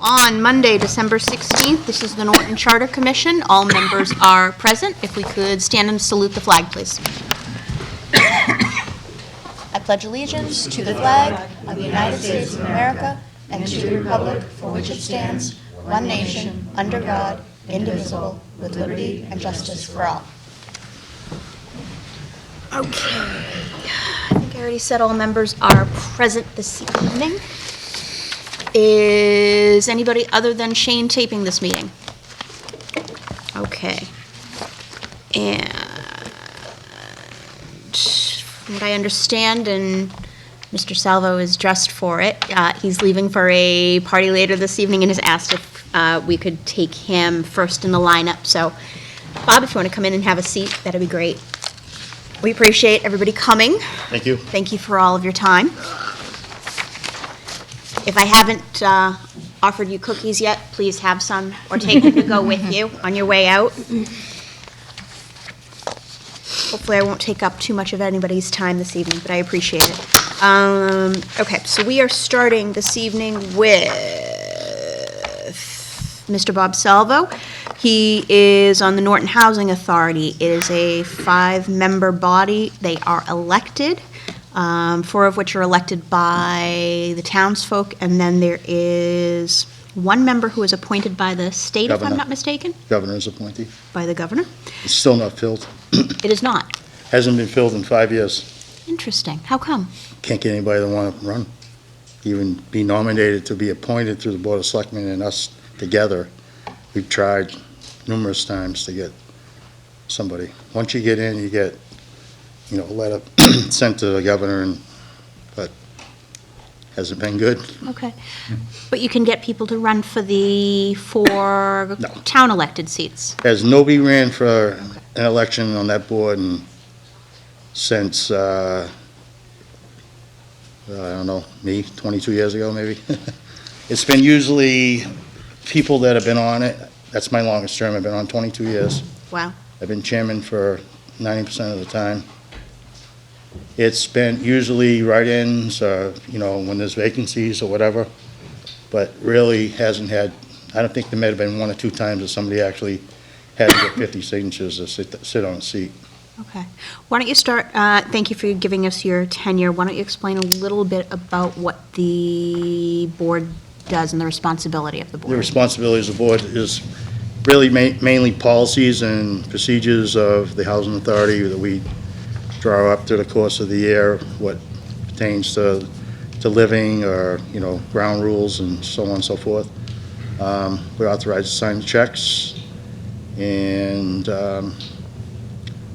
On Monday, December 16th, this is the Norton Charter Commission. All members are present. If we could stand and salute the flag, please. I pledge allegiance to the flag of the United States of America and to the republic for which it stands, one nation, under God, indivisible, with liberty and justice for all. Okay. I think I already said all members are present this evening. Is anybody other than Shane taping this meeting? Okay. And from what I understand, and Mr. Salvo is dressed for it, he's leaving for a party later this evening and has asked if we could take him first in the lineup. So, Bob, if you want to come in and have a seat, that'd be great. We appreciate everybody coming. Thank you. Thank you for all of your time. If I haven't offered you cookies yet, please have some, or take them to go with you on your way out. Hopefully I won't take up too much of anybody's time this evening, but I appreciate it. Okay, so we are starting this evening with Mr. Bob Salvo. He is on the Norton Housing Authority. It is a 5-member body. They are elected. 4 of which are elected by the townsfolk, and then there is 1 member who is appointed by the state, if I'm Governor. not mistaken? Governor's appointee. By the governor? It's still not filled. It is not. Hasn't been filled in 5 years. Interesting. How come? Can't get anybody to want to run. Even be nominated to be appointed through the Board of Selectmen and us together. We've tried numerous times to get somebody. Once you get in, you get, a letter sent to the governor, but hasn't been good. Okay. But you can get people to run for the 4 No. town-elected seats? As nobody ran for an election on that board since, I don't know, me, 22 years ago, maybe. It's been usually people that have been on it. That's my longest term. I've been on 22 years. Wow. I've been chairman for 90% of the time. It's been usually write-ins, when there's vacancies or whatever, but really hasn't had, I don't think there might have been 1 or 2 times that somebody actually had to get 50 signatures to sit on a seat. Okay. Why don't you start, thank you for giving us your tenure. Why don't you explain a little bit about what the board does and the responsibility of the board? The responsibilities of the board is really mainly policies and procedures of the Housing Authority that we draw up through the course of the year, what pertains to living or, ground rules and so on and so forth. We're authorized to sign the checks, and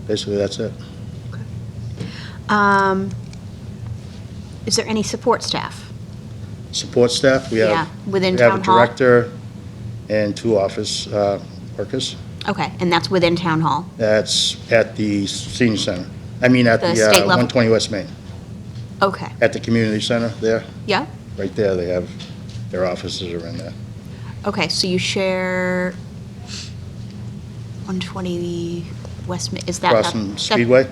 basically that's it. Is there any support staff? Support staff, we have, Yeah, within we have a town hall? director and 2 office workers. Okay, and that's within town hall? That's at the senior center. At The the state level? 120 West Main, Okay, at the community center there. yeah? Right there, they have, their offices are in there. Okay, so you share 120 West, is that? Across from Speedway?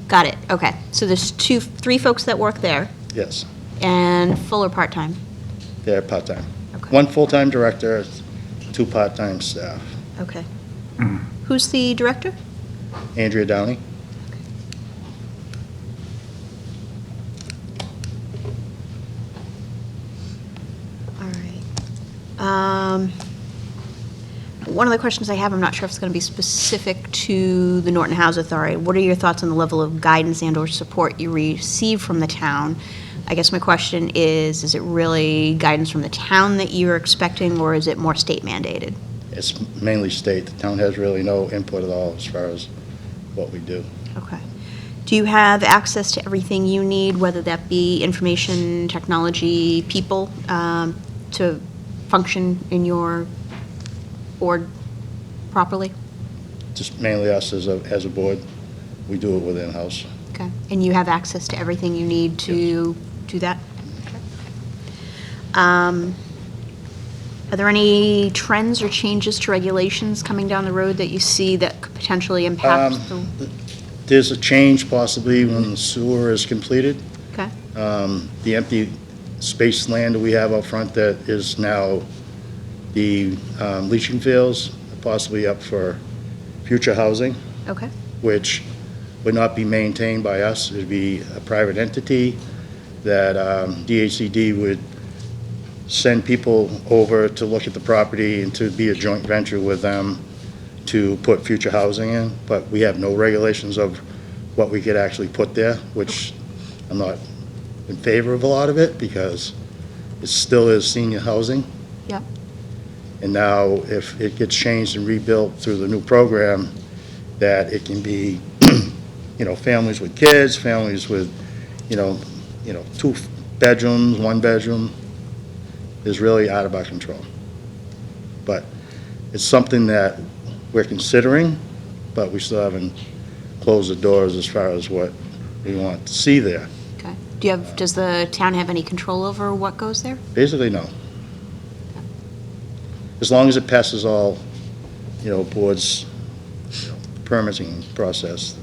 Got it, okay. So there's 3 folks that work there, Yes, and full or part-time? they're part-time. Okay. 1 full-time director, 2 part-time staff. Okay. Who's the director? Andrea Downey? All right. One of the questions I have, I'm not sure if it's going to be specific to the Norton Housing Authority. What are your thoughts on the level of guidance and/or support you receive from the town? I guess my question is it really guidance from the town that you're expecting, or is it more state mandated? It's mainly state. The town has really no input at all as far as what we do. Okay. Do you have access to everything you need, whether that be information, technology, people, to function in your board properly? Just mainly us as a board. We do it within house. Okay. And you have access to everything you need to do that? Are there any trends or changes to regulations coming down the road that you see that could potentially impact the? There's a change possibly when the sewer is completed. Okay. The empty space land that we have out front that is now The leaching fields are possibly up for future housing, Okay, which would not be maintained by us. It would be a private entity that DHCD would send people over to look at the property and to be a joint venture with them to put future housing in, but we have no regulations of what we could actually put there, which I'm not in favor of a lot of it, because it still is senior housing. yep, And now, if it gets changed and rebuilt through the new program, that it can be, families with kids, families with, 2 bedrooms, 1 bedroom, is really out of our control. But it's something that we're considering, but we still haven't closed the doors as far as what we want to see there. okay. Does the town have any control over what goes there? Basically, no. As long as it passes all, boards, permitting process.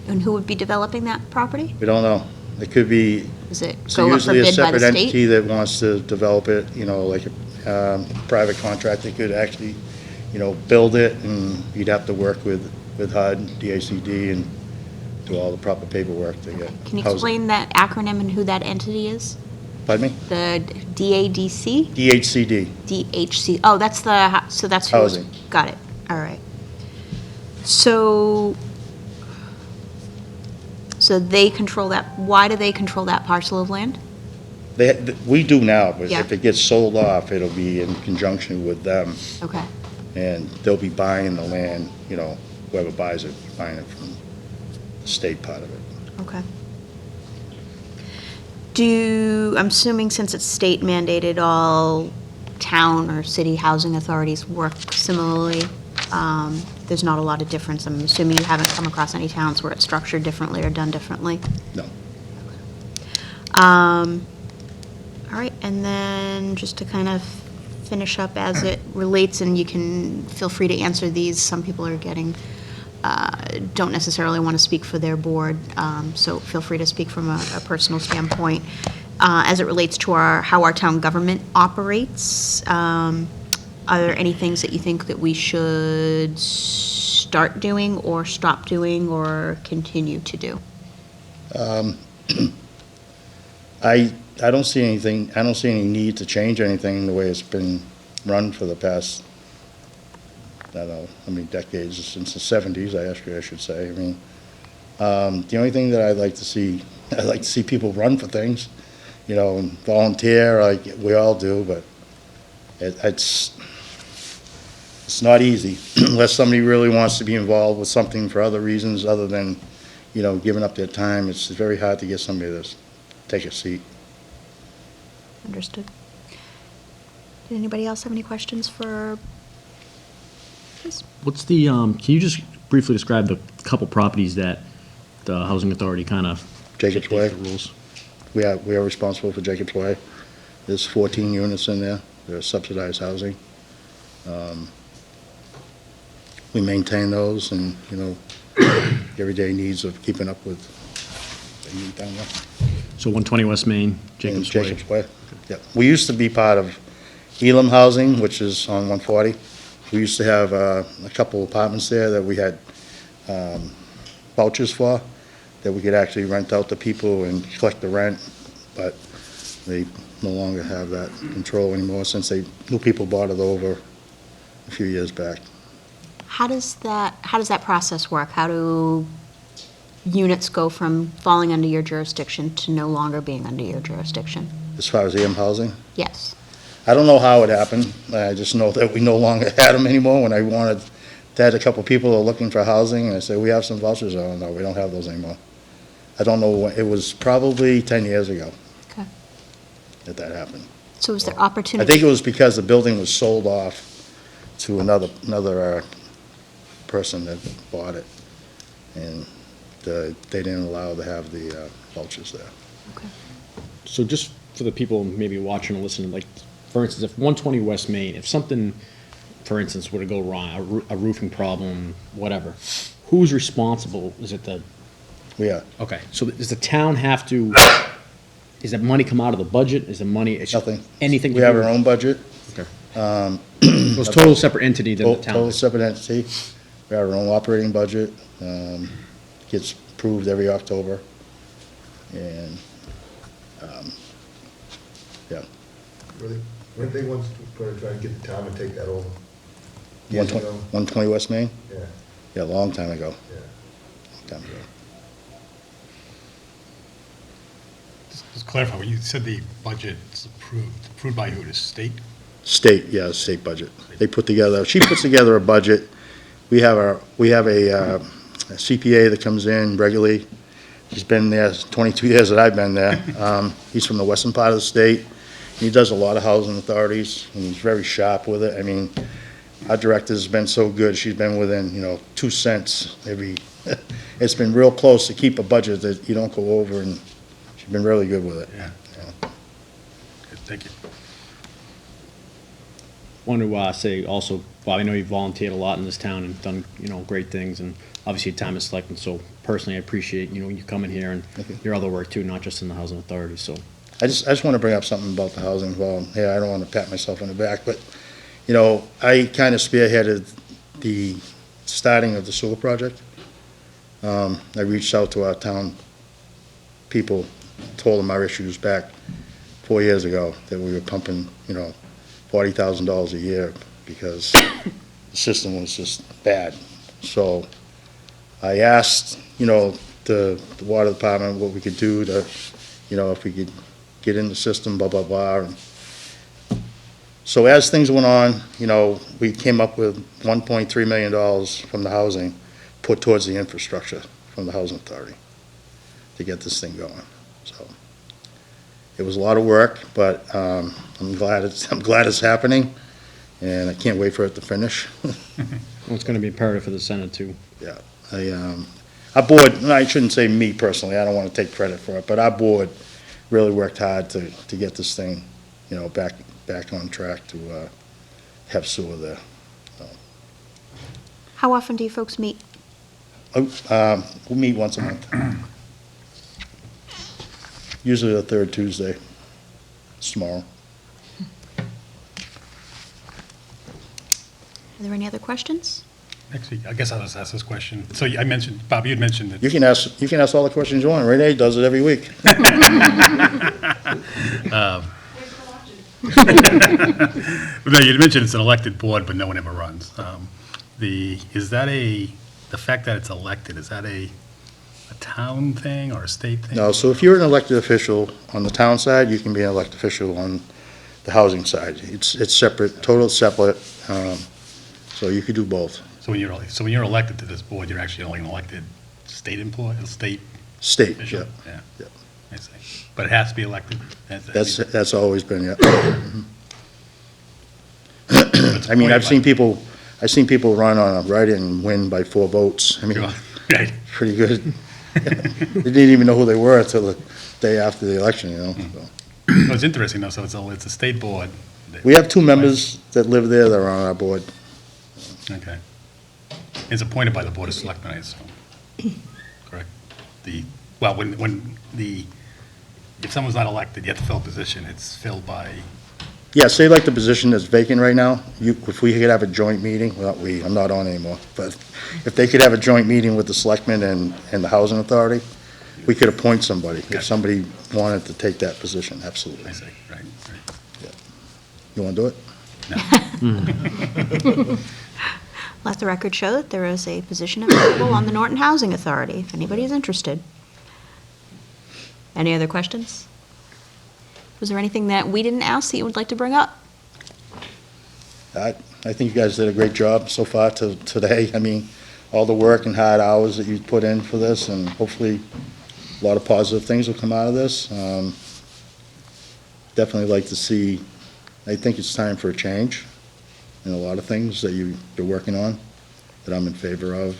And who would be developing that property? We don't know. It could be, Does it so go up for usually a bid by the separate state? entity that wants to develop it, like a private contractor could actually, build it, and you'd have to work with HUD, DACD, and do all the proper paperwork to get Can you housing. explain that acronym and who that entity is? Pardon me? The DADC? DHCD. DHC, oh, that's so that's who. Housing. Got it, all right. So they control that, why do they control that parcel of land? We do now, but Yeah. if it gets sold off, it'll be in conjunction with them, Okay, and they'll be buying the land, whoever buys it, buying it from the state part of it. okay. I'm assuming since it's state mandated, all town or city housing authorities work similarly? There's not a lot of difference. I'm assuming you haven't come across any towns where it's structured differently or done differently? No. All right, and then just to kind of finish up as it relates, and you can feel free to answer these, some people are don't necessarily want to speak for their board, so feel free to speak from a personal standpoint. As it relates to how our town government operates, are there any things that you think that we should start doing or stop doing or continue to do? I don't see anything, I don't see any need to change anything the way it's been run for the past, I don't know, how many decades, since the 70s, I should say. I mean, the only thing that I'd like to see people run for things, and volunteer like we all do, but it's not easy unless somebody really wants to be involved with something for other reasons other than, giving up their time. It's very hard to get somebody to take a seat. Understood. Did anybody else have any questions for, please? What's the, can you just briefly describe the couple properties that the Housing Authority kind of Jacobs Way. dictates the rules? We are responsible for Jacobs Way. There's 14 units in there. They're subsidized housing. We maintain those and, everyday needs of keeping up with the need down there. So 120 West Main, In Jacobs Way. Jacobs Way. Yeah. We used to be part of Elam Housing, which is on 140. We used to have a couple apartments there that we had vouchers for, that we could actually rent out to people and collect the rent, but they no longer have that control anymore since new people bought it over a few years back. How does that process work? How do units go from falling under your jurisdiction to no longer being under your jurisdiction? As far as Elam Housing, Yes. I don't know how it happened. I just know that we no longer had them anymore. When I wanted to have a couple people who are looking for housing, and I said, we have some vouchers. Oh, no, we don't have those anymore. I don't know when, it was probably 10 years ago Okay. that happened. So is there I opportunity? think it was because the building was sold off to another person that bought it, and they didn't allow to have the vouchers there. Okay. So just for the people maybe watching or listening, like, for instance, if 120 West Main, if something, for instance, were to go wrong, a roofing problem, whatever, who's responsible? Is it the, We are, okay, so does the town have to, is that money come out of the budget? Is the money? It's nothing. Anything? We to have do our with- own budget, Okay. So it's total separate entity than the town. Total separate entity. We have our own operating budget. Gets approved every October. And, yeah. Weren't they once going to try to get the town to take that over? Years ago? 120 West Main? Yeah, Yeah, a long time ago. yeah. Long time ago. Just clarify, when you said the budget's approved by who, the state? State, yeah, state budget. They put together, she puts together a budget. We have a CPA that comes in regularly. He's been there 22 years that I've been there. He's from the western part of the state. He does a lot of housing authorities, and he's very sharp with it. I mean, our director's been so good, she's been within, 2 cents every, it's been real close to keep a budget that you don't go over, and she's been really good with it. Yeah. Good, thank you. Want to say also, Bob, I know you volunteered a lot in this town and done, great things, and obviously your time is selecting, so personally, I appreciate, you coming here and Okay. your other work too, not just in the housing authority, so. I just want to bring up something about the housing. Well, yeah, I don't want to pat myself on the back, but, I kind of spearheaded the starting of the sewer project. I reached out to our town people, told them our issues back 4 years ago, that we were pumping, $40,000 a year because the system was just bad. So I asked, the water department what we could do to, if we could get in the system, blah, blah, blah. And so as things went on, we came up with $1.3 million from the housing, put towards the infrastructure from the housing authority to get this thing going. So it was a lot of work, but I'm glad it's happening, and I can't wait for it to finish. Well, it's going to be imperative for the Senate too. Yeah, our board, and I shouldn't say me personally, I don't want to take credit for it, but our board really worked hard to get this thing, back on track to have sewer there. How often do you folks meet? We meet once a month. Usually the third Tuesday. It's tomorrow. Are there any other questions? Actually, I guess I'll just ask this question. So I mentioned, Bob, you had mentioned that. You can ask all the questions you want. Renee does it every week. No, you mentioned it's an elected board, but no one ever runs. The fact that it's elected, is that a town thing or a state thing? No, so if you're an elected official on the town side, you can be an elected official on the housing side. It's separate, total separate, so you could do both. So when you're elected to this board, you're actually only an elected state employee, a state State, official? yeah. Yeah, Yeah. I see. But it has to be elected? That's always been, yeah. It's I mean, I've seen appointed people run on a write-in and win by 4 votes. I by- mean, Right. pretty good. They didn't even know who they were until the day after the election, so. No, it's interesting though, so it's a state board. We have 2 members that live there that are on our board. Okay. It's appointed by the Board of Selectmen, I assume. Correct? If someone's not elected, you have to fill a position, it's filled by, Yeah, say like the position that's vacant right now, if we could have a joint meeting, well, I'm not on anymore, but if they could have a joint meeting with the selectmen and the housing authority, we could appoint somebody, if Gotcha. somebody wanted to take that position, absolutely. I see, right. You want to do it? Let the record show that there is a position available on the Norton Housing Authority, if anybody's interested. Any other questions? Was there anything that we didn't ask that you would like to bring up? I think you guys did a great job so far to today. I mean, all the work and hard hours that you put in for this, and hopefully a lot of positive things will come out of this. Definitely like to see, I think it's time for a change in a lot of things that you're working on, that I'm in favor of.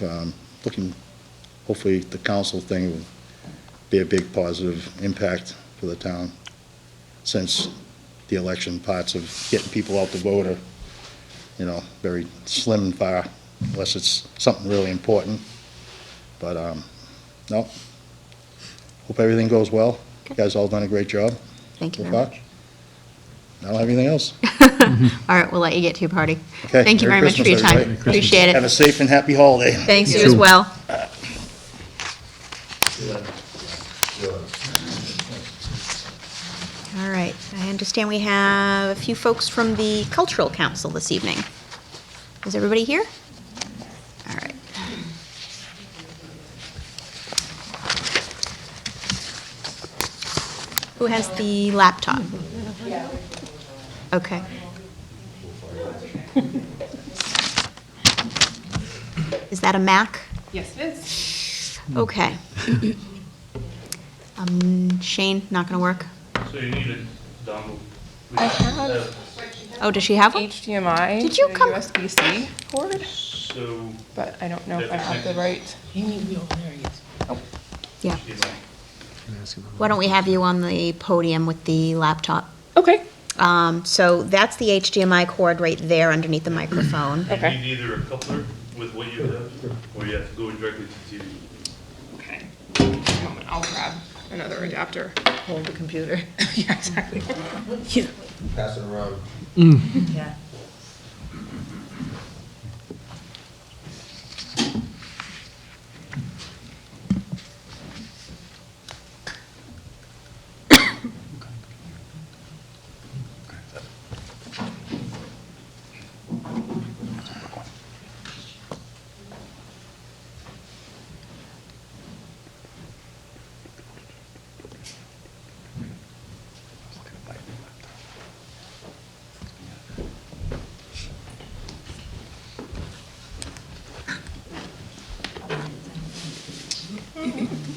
Hopefully the council thing will be a big positive impact for the town, since the election parts of getting people out to vote are, very slim and far, unless it's something really important. But, no. Hope everything goes well. You guys all done a great job Thank you so very far. much. I don't have anything else. All right, we'll let you get to your party. Okay, Thank you Merry very much for your Christmas, time. everybody. Appreciate Have a it. safe and happy holiday. Thanks, you as well. All right, I understand we have a few folks from the Cultural Council this evening. Is everybody here? All right. Who has the laptop? Okay. Is that a Mac? Yes, it is. Okay. Shane, not gonna work? So you need a dongle. I have Oh, does she have one? HDMI Did you to come- USB-C cord, So, but I don't know if I have the right. Yeah. Why don't we have you on the podium with the laptop? Okay. So that's the HDMI cord right there underneath the microphone. you Okay. need either a coupler with what you have, or you have to go directly to the TV. Okay. Moment, I'll grab another adapter. Hold the computer. Yeah, exactly. Pass it around. Yeah.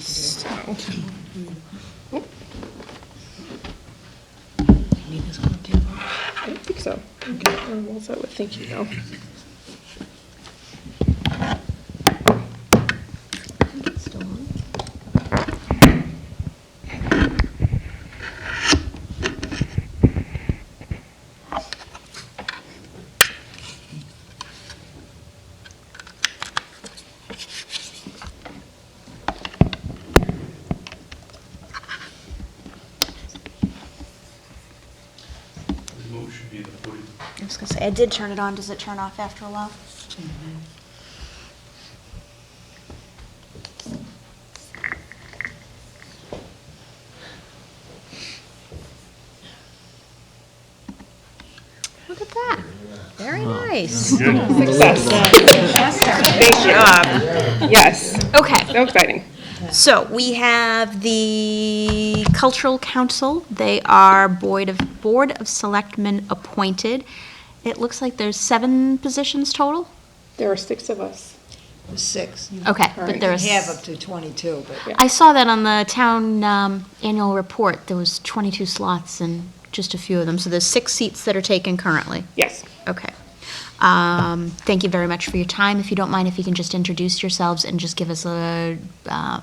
So, I don't think so. Okay, I'm all set with thank you though. Still on? The remote should be in the footage. I was gonna say, I did turn it on. Does it turn off after a while? Look at that. Very nice. Success. Thank you. Yes, Okay. so exciting. So we have the Cultural Council. They are Board of Selectmen appointed. It looks like there's 7 positions total? There are 6 of us. 6. Okay, but Right. there We is. have up to 22, but Yeah. I saw that on the town annual report. There was 22 slots and just a few of them. So there's 6 seats that are taken currently. Yes. Okay. Thank you very much for your time. If you don't mind, if you can just introduce yourselves and just give us a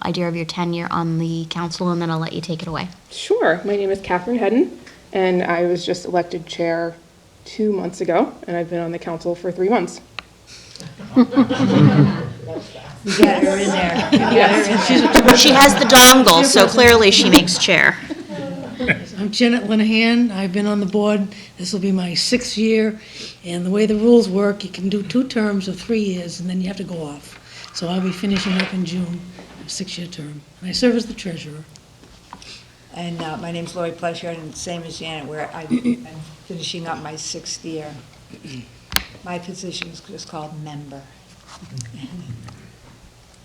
idea of your tenure on the council, and then I'll let you take it away. Sure. My name is Catherine Hedden, and I was just elected chair 2 months ago, and I've been on the council for 3 months. we got her in there. We got her in there. She has the dongle, so clearly she makes chair. I'm Janet Linehan. I've been on the board. This will be my 6th year. And the way the rules work, you can do 2 terms of 3 years, and then you have to go off. So I'll be finishing up in June, a 6-year term. And I serve as the treasurer. And my name's Lori Pleasure, and same as Janet, where I'm finishing up my 6th year. My position is just called member.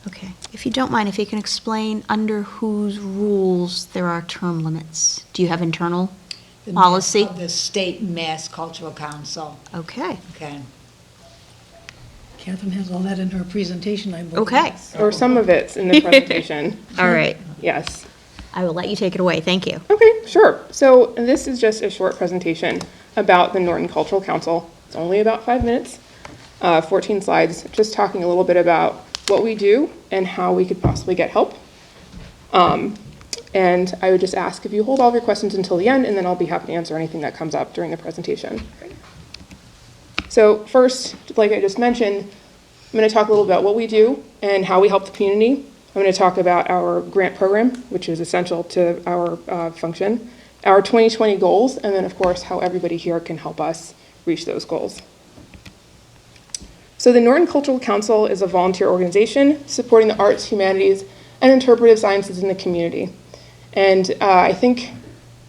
Okay. If you don't mind, if you can explain under whose rules there are term limits. Do you have internal The policy? Of the State Mass Cultural Council, Okay. okay. Catherine has all that in her presentation, I believe. Okay. Or some of it's in the presentation. All right. Yes. I will let you take it away. Thank you. Okay, sure. So this is just a short presentation about the Norton Cultural Council. It's only about 5 minutes, 14 slides, just talking a little bit about what we do and how we could possibly get help. And I would just ask if you hold all of your questions until the end, and then I'll be happy to answer anything that comes up during the presentation. So first, like I just mentioned, I'm going to talk a little about what we do and how we help the community. I'm going to talk about our grant program, which is essential to our function, our 2020 goals, and then, of course, how everybody here can help us reach those goals. So the Norton Cultural Council is a volunteer organization supporting the arts, humanities, and interpretive sciences in the community. And I think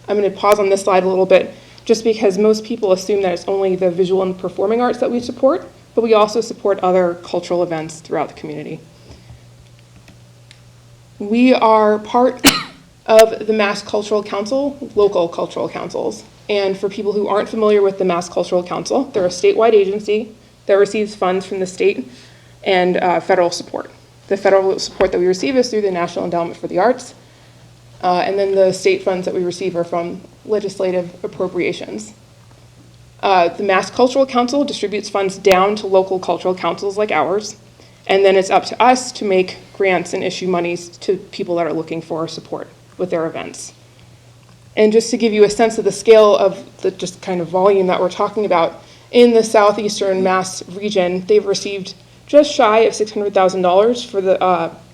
I'm going to pause on this slide a little bit, just because most people assume that it's only the visual and performing arts that we support, but we also support other cultural events throughout the community. We are part of the Mass Cultural Council, local cultural councils. And for people who aren't familiar with the Mass Cultural Council, they're a statewide agency that receives funds from the state and federal support. The federal support that we receive is through the National Endowment for the Arts, and then the state funds that we receive are from legislative appropriations. The Mass Cultural Council distributes funds down to local cultural councils like ours, and then it's up to us to make grants and issue monies to people that are looking for support with their events. And just to give you a sense of the scale of the just kind of volume that we're talking about, in the southeastern Mass region, they've received just shy of $600,000 for the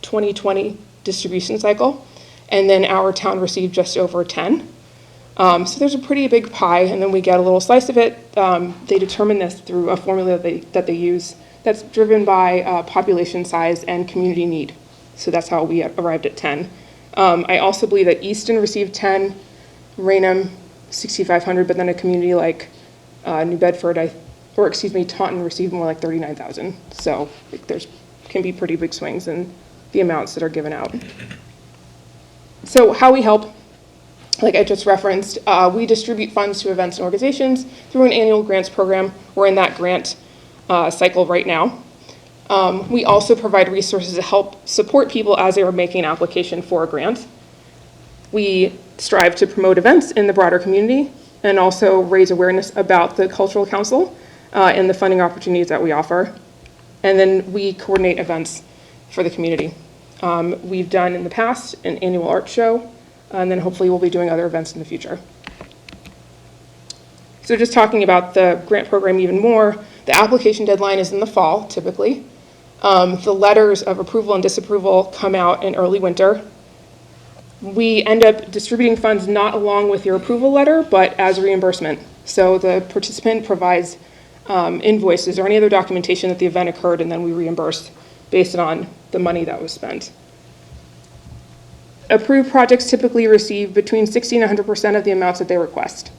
2020 distribution cycle, and then our town received just over 10. So there's a pretty big pie, and then we get a little slice of it. They determine this through a formula that they use that's driven by population size and community need. So that's how we arrived at 10. I also believe that Easton received 10, Raynham 6,500, but then a community like New Bedford, Taunton received more like 39,000. So there's can be pretty big swings in the amounts that are given out. So how we help, like I just referenced, we distribute funds to events and organizations through an annual grants program. We're in that grant cycle right now. We also provide resources to help support people as they are making an application for a grant. We strive to promote events in the broader community and also raise awareness about the Cultural Council and the funding opportunities that we offer. And then we coordinate events for the community. We've done in the past an annual art show, and then hopefully we'll be doing other events in the future. So just talking about the grant program even more, the application deadline is in the fall, typically. The letters of approval and disapproval come out in early winter. We end up distributing funds not along with your approval letter, but as reimbursement. So the participant provides invoices or any other documentation that the event occurred, and then we reimburse based on the money that was spent. Approved projects typically receive between 60 and 100% of the amounts that they request.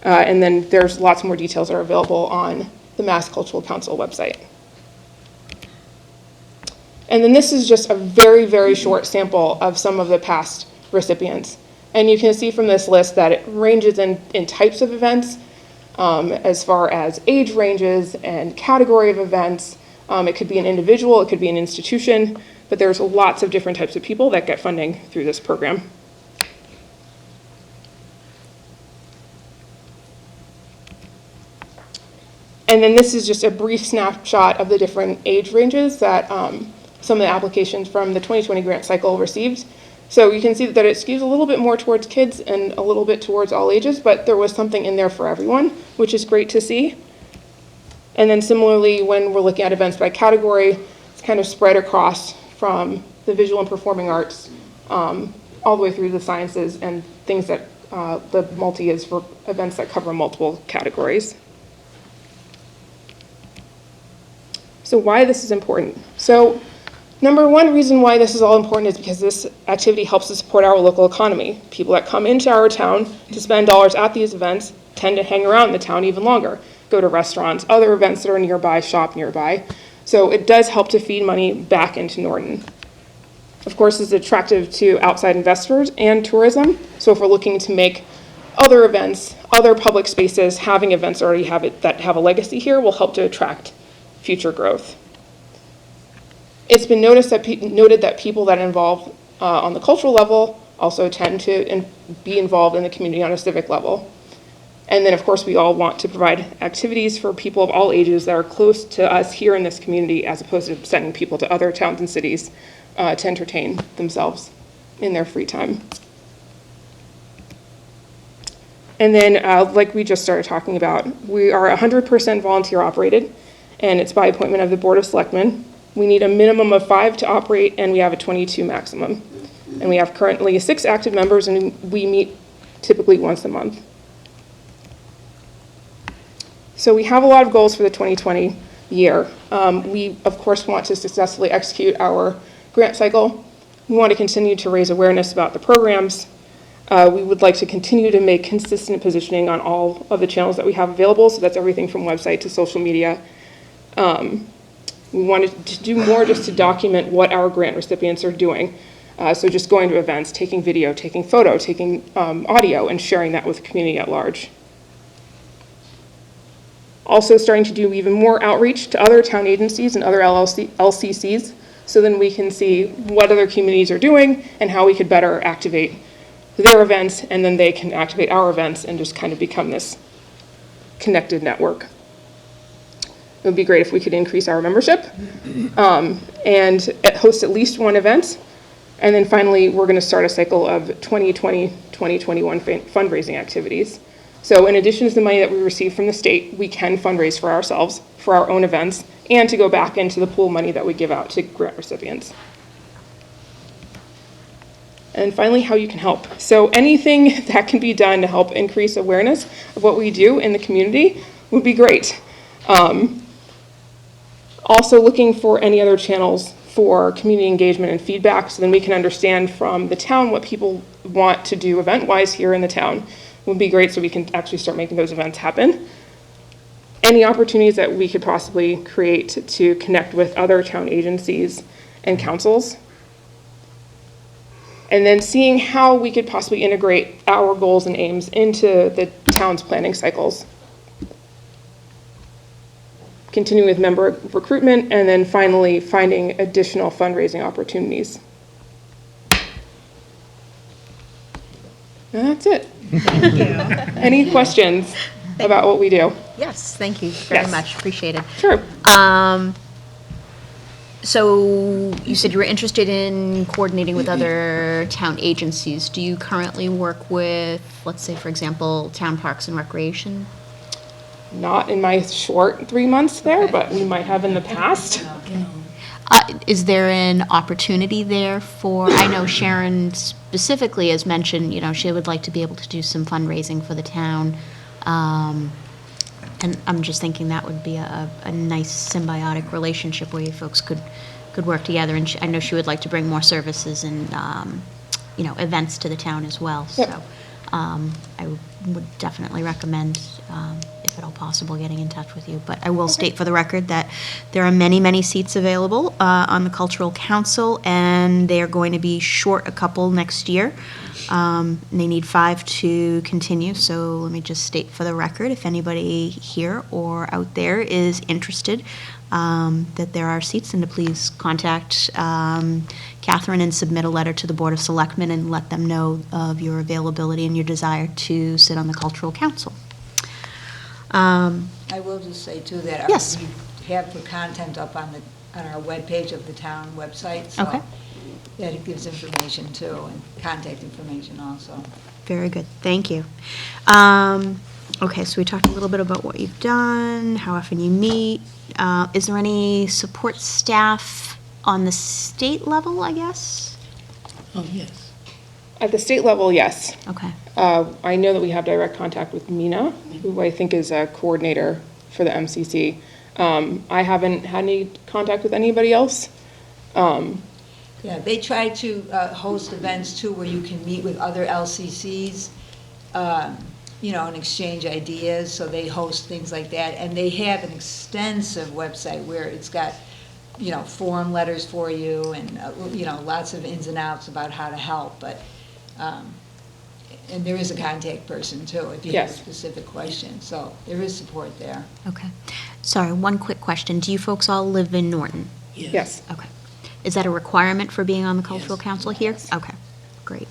And then there's lots more details that are available on the Mass Cultural Council website. And then this is just a very, very short sample of some of the past recipients. And you can see from this list that it ranges in types of events, as far as age ranges and category of events. It could be an individual, it could be an institution, but there's lots of different types of people that get funding through this program. And then this is just a brief snapshot of the different age ranges that some of the applications from the 2020 grant cycle received. So you can see that it skews a little bit more towards kids and a little bit towards all ages, but there was something in there for everyone, which is great to see. And then similarly, when we're looking at events by category, it's kind of spread across from the visual and performing arts all the way through the sciences and things that the multi is for events that cover multiple categories. So why this is important. So number one reason why this is all important is because this activity helps to support our local economy. People that come into our town to spend dollars at these events tend to hang around the town even longer, go to restaurants, other events that are nearby, shop nearby. So it does help to feed money back into Norton. Of course, it's attractive to outside investors and tourism. So if we're looking to make other events, other public spaces, having events already that have a legacy here will help to attract future growth. It's been noted that people that are involved on the cultural level also tend to be involved in the community on a civic level. And then, of course, we all want to provide activities for people of all ages that are close to us here in this community, as opposed to sending people to other towns and cities to entertain themselves in their free time. And then, like we just started talking about, we are 100% volunteer operated, and it's by appointment of the Board of Selectmen. We need a minimum of 5 to operate, and we have a 22 maximum. And we have currently 6 active members, and we meet typically once a month. So we have a lot of goals for the 2020 year. We, of course, want to successfully execute our grant cycle. We want to continue to raise awareness about the programs. We would like to continue to make consistent positioning on all of the channels that we have available, so that's everything from website to social media. We wanted to do more just to document what our grant recipients are doing. So just going to events, taking video, taking photo, taking audio, and sharing that with the community at large. Also starting to do even more outreach to other town agencies and other LCCs, so then we can see what other communities are doing and how we could better activate their events, and then they can activate our events and just kind of become this connected network. It would be great if we could increase our membership and host at least one event. And then finally, we're going to start a cycle of 2020, 2021 fundraising activities. So in addition to the money that we receive from the state, we can fundraise for ourselves, for our own events, and to go back into the pool money that we give out to grant recipients. And finally, how you can help. So anything that can be done to help increase awareness of what we do in the community would be great. Also looking for any other channels for community engagement and feedback, so then we can understand from the town what people want to do event-wise here in the town. Would be great, so we can actually start making those events happen. Any opportunities that we could possibly create to connect with other town agencies and councils. And then seeing how we could possibly integrate our goals and aims into the town's planning cycles. Continuing with member recruitment, and then finally finding additional fundraising opportunities. And that's it. Thank you. Any questions about what we do? Yes, thank you very Yes. much, appreciate it. Sure. So you said you were interested in coordinating with other town agencies. Do you currently work with, let's say, for example, Town Parks and Recreation? Not in my short 3 months there, Okay. but we might have in the past. Is there an opportunity there for, I know Sharon specifically has mentioned, she would like to be able to do some fundraising for the town. And I'm just thinking that would be a nice symbiotic relationship where you folks could work together. And I know she would like to bring more services and, events to the town as well. Yep. So I would definitely recommend, if at all possible, getting in touch with you. But I will state for the record that there are many, many seats available on the Cultural Council, and they are going to be short a couple next year. They need 5 to continue, so let me just state for the record, if anybody here or out there is interested, that there are seats, and to please contact Catherine and submit a letter to the Board of Selectmen and let them know of your availability and your desire to sit on the Cultural Council. I will just say too that Yes. we have the content up on our webpage of the town website. So Okay. that it gives information too, and contact information also. Very good, thank you. Okay, so we talked a little bit about what you've done, how often you meet. Is there any support staff on the state level, I guess? Oh, yes. At the state level, yes. Okay, I know that we have direct contact with Mina, who I think is a coordinator for the MCC. I haven't had any contact with anybody else. Yeah, they try to host events too where you can meet with other LCCs, and exchange ideas. So they host things like that. And they have an extensive website where it's got, form letters for you and, lots of ins and outs about how to help. But, and there is a contact person too if you have a Yes. specific question. So there is support there. okay. Sorry, one quick question. Do you folks all live in Norton? Yes. Okay. Is that a requirement for being on the Cultural Council here? Yes. Okay, great.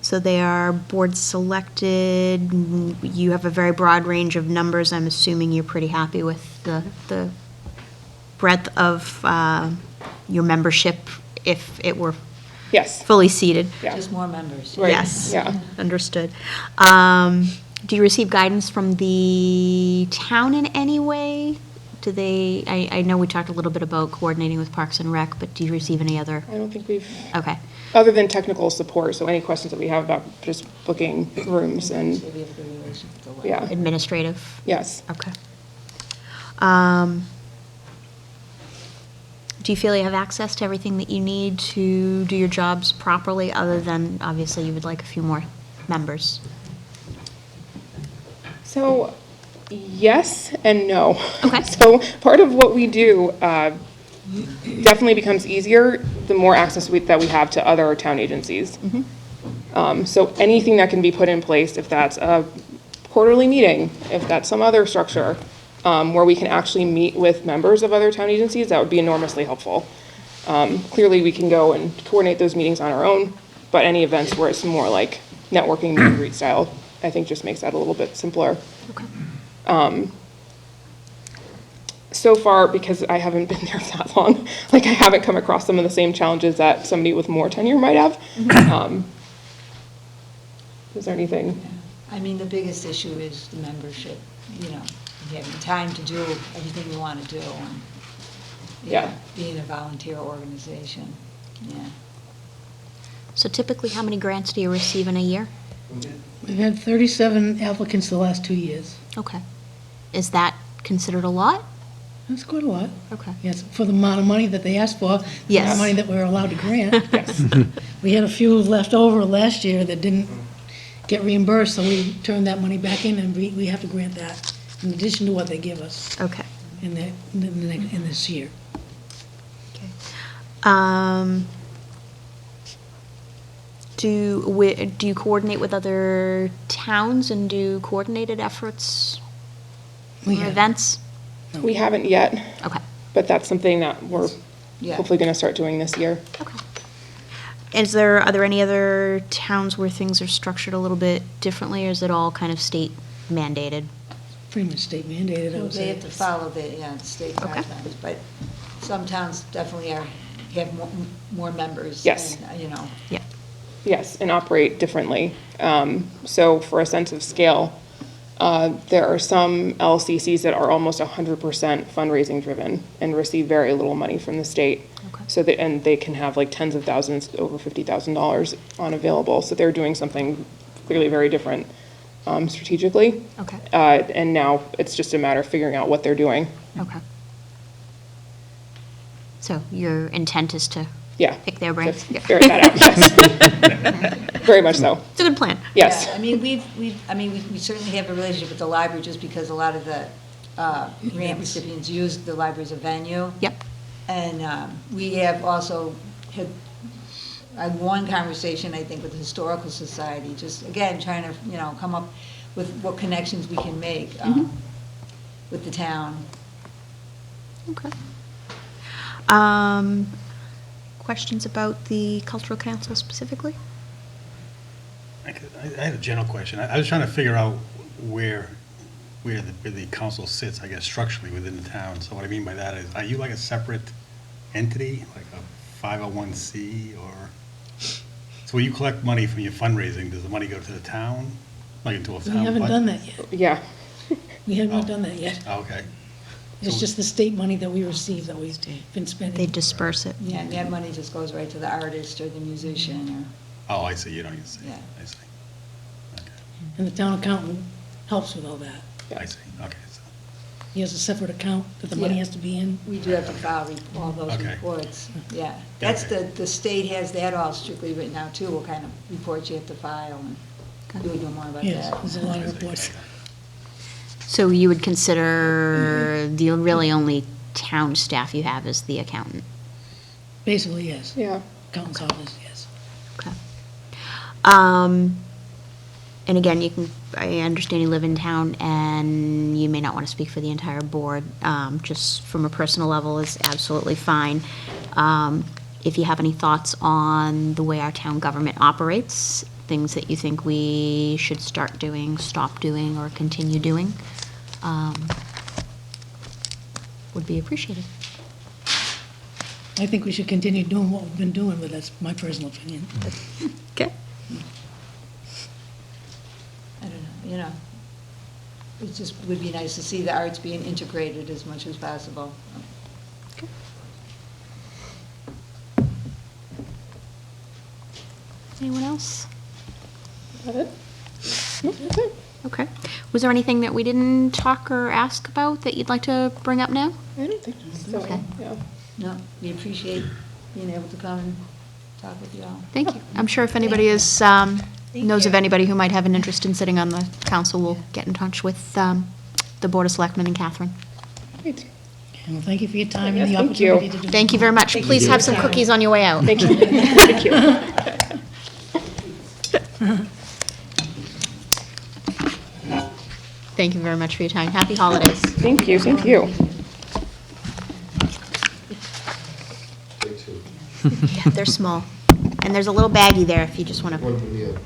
So they are board selected. You have a very broad range of numbers. I'm assuming you're pretty happy with the breadth of your membership if it were Yes. fully seated. Yeah. Just more members. Right. Yes. Yeah. Understood. Do you receive guidance from the town in any way? Do they, I know we talked a little bit about coordinating with Parks and Rec, but do you receive any other? I don't think we've, Okay. other than technical support, so any questions that we have about just booking rooms and, So we have a good relationship with the library. yeah, Administrative? yes. Okay. Do you feel you have access to everything that you need to do your jobs properly, other than, obviously, you would like a few more members? So, yes and no. Okay. So part of what we do definitely becomes easier the more access that we have to other town agencies. So anything that can be put in place, if that's a quarterly meeting, if that's some other structure, where we can actually meet with members of other town agencies, that would be enormously helpful. Clearly, we can go and coordinate those meetings on our own, but any events where it's more like networking, meet and greet style, I think just makes that a little bit simpler. So far, because I haven't been there that long, like I haven't come across some of the same challenges that somebody with more tenure might have. Is there anything? I mean, the biggest issue is the membership, you know, having time to do everything we want to do, and, Yeah. being a volunteer organization, yeah. So typically, how many grants do you receive in a year? We've had 37 applicants the last 2 years. Okay. Is that considered a lot? That's quite a lot. Okay. Yes, for the amount of money that they asked for. The Yes. amount of money that we're allowed to grant. Yes. We had a few left over last year that didn't get reimbursed, so we turned that money back in, and we have to grant that in addition to what they give us Okay. in this year. Okay. Do you coordinate with other towns and do coordinated efforts We or have. events? We haven't yet, Okay. but that's something that we're Yeah. hopefully going to start doing this year. Okay. Are there any other towns where things are structured a little bit differently, or is it all kind of state mandated? Pretty much state mandated, I would They say. have to follow the state Okay. guidelines, but some towns definitely have more members. Yes. And, you know, Yeah. Yes, and operate differently. So for a sense of scale, there are some LCCs that are almost 100% fundraising driven and receive very little money from the state. Okay. So and they can have like tens of thousands, over $50,000 on available. So they're doing something clearly very different strategically. Okay. And now it's just a matter of figuring out what they're doing. Okay. So your intent is to Yeah. pick their brains? To Yeah. ferret that out, yes. Very much so. It's a good plan. Yes. yeah, I mean, we certainly have a relationship with the library just because a lot of the grant recipients use the library as a venue. Yep. And we have also had one conversation, I think, with the Historical Society, just, again, trying to, you know, come up with what connections we can make with the town. Okay. Questions about the Cultural Council specifically? I had a general question. I was trying to figure out where the council sits, I guess, structurally within the town. So what I mean by that is, are you like a separate entity, like a 501c, or? So when you collect money from your fundraising, does the money go to the town, like into a We town? haven't budget? done that yet. Yeah. We have not done that yet. Oh, okay. It's just the state money that we receive that we've been They spending. disperse it. Yeah, and that money just goes right to the artist or the musician Oh, I see, you don't use it. Yeah. I see. Okay, And the town accountant helps with all that. I see, okay. So He has a separate account that the money Yeah. has to be in. or, we do have to file all those Okay. reports, yeah. That's Okay. the state has that all strictly written out too, what kind of reports you have to file, and you would know more about Yes, that. there's a lot of reports. So you would consider the really only town staff you have is the accountant? Basically, yes. Yeah. Accountant's office, yes. Okay. And again, I understand you live in town, and you may not want to speak for the entire board, just from a personal level is absolutely fine. If you have any thoughts on the way our town government operates, things that you think we should start doing, stop doing, or continue doing, would be appreciated. I think we should continue doing what we've been doing, but that's my personal opinion. Okay. I don't know, you know, it just would be nice to see the arts being integrated as much as possible. Anyone else? Got it? Nope, that's it. Okay. Was there anything that we didn't talk or ask about that you'd like to bring up now? I don't think so, Okay. yeah. No, we appreciate being able to come and talk with you all. Thank you. I'm sure if anybody is, knows of anybody who might have an interest in sitting on the council, we'll get in touch with the Board of Selectmen and Catherine. Great. And well, thank you for your time and the Yes, thank you. opportunity to do. Thank you very much. Please have some cookies on your way out. Thank you. Thank you. Thank you very much for your time. Happy holidays. Thank you, thank you. Take two. Yeah, they're small. And there's a little baggie there if you just want to. One from the other.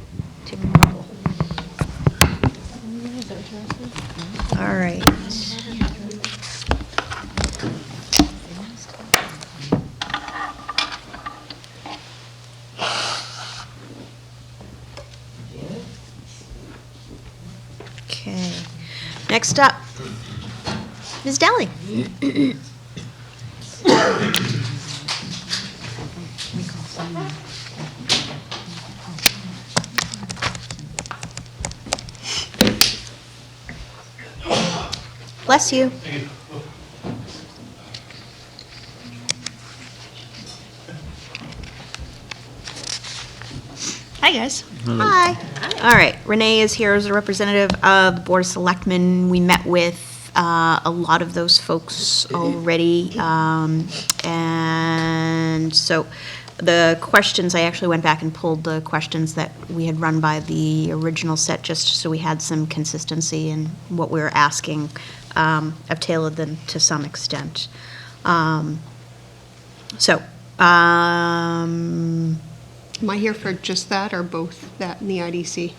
All right. Okay. Next up, Ms. Deli. Bless you. Hi, guys. Hi. All right, Renee is here as a representative of the Board of Selectmen. We met with a lot of those folks already. And so the questions, I actually went back and pulled the questions that we had run by the original set, just so we had some consistency in what we were asking. I've tailored them to some extent. Am I here for just that or both that and the IDC?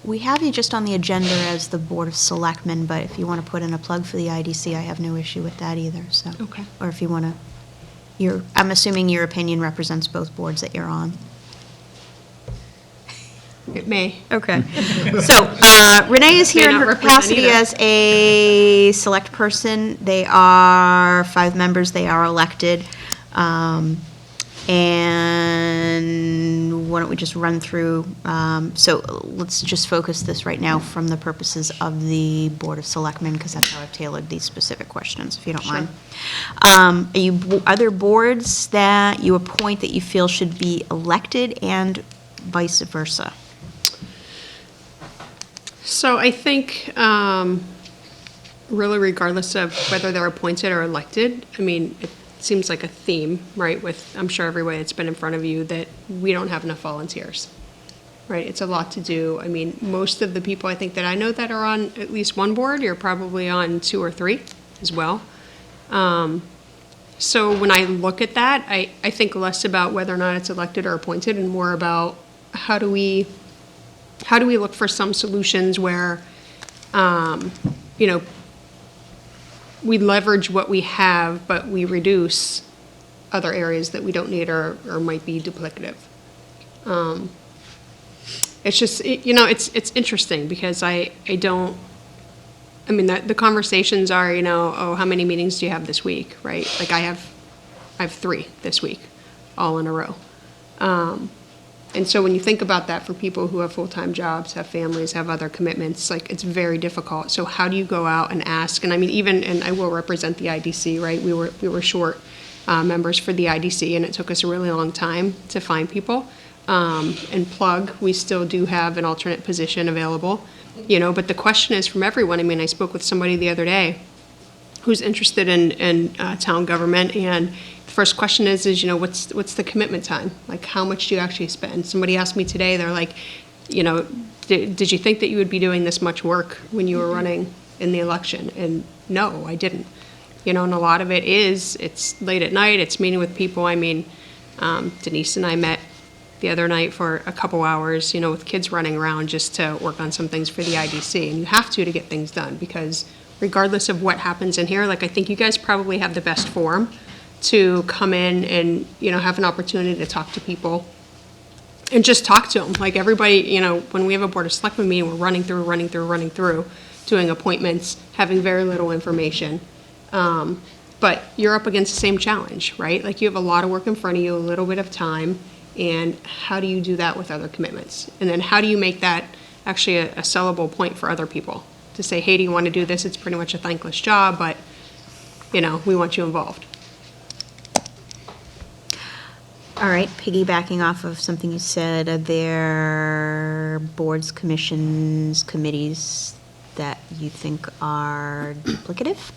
We have you just on the agenda as the Board of Selectmen, but if you want to put in a plug for the IDC, I have no issue with that either, so. Okay. Or if you want to, I'm assuming your opinion represents both boards that you're on. It may. Okay. So Renee is here in May not her represent capacity either. as a select person. They are 5 members, they are elected. And why don't we just run through, so let's just focus this right now from the purposes of the Board of Selectmen, because that's how I've tailored these specific questions, if you don't mind. Are there boards that you appoint that you feel should be elected and vice versa? So I think, really regardless of whether they're appointed or elected, I mean, it seems like a theme, right, with, I'm sure everybody that's been in front of you, that we don't have enough volunteers, right? It's a lot to do. I mean, most of the people I think that I know that are on at least one board, you're probably on 2 or 3 as well. So when I look at that, I think less about whether or not it's elected or appointed and more about how do we look for some solutions where, you know, we leverage what we have, but we reduce other areas that we don't need or might be duplicative. It's just, you know, it's interesting because I mean, the conversations are, you know, oh, how many meetings do you have this week, right? Like I have 3 this week, all in a row. And so when you think about that for people who have full-time jobs, have families, have other commitments, like it's very difficult. So how do you go out and ask? And I mean, and I will represent the IDC, right? We were short members for the IDC, and it took us a really long time to find people. And plug, we still do have an alternate position available, you know. But the question is from everyone. I mean, I spoke with somebody the other day who's interested in town government, and the first question is you know, what's the commitment time? Like, how much do you actually spend? Somebody asked me today, they're like, you know, did you think that you would be doing this much work when you were running in the election? And no, I didn't. You know, and a lot of it is, it's late at night, it's meeting with people. I mean, Denise and I met the other night for a couple hours, you know, with kids running around just to work on some things for the IDC. And you have to get things done because regardless of what happens in here, like I think you guys probably have the best forum to come in and, you know, have an opportunity to talk to people and just talk to them. Like everybody, you know, when we have a Board of Selectmen meeting, we're running through, doing appointments, having very little information. But you're up against the same challenge, right? Like you have a lot of work in front of you, a little bit of time, And how do you do that with other commitments? And then how do you make that actually a sellable point for other people? To say, hey, do you want to do this? It's pretty much a thankless job, but, you know, we want you involved. All right, piggybacking off of something you said, are there boards, commissions, committees that you think are duplicative?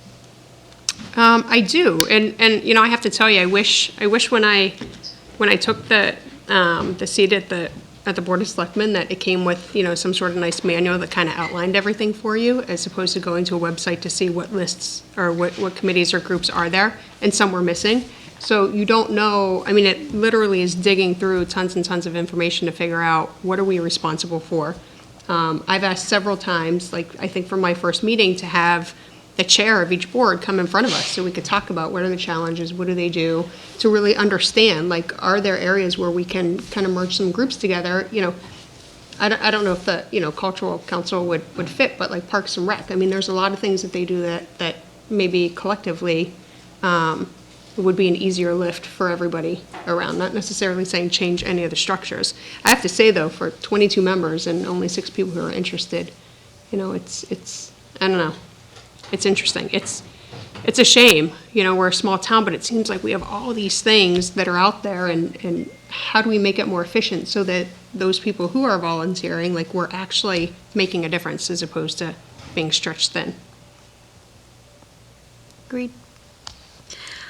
I do, and you know, I have to tell you, I wish when I took the seat at the Board of Selectmen that it came with, you know, some sort of nice manual that kind of outlined everything for you, as opposed to going to a website to see what lists or what committees or groups are there, and some were missing. So you don't know, I mean, it literally is digging through tons and tons of information to figure out what are we responsible for. I've asked several times, like I think from my first meeting, to have the chair of each board come in front of us so we could talk about what are the challenges, what do they do, to really understand, like, are there areas where we can kind of merge some groups together? You know, I don't know if the, you know, cultural council would fit, but like Parks and Rec, I mean, there's a lot of things that they do that maybe collectively would be an easier lift for everybody around, not necessarily saying change any of the structures. I have to say, though, for 22 members and only 6 people who are interested, you know, it's I don't know. It's interesting. It's a shame, you know, we're a small town, but it seems like we have all these things that are out there, and how do we make it more efficient so that those people who are volunteering, like, we're actually making a difference as opposed to being stretched thin. Agreed.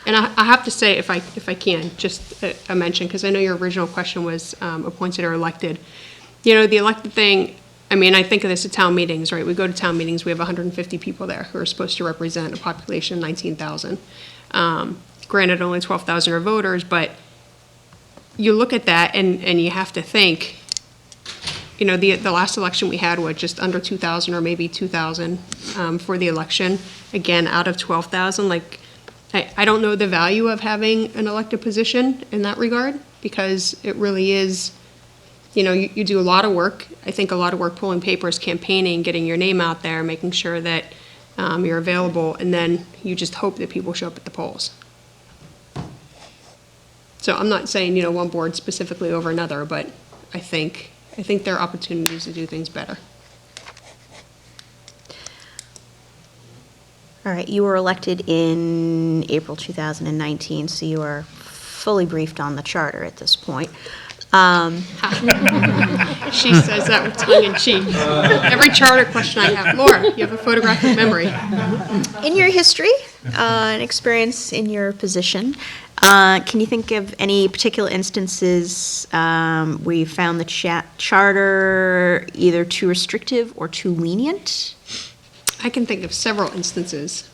And I have to say, if I can, just a mention, because I know your original question was appointed or elected. You know, the elected thing, I mean, I think of this at town meetings, right? We go to town meetings, we have 150 people there who are supposed to represent a population of 19,000. Granted, only 12,000 are voters, but you look at that and you have to think, you know, the last election we had was just under 2,000 or maybe 2,000 for the election. Again, out of 12,000, like, I don't know the value of having an elected position in that regard, because it really is, you know, you do a lot of work. I think a lot of work pulling papers, campaigning, getting your name out there, making sure that you're available, and then you just hope that people show up at the polls. So I'm not saying, you know, one board specifically over another, but I think there are opportunities to do things better. All right, you were elected in April 2019, so you are fully briefed on the charter at this point. She says that with tongue in cheek. Every charter question I have, Laura, you have a photographic memory. In your history and experience in your position, can you think of any particular instances where you found the charter either too restrictive or too lenient? I can think of several instances.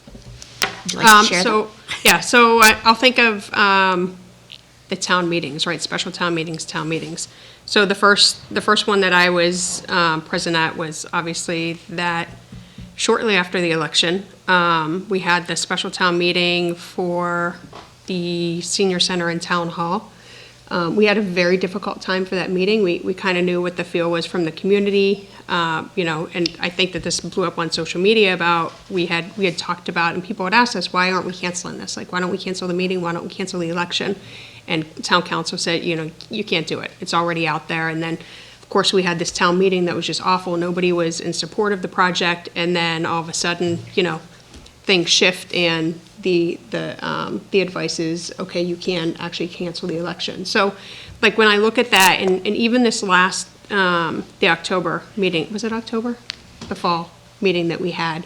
Would you like to share them? So I'll think of the town meetings, right? Special town meetings. So the first one that I was present at was obviously that shortly after the election, we had the special town meeting for the senior center and town hall. We had a very difficult time for that meeting. We kind of knew what the feel was from the community, you know, and I think that this blew up on social media about, we had talked about, and people had asked us, why aren't we canceling this? Like, why don't we cancel the meeting? Why don't we cancel the election? And town council said, you know, you can't do it. It's already out there. And then, of course, we had this town meeting that was just awful. Nobody was in support of the project. And then all of a sudden, you know, things shift, and the advice is, okay, you can actually cancel the election. So, like, when I look at that, and even this last, the October meeting, was it October? The fall meeting that we had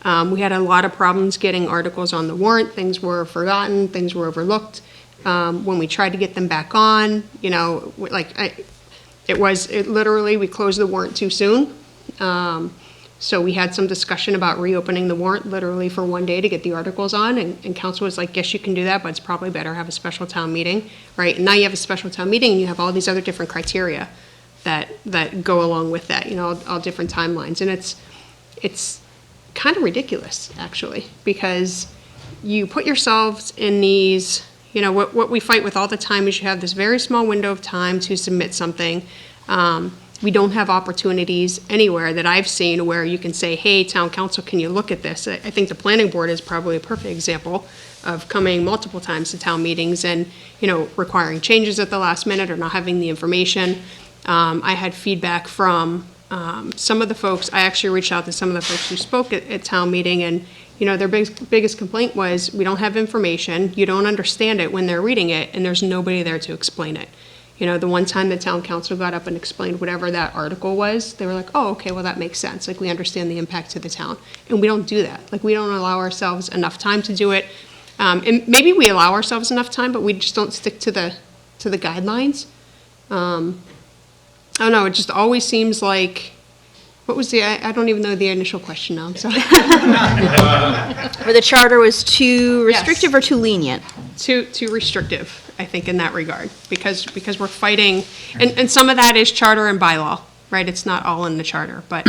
a lot of problems getting articles on the warrant. Things were forgotten, things were overlooked. When we tried to get them back on, you know, it literally, we closed the warrant too soon. So we had some discussion about reopening the warrant literally for one day to get the articles on, and council was like, yes, you can do that, but it's probably better to have a special town meeting, right? And now you have a special town meeting, and you have all these other different criteria that go along with that, you know, all different timelines. And it's kind of ridiculous, actually, because you put yourselves in these, you know, what we fight with all the time is you have this very small window of time to submit something. we don't have opportunities anywhere that I've seen where you can say, hey, town council, can you look at this? I think the planning board is probably a perfect example of coming multiple times to town meetings and, requiring changes at the last minute or not having the information. I had feedback from some of the folks. I actually reached out to some of the folks who spoke at town meeting, and their biggest complaint was, we don't have information, you don't understand it when they're reading it, and there's nobody there to explain it. The one time the town council got up and explained whatever that article was, they were like, oh, okay, well, that makes sense. Like, we understand the impact to the town. And we don't do that. Like, we don't allow ourselves enough time to do it. And maybe we allow ourselves enough time, but we just don't stick to the guidelines. I don't know, it just always seems like, what was I don't even know the initial question now, I'm sorry. Or the charter was too Yes. restrictive or too lenient? Too restrictive, I think, in that regard, because we're fighting, and some of that is charter and bylaw, right? It's not all in the charter, but,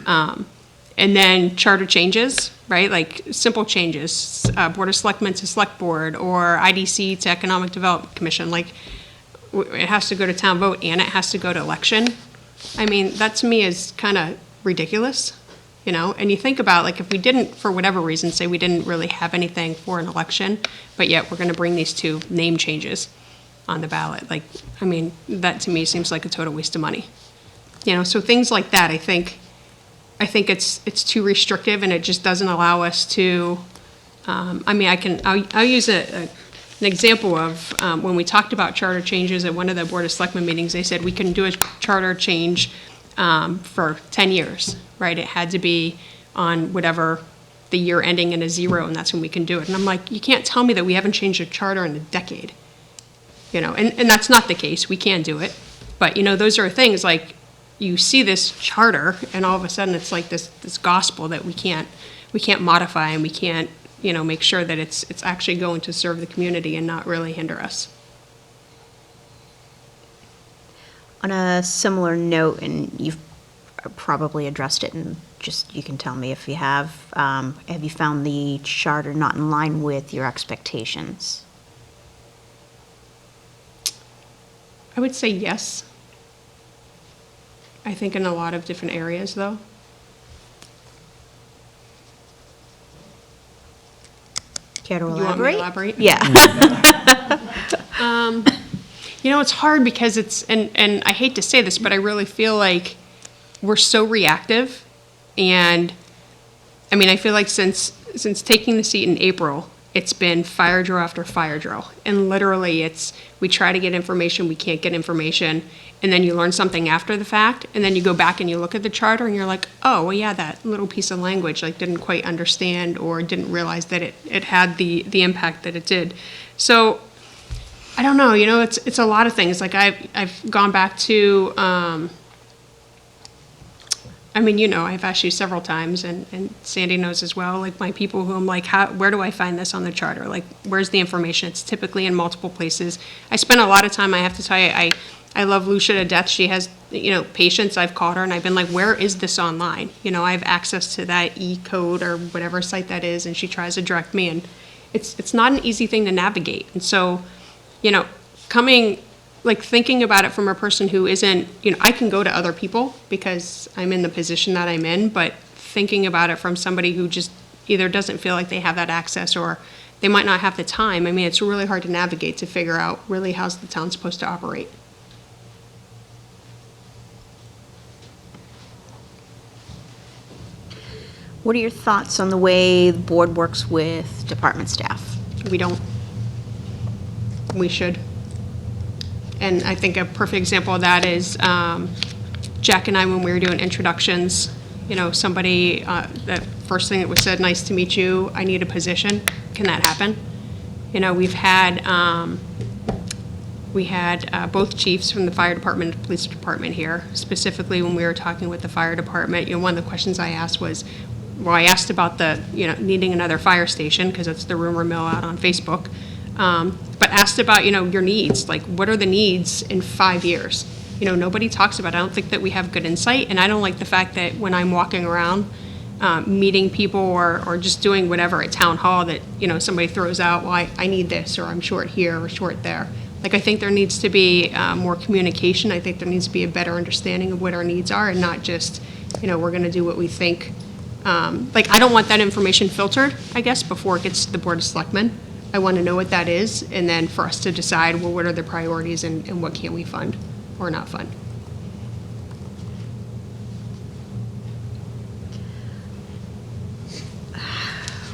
and then charter changes, right? Like simple changes, Board of Selectmen to Select Board, or IDC to Economic Development Commission, like, it has to go to town vote and it has to go to election. I mean, that to me is kind of ridiculous, and you think about, like, if we didn't, for whatever reason, say we didn't really have anything for an election, but yet we're going to bring these two name changes on the ballot, like, I mean, that to me seems like a total waste of money. So things like that, I think it's too restrictive, and it just doesn't allow us to, I'll use an example of when we talked about charter changes at one of the Board of Selectmen meetings. They said we couldn't do a charter change for 10 years, right? It had to be on whatever the year ending in a 0, and that's when we can do it. And I'm like, you can't tell me that we haven't changed a charter in a decade, and that's not the case. We can do it, but those are things like, you see this charter, and all of a sudden it's like this gospel that we can't modify, and we can't make sure that it's actually going to serve the community and not really hinder us. On a similar note, and you've probably addressed it, and just you can tell me if you have you found the charter not in line with your expectations? I would say yes. I think in a lot of different areas, though. Care to You want me to elaborate? Yeah. It's hard because and I hate to say this, but I really feel like we're so reactive. And I mean, I feel like since taking the seat in April, it's been fire drill after fire drill. And literally we try to get information, we can't get information. And then you learn something after the fact, and then you go back and you look at the charter and you're like, oh, well, yeah, that little piece of language, like, didn't quite understand or didn't realize that it had the impact that it did. So I don't know, it's a lot of things. Like, I've gone back to, I've asked you several times, and Sandy knows as well, like, my people who I'm like, where do I find this on the charter? Like, where's the information? It's typically in multiple places. I spend a lot of time, I have to tell you, I love Lucia to death. She has, patience. I've called her and I've been like, where is this online? I have access to that e-code or whatever site that is, and she tries to direct me, and it's not an easy thing to navigate. And so, thinking about it from a person who isn't, I can go to other people because I'm in the position that I'm in, but thinking about it from somebody who just either doesn't feel like they have that access or they might not have the time, I mean, it's really hard to navigate to figure out really how's the town supposed to operate. What are your thoughts on the way the board works with department staff? We don't. We should. And I think a perfect example of that is Jack and I, when we were doing introductions, somebody, the first thing that was said, nice to meet you, I need a position. Can that happen? We had both chiefs from the fire department and police department here. Specifically, when we were talking with the fire department, one of the questions I asked was, I asked about the, needing another fire station, because that's the rumor mill out on Facebook, but asked about, your needs, like, what are the needs in 5 years? Nobody talks about it. I don't think that we have good insight, and I don't like the fact that when I'm walking around, meeting people or just doing whatever at town hall that, somebody throws out, well, I need this, or I'm short here or short there. Like, I think there needs to be more communication. I think there needs to be a better understanding of what our needs are and not just, we're going to do what we think. Like, I don't want that information filtered, I guess, before it gets to the Board of Selectmen. I want to know what that is, and then for us to decide, well, what are the priorities and what can we fund or not fund.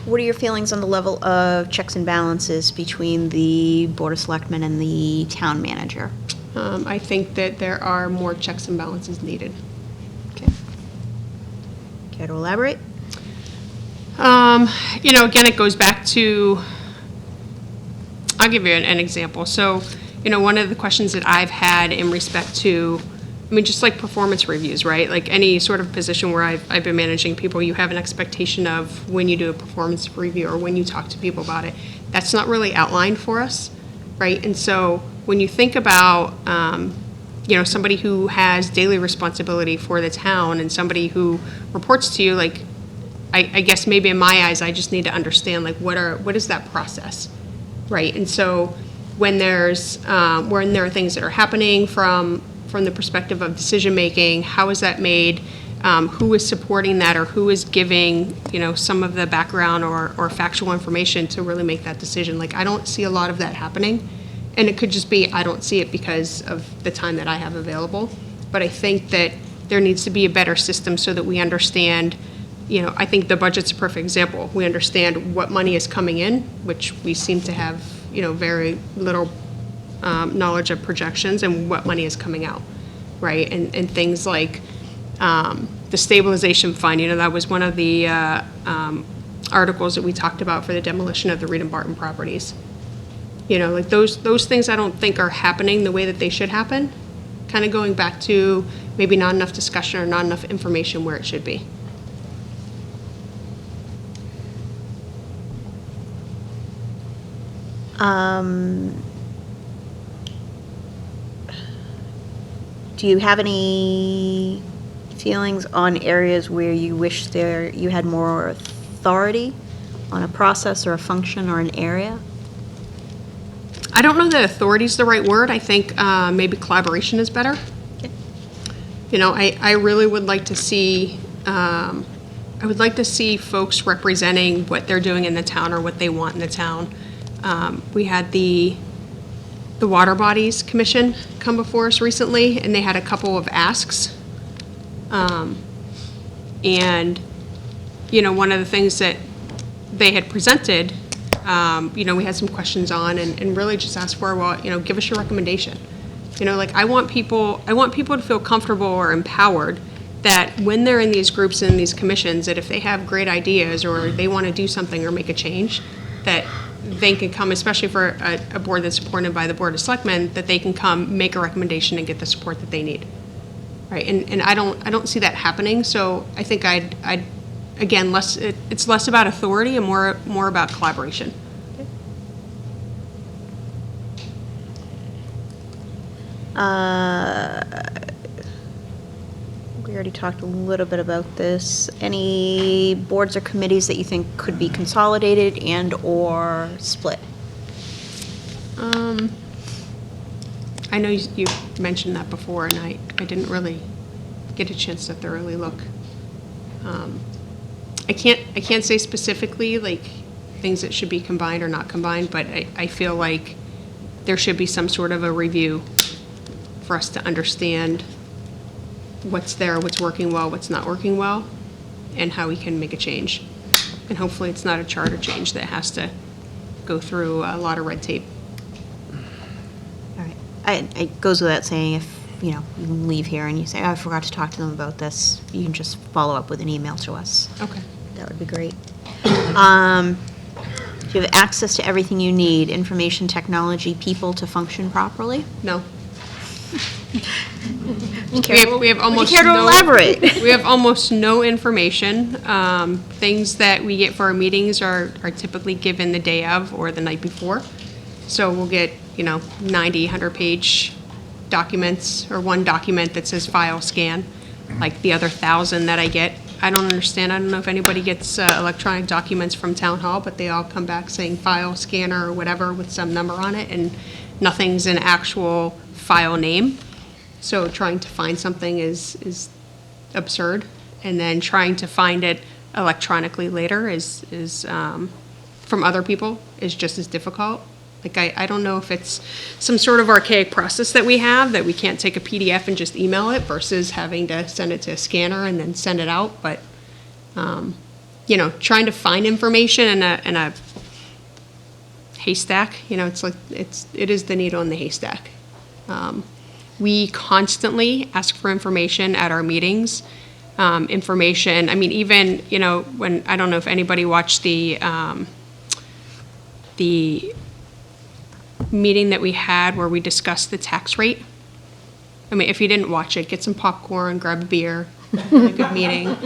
What are your feelings on the level of checks and balances between the Board of Selectmen and the town manager? I think that there are more checks and balances needed. Okay. Care to elaborate? Again, it goes back to, I'll give you an example. So, one of the questions that I've had in respect to, just like performance reviews, right? Like any sort of position where I've been managing people, you have an expectation of when you do a performance review or when you talk to people about it. That's not really outlined for us, right? And so when you think about, somebody who has daily responsibility for the town and somebody who reports to you, like, I guess maybe in my eyes, I just need to understand, like, what is that process, right? And so when there are things that are happening from the perspective of decision-making, how is that made? Who is supporting that, or who is giving, some of the background or factual information to really make that decision? Like, I don't see a lot of that happening, and it could just be I don't see it because of the time that I have available. But I think that there needs to be a better system so that we understand, I think the budget's a perfect example. We understand what money is coming in, which we seem to have, very little knowledge of projections, and what money is coming out, right? And things like the stabilization fund, that was one of the articles that we talked about for the demolition of the Reed and Barton properties. Like those things I don't think are happening the way that they should happen. Kind of going back to maybe not enough discussion or not enough information where it should be. Do you have any feelings on areas where you wish you had more authority on a process or a function or an area? I don't know that authority is the right word. I think maybe collaboration is better. Okay. I really would like to see, folks representing what they're doing in the town or what they want in the town. We had the Water Bodies Commission come before us recently, and they had a couple of asks. And, one of the things that they had presented, we had some questions on and really just asked for, well, give us your recommendation. I want people to feel comfortable or empowered that when they're in these groups and these commissions, that if they have great ideas or they want to do something or make a change, that they can come, especially for a board that's supported by the Board of Selectmen, that they can come make a recommendation and get the support that they need. Right, and I don't see that happening, so I think I'd again, it's less about authority and more about collaboration. We already talked a little bit about this. Any boards or committees that you think could be consolidated and/or split? I know you mentioned that before, and I didn't really get a chance to thoroughly look. I can't say specifically like things that should be combined or not combined, but I feel like there should be some sort of a review for us to understand what's there, what's working well, what's not working well, and how we can make a change. And hopefully it's not a charter change that has to go through a lot of red tape. All right. It goes without saying, if, you leave here and you say, oh, I forgot to talk to them about this, you can just follow up with an email to us. Okay. That would be great. Do you have access to everything you need, information, technology, people to function properly? No. We have almost care to no, elaborate? We have almost no information. Things that we get for our meetings are typically given the day of or the night before. So we'll get, 90, 100-page documents or one document that says file scan, like the other 1,000 that I get. I don't understand. I don't know if anybody gets electronic documents from Town Hall, but they all come back saying file scanner or whatever with some number on it, and nothing's an actual file name. So trying to find something is absurd. And then trying to find it electronically later is from other people is just as difficult. Like, I don't know if it's some sort of archaic process that we have, that we can't take a PDF and just email it versus having to send it to a scanner and then send it out, but, you know, trying to find information in a haystack, you know, it's like, it is the needle in the haystack. We constantly ask for information at our meetings. Information, I mean, even, you know, when, I don't know if anybody watched the meeting that we had where we discussed the tax rate. I mean, if you didn't watch it, get some popcorn, grab a beer, a good meeting.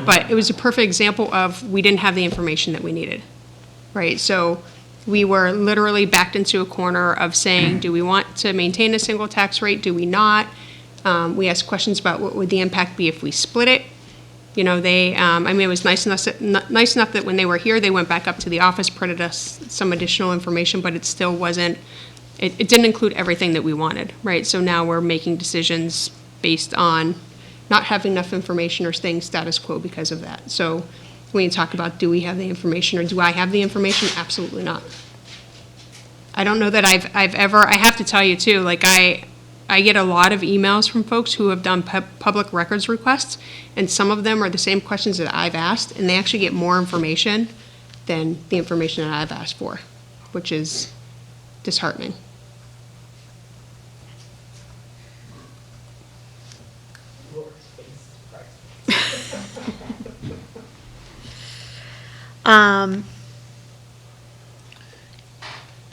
But it was a perfect example of we didn't have the information that we needed, right? So we were literally backed into a corner of saying, do we want to maintain a single tax rate? Do we not? We asked questions about what would the impact be if we split it. You know, they, I mean, it was nice enough that when they were here, they went back up to the office, printed us some additional information, but it still wasn't, it didn't include everything that we wanted, right? So now we're making decisions based on not having enough information or staying status quo because of that. So when you talk about, do we have the information or do I have the information? Absolutely not. I don't know that I've ever, I have to tell you too, like I get a lot of emails from folks who have done public records requests, and some of them are the same questions that I've asked, and they actually get more information than the information that I've asked for, which is disheartening.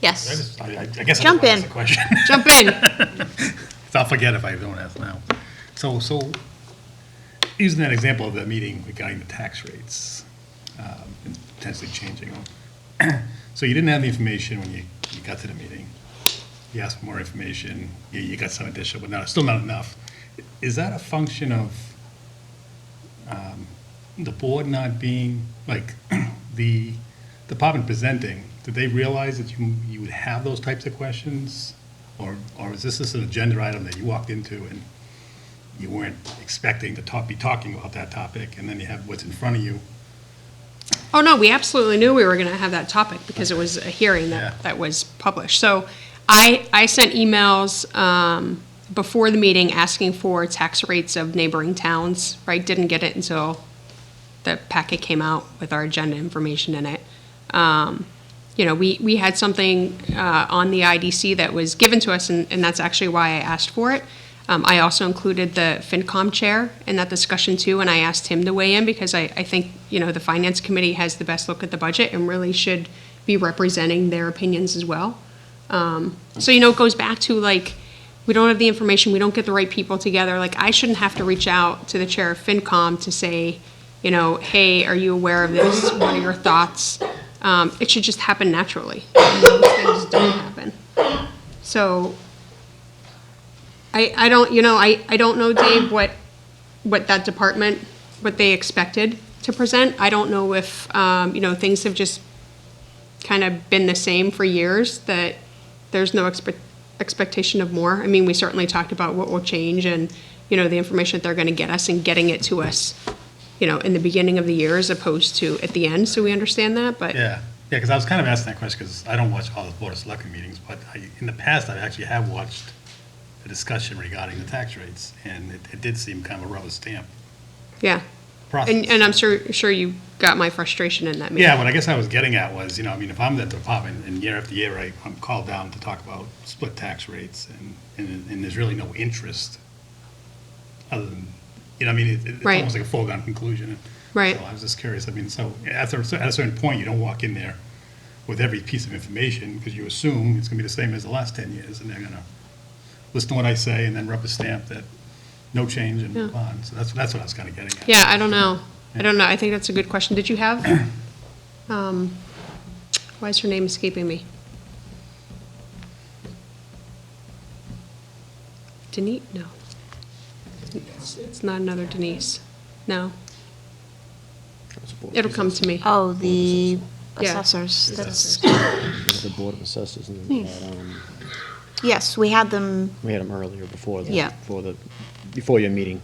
Yes. I guess I Jump just wanna in. ask a question. Jump in. I'll forget if I don't ask now. So, using that example of the meeting regarding the tax rates, and potentially changing them. So you didn't have the information when you got to the meeting. You asked for more information, you got some additional, but still not enough. Is that a function of the board not being, like, the department presenting, did they realize that you would have those types of questions? Or is this just an agenda item that you walked into and you weren't expecting to be talking about that topic, and then you have what's in front of you? Oh, no, we absolutely knew we were going to have that topic because it was a hearing Yeah. that was published. So I sent emails before the meeting asking for tax rates of neighboring towns, right? Didn't get it until the packet came out with our agenda information in it. You know, we had something on the IDC that was given to us, and that's actually why I asked for it. I also included the FinCom chair in that discussion too, and I asked him to weigh in because I think, you know, the Finance Committee has the best look at the budget and really should be representing their opinions as well. So, you know, it goes back to, like, we don't have the information, we don't get the right people together. Like, I shouldn't have to reach out to the chair of FinCom to say, you know, hey, are you aware of this? What are your thoughts? It should just happen naturally. And those things don't happen. So I don't, you know, I don't know, Dave, what that department, what they expected to present. I don't know if, you know, things have just kind of been the same for years, that there's no expectation of more. I mean, we certainly talked about what will change and, you know, the information that they're going to get us and getting it to us, you know, in the beginning of the year as opposed to at the end, so we understand that, but. Yeah, because I was kind of asking that question because I don't watch all the Board of Selectmen meetings, but in the past, I actually have watched the discussion regarding the tax rates, and it did seem kind of a rubber stamp Yeah. process. And I'm sure you got my frustration in that meeting. Yeah, what I guess I was getting at was, you know, I mean, if I'm the department and year after year, I'm called down to talk about split tax rates and there's really no interest other than, you know, I mean, it's Right. almost like a foregone conclusion. Right. So I was just curious. I mean, so at a certain point, you don't walk in there with every piece of information because you assume it's going to be the same as the last 10 years and they're going to listen to what I say and then rubber stamp that no change and move on. So that's what I was kind of getting at. Yeah, I don't know. I think that's a good question. Did you have, why is her name escaping me? Denise? No. It's not another Denise. No. It'll come to me. Oh, the Yeah. assessors, that's, The Board of Assessors and, Yes, we had them, We had them earlier before Yeah. before your meeting.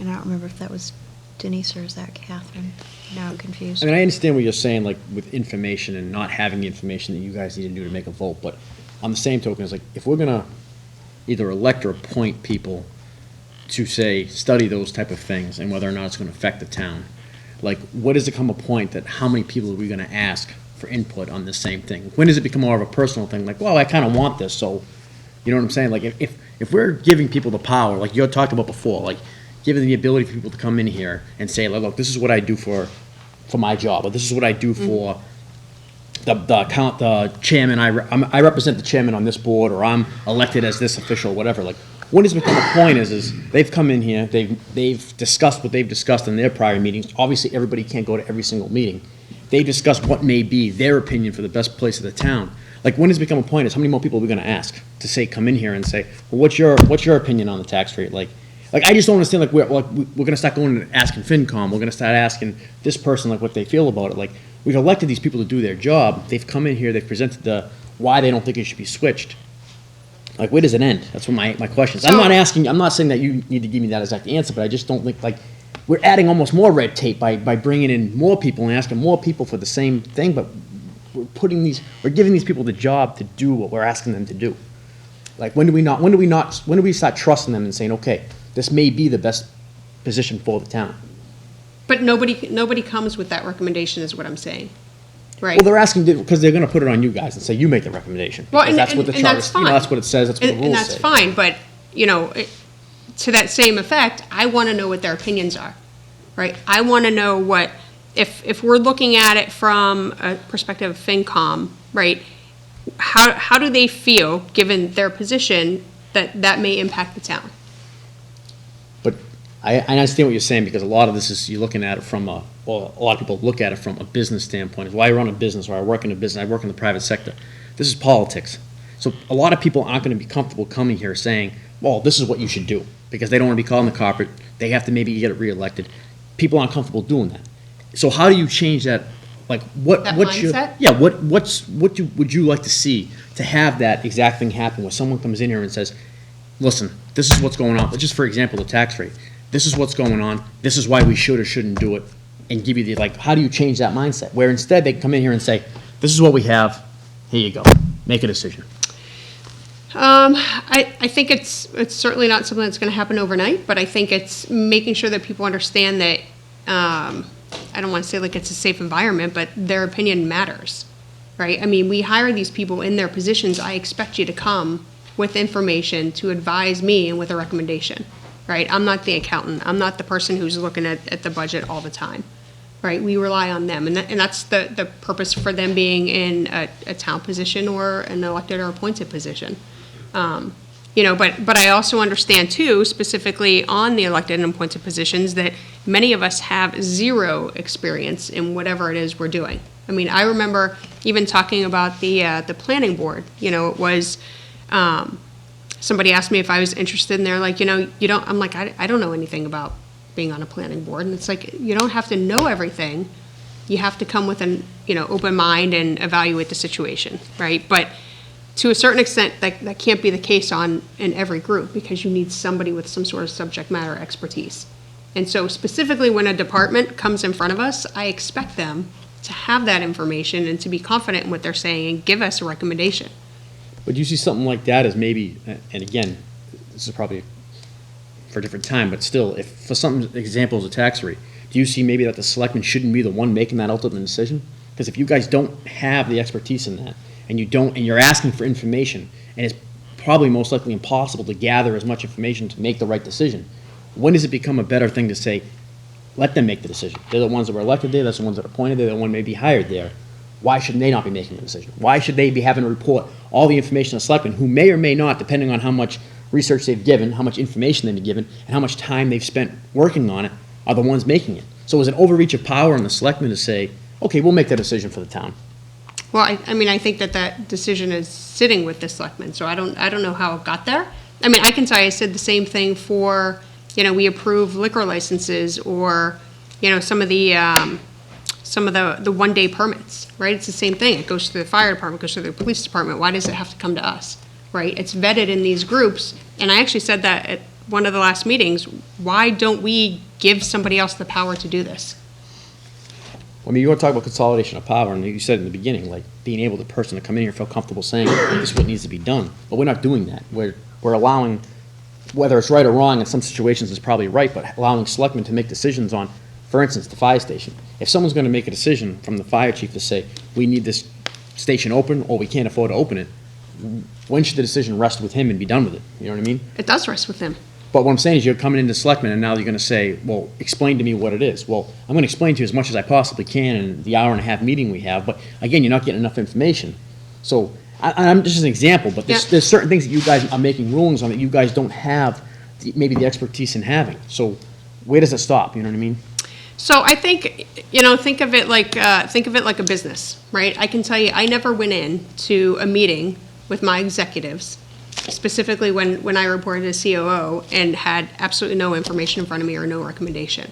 and I don't remember if that was Denise or is that Catherine? Now I'm confused. I mean, I understand what you're saying, like, with information and not having the information that you guys need to do to make a vote, but on the same token, it's like, if we're gonna either elect or appoint people to, say, study those type of things and whether or not it's gonna affect the town, like, what does it come a point that how many people are we gonna ask for input on this same thing? When does it become more of a personal thing, like, well, I kinda want this, so, you know what I'm saying? Like, if we're giving people the power, like you talked about before, like, giving the ability for people to come in here and say, look, this is what I do for my job, or this is what I do for the chairman, I represent the chairman on this board, or I'm elected as this official, whatever, like, what has become a point is they've come in here, they've discussed what they've discussed in their prior meetings, obviously, everybody can't go to every single meeting, they discussed what may be their opinion for the best place of the town. Like, when has it become a point is how many more people are we gonna ask to say, come in here and say, well, what's your opinion on the tax rate? Like, I just don't understand, like, we're gonna start going and asking FinCom, we're gonna start asking this person, like, what they feel about it. Like, we've elected these people to do their job, they've come in here, they've presented why they don't think it should be switched. Like, where does it end? That's what my question is. I'm not saying that you need to give me that exact answer, but I just don't think, like, we're adding almost more red tape by bringing in more people and asking more people for the same thing, but we're giving these people the job to do what we're asking them to do. Like, when do we start trusting them and saying, okay, this may be the best position for the town? But nobody comes with that recommendation, is what I'm saying, right? Well, they're asking, because they're gonna put it on you guys and say, you make the recommendation. Well, Because that's what the and charter, that's you know, fine. that's what it says, that's what the rules say. And that's fine, but, you know, to that same effect, I want to know what their opinions are, right? I want to know what, if we're looking at it from a perspective of FinCom, right? How do they feel, given their position, that may impact the town? But I understand what you're saying, because a lot of this is, you're looking at it from a lot of people look at it from a business standpoint. Well, I run a business, or I work in a business, I work in the private sector. This is politics. So a lot of people aren't gonna be comfortable coming here saying, well, this is what you should do, because they don't wanna be called in the carpet, they have to maybe get it reelected. People aren't comfortable doing that. So how do you change that? Like, what's your... mindset? Yeah, would you like to see to have that exact thing happen, where someone comes in here and says, listen, this is what's going on, just for example, the tax rate. This is what's going on, this is why we should or shouldn't do it, and give you the, like, how do you change that mindset? Where instead they come in here and say, this is what we have, here you go, make a decision. I think it's certainly not something that's going to happen overnight, but I think it's making sure that people understand that, I don't want to say like it's a safe environment, but their opinion matters, right? I mean, we hire these people in their positions. I expect you to come with information to advise me and with a recommendation, right? I'm not the accountant. I'm not the person who's looking at the budget all the time, right? We rely on them, and that's the purpose for them being in a town position or an elected or appointed position. You know, but I also understand too, specifically on the elected and appointed positions, that many of us have zero experience in whatever it is we're doing. I mean, I remember even talking about the planning board. You know, it was somebody asked me if I was interested, and they're like, you know, you don't. I'm like, I don't know anything about being on a planning board, and it's like, you don't have to know everything. You have to come with an open mind and evaluate the situation, right? But to a certain extent, that can't be the case in every group, because you need somebody with some sort of subject matter expertise. And so specifically when a department comes in front of us, I expect them to have that information and to be confident in what they're saying and give us a recommendation. But you see something like that as maybe, and again, this is probably for a different time, but still, if for some examples of tax rate, do you see maybe that the selectmen shouldn't be the one making that ultimate decision? Because if you guys don't have the expertise in that, and you're asking for information, and it's probably most likely impossible to gather as much information to make the right decision, when does it become a better thing to say, let them make the decision? They're the ones that were elected there, that's the ones that are appointed there, they're the one maybe hired there. Why should they not be making the decision? Why should they be having to report all the information to the selectmen, who may or may not, depending on how much research they've given, how much information they've been given, and how much time they've spent working on it, are the ones making it? So is it an overreach of power on the selectmen to say, okay, we'll make that decision for the town? Well, I mean, I think that decision is sitting with the selectmen, so I don't know how it got there. I mean, I can tell you I said the same thing for, we approve liquor licenses, or, some of the some of the one-day permits, right? It's the same thing. It goes through the fire department, goes through the police department. Why does it have to come to us, right? It's vetted in these groups. And I actually said that at one of the last meetings. Why don't we give somebody else the power to do this? I mean, you want to talk about consolidation of power, and you said in the beginning, like, being able the person to come in here and feel comfortable saying, this is what needs to be done. But we're not doing that. We're allowing, whether it's right or wrong, in some situations it's probably right, but allowing selectmen to make decisions on, for instance, the fire station. If someone's going to make a decision from the fire chief to say, we need this station open, or we can't afford to open it, when should the decision rest with him and be done with it? You know what I mean? It does rest with him. But what I'm saying is you're coming into selectmen and now you're gonna say, well, explain to me what it is. Well, I'm gonna explain to you as much as I possibly can in the hour and a half meeting we have, but again, you're not getting enough information. So, I'm just an example, but Yeah. there's certain things that you guys are making rulings on that you guys don't have maybe the expertise in having. So, where does it stop, you know what I mean? So I think, think of it like a business, right? I can tell you, I never went in to a meeting with my executives, specifically when I reported as COO, and had absolutely no information in front of me or no recommendation,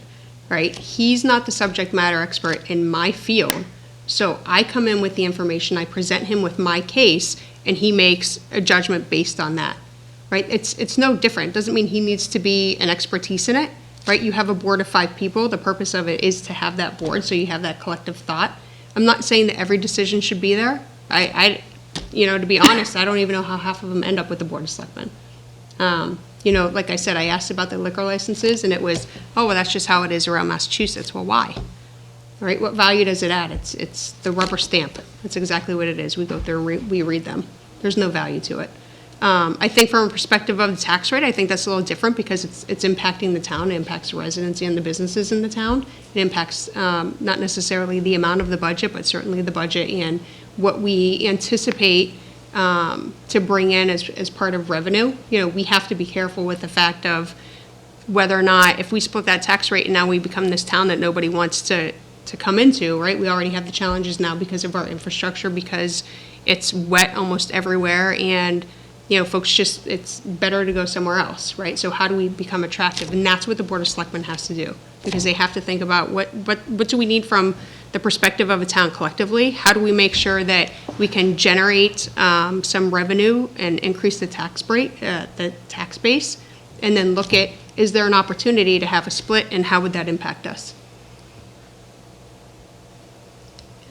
right? He's not the subject matter expert in my field, so I come in with the information, I present him with my case, and he makes a judgment based on that, right? It's no different. Doesn't mean he needs to be an expertise in it, right? You have a board of 5 people. The purpose of it is to have that board, so you have that collective thought. I'm not saying that every decision should be there. To be honest, I don't even know how half of them end up with the Board of Selectmen. Like I said, I asked about the liquor licenses, and it was, oh, well, that's just how it is around Massachusetts. Well, why? All right, what value does it add? It's the rubber stamp. That's exactly what it is. We go through and we read them. There's no value to it. I think from a perspective of the tax rate, I think that's a little different because it's impacting the town. It impacts the residents and the businesses in the town. It impacts not necessarily the amount of the budget, but certainly the budget and what we anticipate to bring in as part of revenue. We have to be careful with the fact of whether or not, if we split that tax rate and now we become this town that nobody wants to come into, right? We already have the challenges now because of our infrastructure, because it's wet almost everywhere, and folks it's better to go somewhere else, right? So how do we become attractive? And that's what the Board of Selectmen has to do, because they have to think about what do we need from the perspective of a town collectively? How do we make sure that we can generate some revenue and increase the tax base, and then look at, is there an opportunity to have a split, and how would that impact us?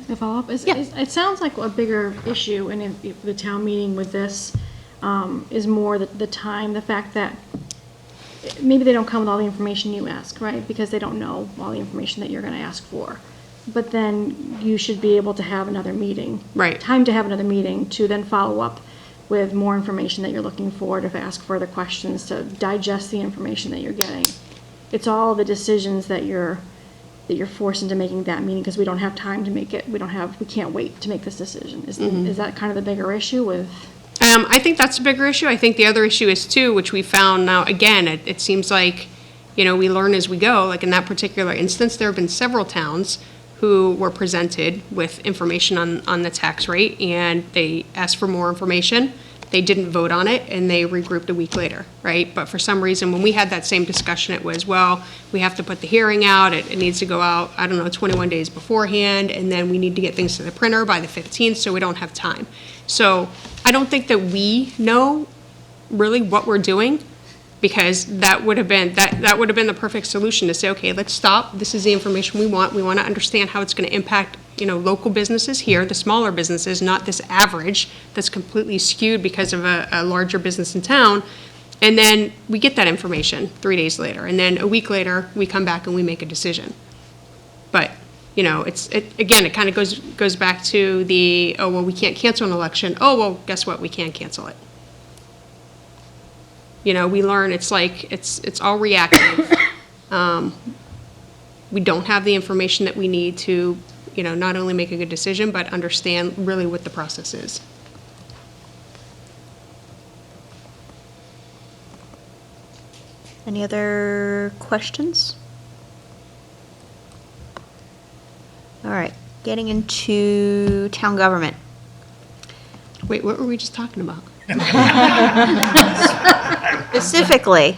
To follow up, Yeah. it sounds like a bigger issue in the town meeting with this is more the time, the fact that maybe they don't come with all the information you ask, right? Because they don't know all the information that you're going to ask for. But then you should be able to have another meeting. Right. Time to have another meeting to then follow up with more information that you're looking for, to ask further questions, to digest the information that you're getting. It's all the decisions that you're forced into making that meeting, because we don't have time to make it. We can't wait to make this decision. Is that kind of the bigger issue with? I think that's a bigger issue. I think the other issue is too, which we found now, again, it seems like, we learn as we go. Like in that particular instance, there have been several towns who were presented with information on the tax rate, and they asked for more information. They didn't vote on it, and they regrouped a week later, right? But for some reason, when we had that same discussion, it was, well, we have to put the hearing out. It needs to go out, 21 days beforehand, and then we need to get things to the printer by the 15th, so we don't have time. So I don't think that we know really what we're doing, because that would have been the perfect solution to say, okay, let's stop. This is the information we want. We want to understand how it's going to impact, local businesses here, the smaller businesses, not this average that's completely skewed because of a larger business in town. And then we get that information 3 days later, and then a week later we come back and we make a decision. But it kind of goes back to the, oh, well, we can't cancel an election. Oh, well, guess what? We can cancel it. We learn it's all reactive. We don't have the information that we need to, not only make a good decision, but understand really what the process is. Any other questions? All right, getting into town government. Wait, what were we just talking about? Specifically,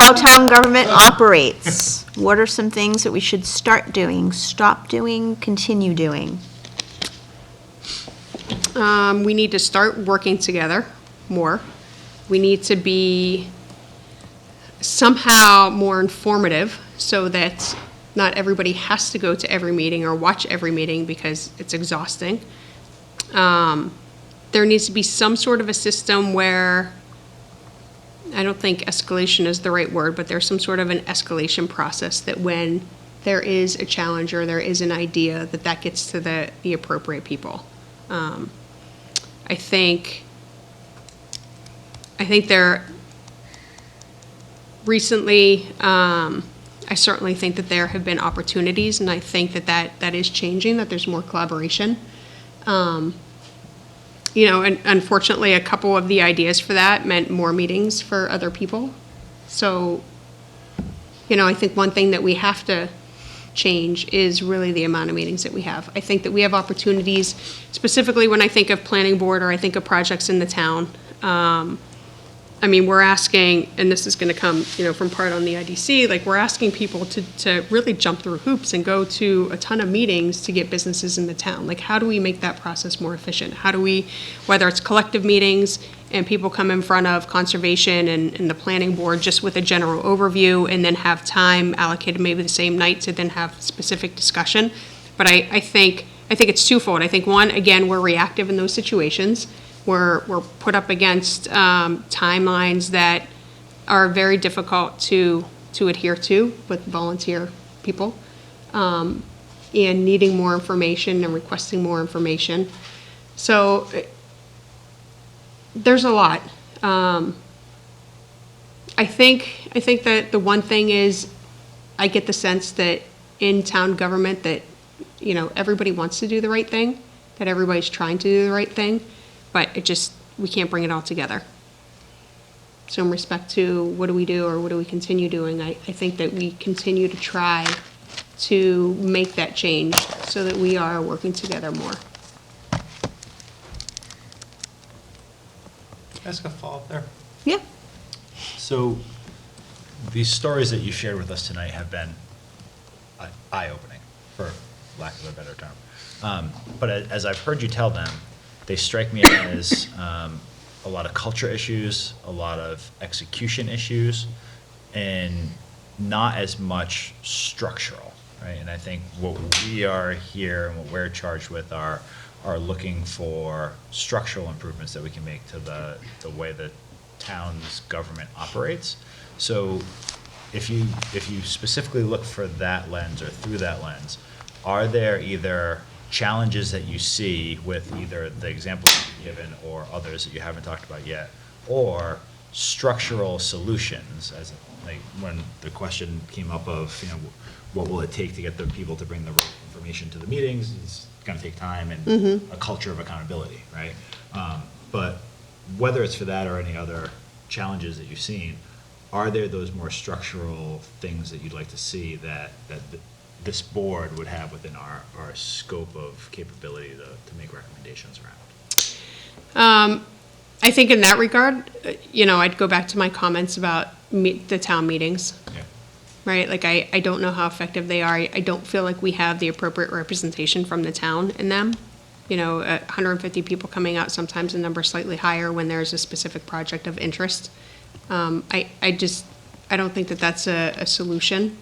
how town government operates. What are some things that we should start doing, stop doing, continue doing? We need to start working together more. We need to be somehow more informative so that not everybody has to go to every meeting or watch every meeting because it's exhausting. There needs to be some sort of a system where, I don't think escalation is the right word, but there's some sort of an escalation process that when there is a challenge or there is an idea, that gets to the appropriate people. I think there, recently, I certainly think that there have been opportunities, and I think that is changing, that there's more collaboration. And unfortunately, a couple of the ideas for that meant more meetings for other people. So, I think one thing that we have to change is really the amount of meetings that we have. I think that we have opportunities, specifically when I think of planning board or I think of projects in the town. We're asking, and this is going to come, from part on the IDC, like we're asking people to really jump through hoops and go to a ton of meetings to get businesses in the town. Like, how do we make that process more efficient? How do we, whether it's collective meetings and people come in front of conservation and the planning board just with a general overview and then have time allocated maybe the same night to then have specific discussion. But I think it's twofold. I think one, again, we're reactive in those situations. We're put up against timelines that are very difficult to adhere to with volunteer people, and needing more information and requesting more information. So there's a lot. I think that the one thing is, I get the sense that in town government that, everybody wants to do the right thing, that everybody's trying to do the right thing, but we can't bring it all together. So in respect to what do we do or what do we continue doing, I think that we continue to try to make that change so that we are working together more. Can I ask a follow-up there? Yeah. So these stories that you shared with us tonight have been eye-opening, for lack of a better term. But as I've heard you tell them, they strike me as a lot of culture issues, a lot of execution issues, and not as much structural, right? And I think what we are here and what we're charged with are looking for structural improvements that we can make to the way the town's government operates. So if you specifically look for that lens or through that lens, are there either challenges that you see with either the examples you've given or others that you haven't talked about yet, or structural solutions, as like when the question came up of, what will it take to get the people to bring the right information to the meetings? It's going to take time and a culture of accountability, right? But whether it's for that or any other challenges that you've seen, are there those more structural things that you'd like to see that this board would have within our scope of capability to make recommendations around? I think in that regard, I'd go back to my comments about the town meetings. Yeah. Right? Like, I don't know how effective they are. I don't feel like we have the appropriate representation from the town in them. 150 people coming out, sometimes the number slightly higher when there's a specific project of interest. I don't think that that's a solution.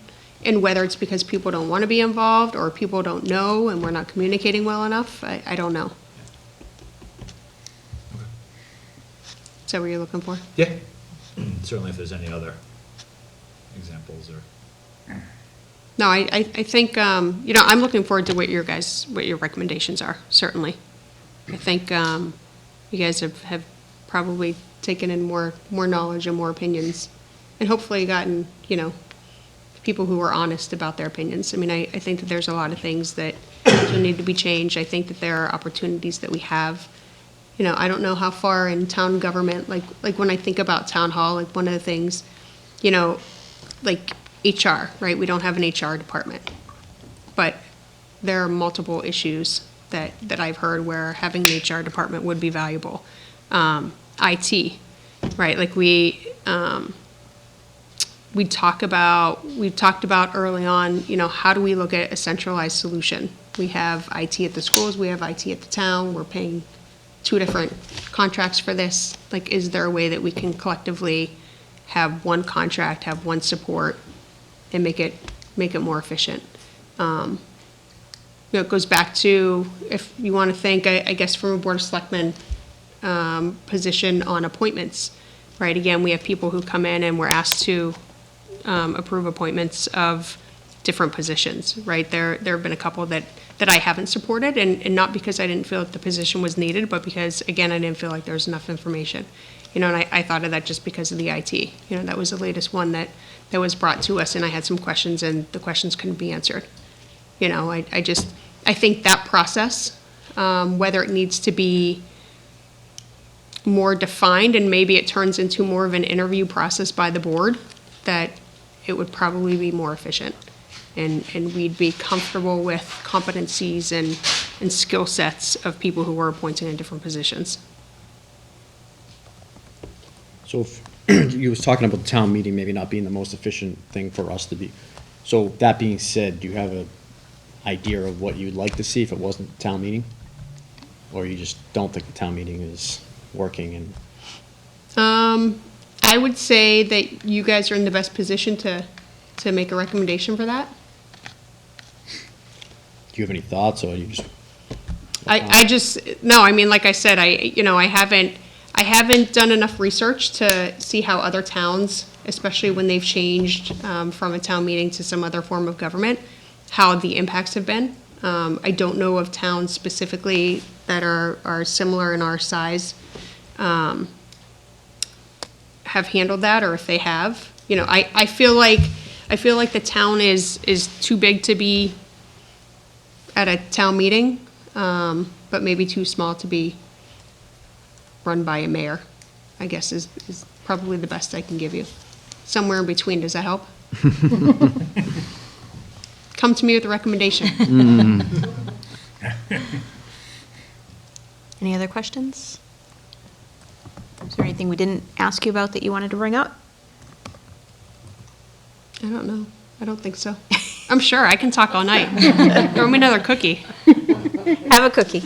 And whether it's because people don't want to be involved or people don't know and we're not communicating well enough, I don't know. Okay. Is that what you're looking for? Yeah. Certainly if there's any other examples or. No, I think, I'm looking forward to what your recommendations are, certainly. I think you guys have probably taken in more knowledge and more opinions, and hopefully gotten, people who are honest about their opinions. I think that there's a lot of things that still need to be changed. I think that there are opportunities that we have. I don't know how far in town government, like when I think about town hall, like one of the things, like HR, right? We don't have an HR department. But there are multiple issues that I've heard where having an HR department would be valuable. IT, right? Like we we've talked about early on, you know, how do we look at a centralized solution? We have IT at the schools, we have IT at the town, we're paying 2 different contracts for this. Like, is there a way that we can collectively have one contract, have one support, and make it more efficient? You know, it goes back to, if you want to think, I guess, from a Board of Selectmen position on appointments, right? Again, we have people who come in and we're asked to approve appointments of different positions, right? There have been a couple that I haven't supported, and not because I didn't feel that the position was needed, but because, again, I didn't feel like there was enough information. You know, and I thought of that just because of the IT. You know, that was the latest one that was brought to us, and I had some questions, and the questions couldn't be answered. You know, I think that process, whether it needs to be more defined and maybe it turns into more of an interview process by the board, that it would probably be more efficient. And we'd be comfortable with competencies and skill sets of people who were appointed in different positions. So if you was talking about the town meeting maybe not being the most efficient thing for us to be. So that being said, do you have an idea of what you'd like to see if it wasn't a town meeting? Or you just don't think the town meeting is working and? I would say that you guys are in the best position to make a recommendation for that. Do you have any thoughts or you just? No, I mean, like I said, I haven't done enough research to see how other towns, especially when they've changed from a town meeting to some other form of government, how the impacts have been. I don't know of towns specifically that are similar in our size have handled that, or if they have. You know, I feel like the town is too big to be at a town meeting, but maybe too small to be run by a mayor, I guess is probably the best I can give you. Somewhere in between, does that help? Come to me with a recommendation. Any other questions? Is there anything we didn't ask you about that you wanted to bring up? I don't know. I don't think so. I'm sure I can talk all night. Throw me another cookie. Have a cookie.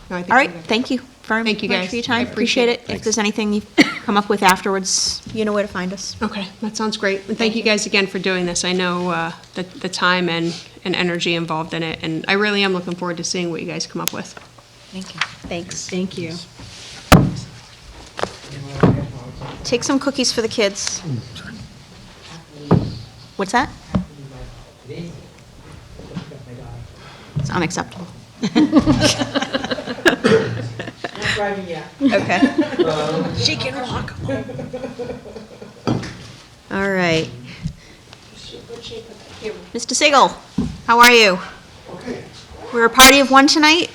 No, I think All right, we're good. thank you very Thank you, much guys. for your time. I appreciate Appreciate it. If there's anything you come up with afterwards, you know where to find us. Okay, that sounds great. And thank you guys again for doing this. I know the time and energy involved in it, and I really am looking forward to seeing what you guys come up with. Thank you. Thanks. Thank you. Take some cookies for the kids. What's that? It's unacceptable. Not driving yet. Okay. She can walk. All right. Mr. Siegel, how are you? Okay. We're a party of one tonight?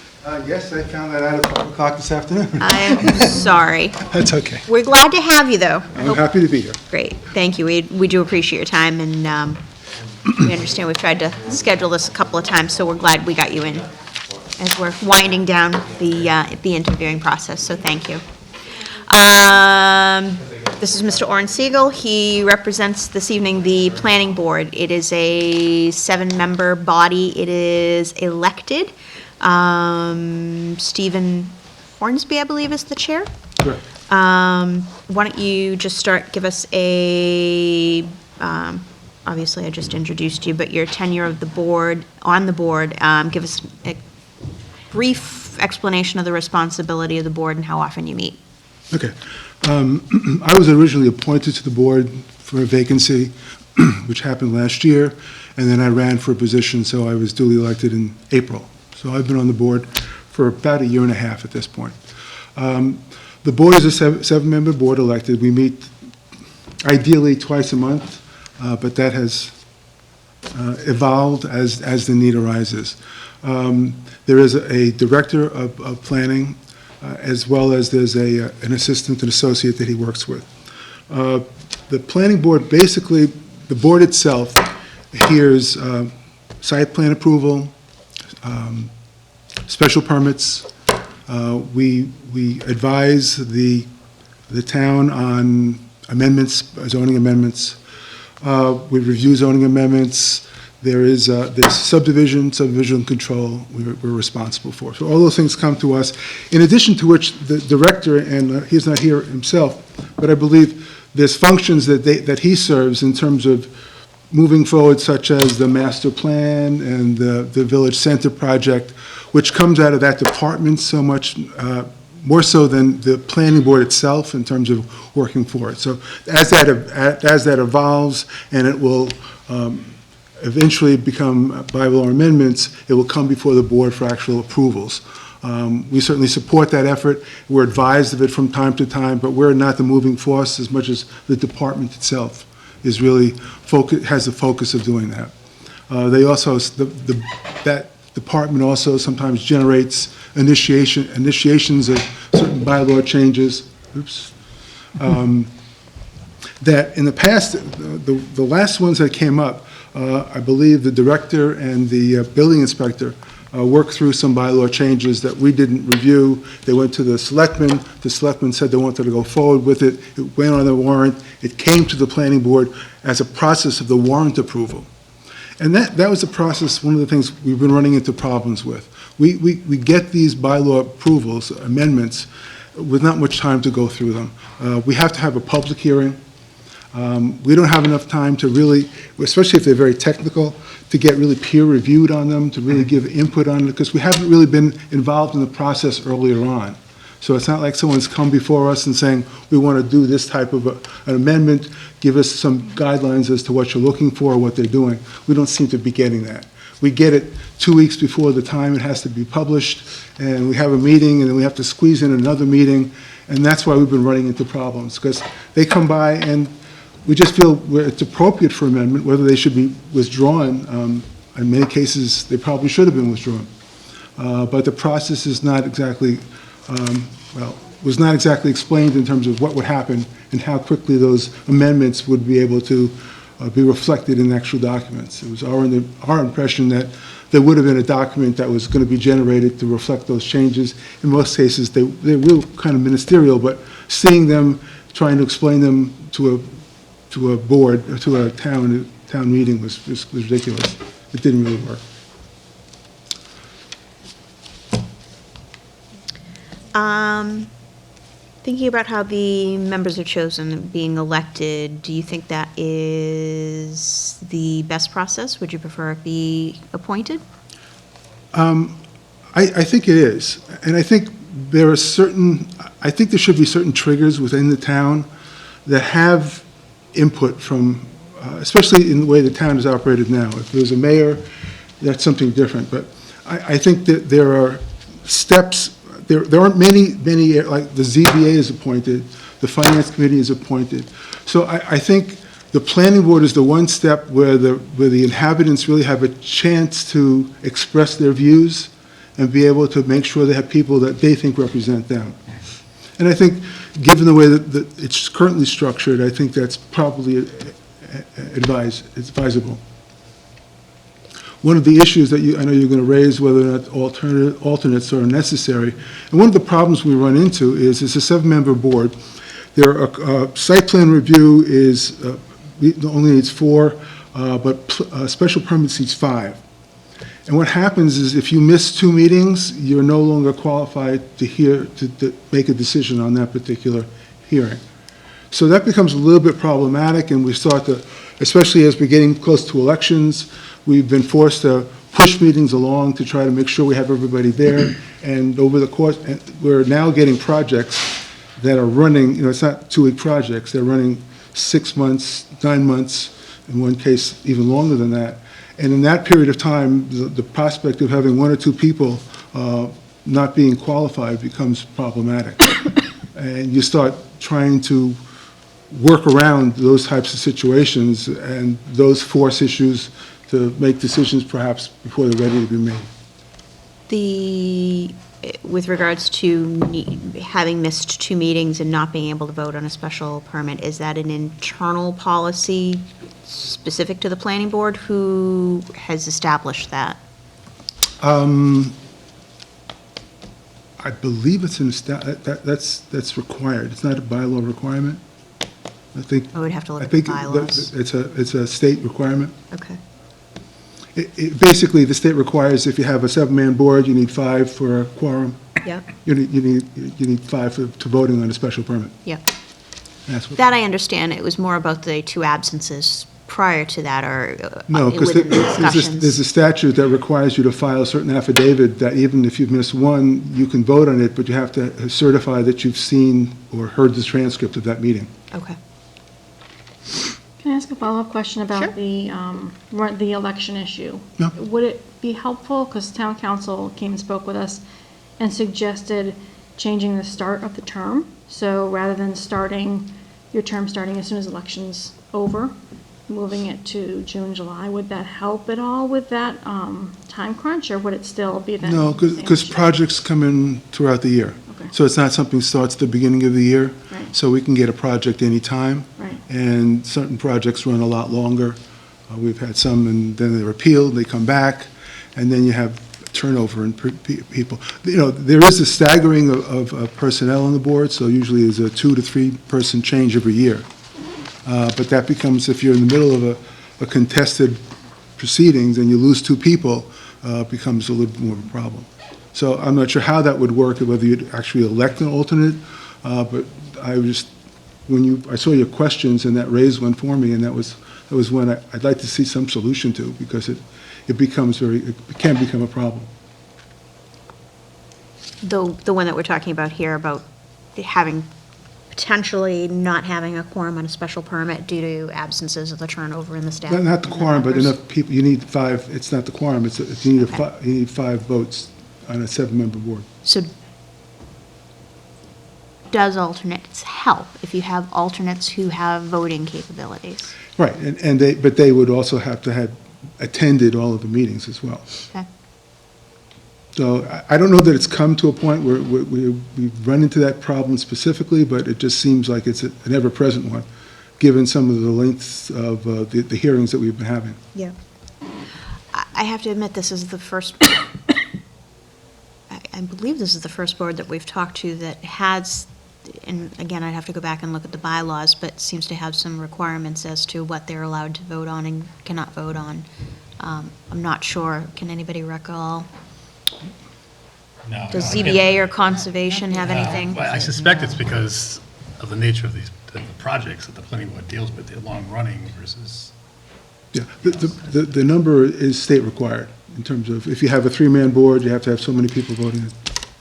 Yes, I found that out at 5 o'clock this afternoon. I am sorry. That's okay. We're glad to have you, though. I'm happy to be here. Great, thank you. We do appreciate your time, and we understand we've tried to schedule this a couple of times, so we're glad we got you in as we're winding down the interviewing process, so thank you. This is Mr. Oren Siegel. He represents this evening the Planning Board. It is a 7-member body. It is elected. Stephen Hornsby, I believe, is the chair. Correct. Why don't you just give us obviously I just introduced you, but your tenure of the board, give us a brief explanation of the responsibility of the board and how often you meet. Okay. I was originally appointed to the board for a vacancy, which happened last year, and then I ran for a position, so I was duly elected in April. So I've been on the board for about a year and a half at this point. The board is a 7-member board elected. We meet ideally twice a month, but that has evolved as the need arises. There is a director of planning, as well as there's an assistant and associate that he works with. The planning board, basically, the board itself hears site plan approval, special permits. We advise the town on amendments, zoning amendments. We review zoning amendments. There's subdivision control we're responsible for. So all those things come to us, in addition to which the director, and he's not here himself, but I believe there's functions that he serves in terms of moving forward, such as the master plan and the village center project, which comes out of that department so much more so than the planning board itself in terms of working for it. So as that evolves, and it will eventually become bylaw amendments, it will come before the board for actual approvals. We certainly support that effort. We're advised of it from time to time, but we're not the moving force as much as the department itself is really has the focus of doing that. They also, that department also sometimes generates initiations of certain bylaw changes. Oops. That in the past, the last ones that came up, I believe the director and the building inspector worked through some bylaw changes that we didn't review. They went to the selectmen. The selectmen said they wanted to go forward with it. It went on the warrant. It came to the planning board as a process of the warrant approval. And that was a process, one of the things we've been running into problems with. We get these bylaw approvals, amendments, with not much time to go through them. We have to have a public hearing. We don't have enough time to really, especially if they're very technical, to get really peer reviewed on them, to really give input on it, because we haven't really been involved in the process earlier on. So it's not like someone's come before us and saying, we want to do this type of an amendment, give us some guidelines as to what you're looking for, what they're doing. We don't seem to be getting that. We get it 2 weeks before the time it has to be published, and we have a meeting, and then we have to squeeze in another meeting, and that's why we've been running into problems, because they come by and we just feel it's appropriate for amendment, whether they should be withdrawn. In many cases, they probably should have been withdrawn. But the process is not exactly, was not exactly explained in terms of what would happen and how quickly those amendments would be able to be reflected in actual documents. It was our impression that there would have been a document that was going to be generated to reflect those changes. In most cases, they're real kind of ministerial, but seeing them, trying to explain them to a board, or to a town meeting was ridiculous. It didn't really work. Thinking about how the members are chosen, being elected, do you think that is the best process? Would you prefer it be appointed? I think it is. And I think there should be certain triggers within the town that have input from, especially in the way the town is operated now. If there's a mayor, that's something different. But I think that there are steps. There aren't many, like the ZBA is appointed, the Finance Committee is appointed. So I think the planning board is the one step where the inhabitants really have a chance to express their views and be able to make sure they have people that they think represent them. And I think, given the way that it's currently structured, I think that's probably advisable. One of the issues that I know you're going to raise, whether or not alternates are necessary, and one of the problems we run into is it's a 7-member board. Site plan review only needs 4, but special permit needs 5. And what happens is if you miss 2 meetings, you're no longer qualified to make a decision on that particular hearing. So that becomes a little bit problematic, and we start to, especially as we're getting close to elections, we've been forced to push meetings along to try to make sure we have everybody there. And over the course, we're now getting projects that are running, it's not 2-week projects, they're running 6 months, 9 months, in one case even longer than that. And in that period of time, the prospect of having 1 or 2 people not being qualified becomes problematic. And you start trying to work around those types of situations, and those force issues to make decisions perhaps before they're ready to be made. With regards to having missed 2 meetings and not being able to vote on a special permit, is that an internal policy specific to the planning board? Who has established that? I believe it's that's required. It's not a bylaw requirement. I think. I would have to look I at the think that bylaws. it's a state requirement. Okay. Basically, the state requires if you have a 7-man board, you need 5 for a quorum. Yeah, You need 5 to voting on a special permit. yeah. That's what. That I understand. It was more about the 2 absences prior to that, or No, because within the there's discussions. a statute that requires you to file a certain affidavit that even if you've missed one, you can vote on it, but you have to certify that you've seen or heard the transcript of that meeting. Okay. Can I ask a follow-up question Sure. about the election issue? Yeah. Would it be helpful, because town council came and spoke with us and suggested changing the start of the term? So rather than your term starting as soon as election's over, moving it to June, July, would that help at all with that time crunch, or would it still be then? No, because projects come in throughout the year. Okay. So it's not something that starts at the beginning of the year. Right. So we can get a project anytime. Right. And certain projects run a lot longer. We've had some, and then they're appealed, they come back, and then you have turnover in people. You know, there is a staggering of personnel on the board, so usually there's a 2 to 3 person change every year. But that becomes, if you're in the middle of a contested proceedings and you lose 2 people, becomes a little more of a problem. So I'm not sure how that would work, whether you'd actually elect an alternate, but I saw your questions and that raised one for me, and that was one I'd like to see some solution to, because it can become a problem. The one that we're talking about here, about potentially not having a quorum on a special permit due to absences of the turnover in the staff. Not the quorum, but members. enough people, you need 5, it's not the quorum, you need 5 votes on a 7-member board. So does alternates help if you have alternates who have voting capabilities? Right, but they would also have to have attended all of the meetings as well. Okay. So I don't know that it's come to a point where we've run into that problem specifically, but it just seems like it's an ever-present one, given some of the lengths of the hearings that we've been having. Yeah. I have to admit, this is the first, I believe this is the first board that we've talked to that has, and again, I'd have to go back and look at the bylaws, but seems to have some requirements as to what they're allowed to vote on and cannot vote on. I'm not sure. Can anybody recall? No. Does no, I can't- ZBA or conservation have anything? Well, I suspect it's because of the nature of the projects that the planning board deals with, they're long-running versus, Yeah, the number is state required, in terms of, if you have a 3-man board, you have to have so many people voting.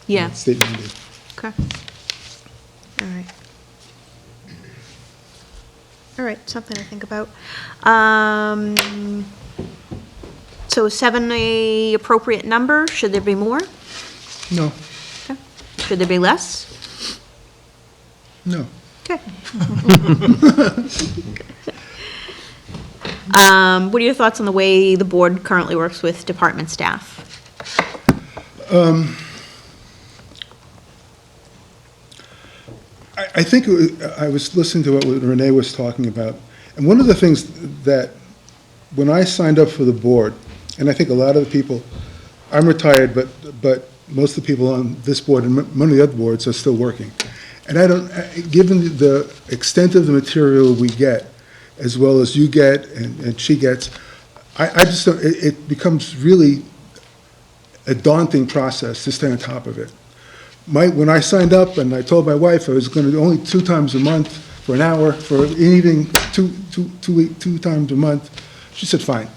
Yeah. It's state mandated. Okay. All right. All right, something to think about. So is 7 a appropriate number? Should there be more? No, Okay. Should there be less? no. Okay. What are your thoughts on the way the board currently works with department staff? I think I was listening to what Renee was talking about, and one of the things that, when I signed up for the board, and I think a lot of the people, I'm retired, but most of the people on this board and many of the other boards are still working. And given the extent of the material we get, as well as you get and she gets, I just don't, it becomes really a daunting process to stay on top of it. When I signed up and I told my wife I was going to do only 2 times a month for an hour for an evening, two times a month, she said, fine.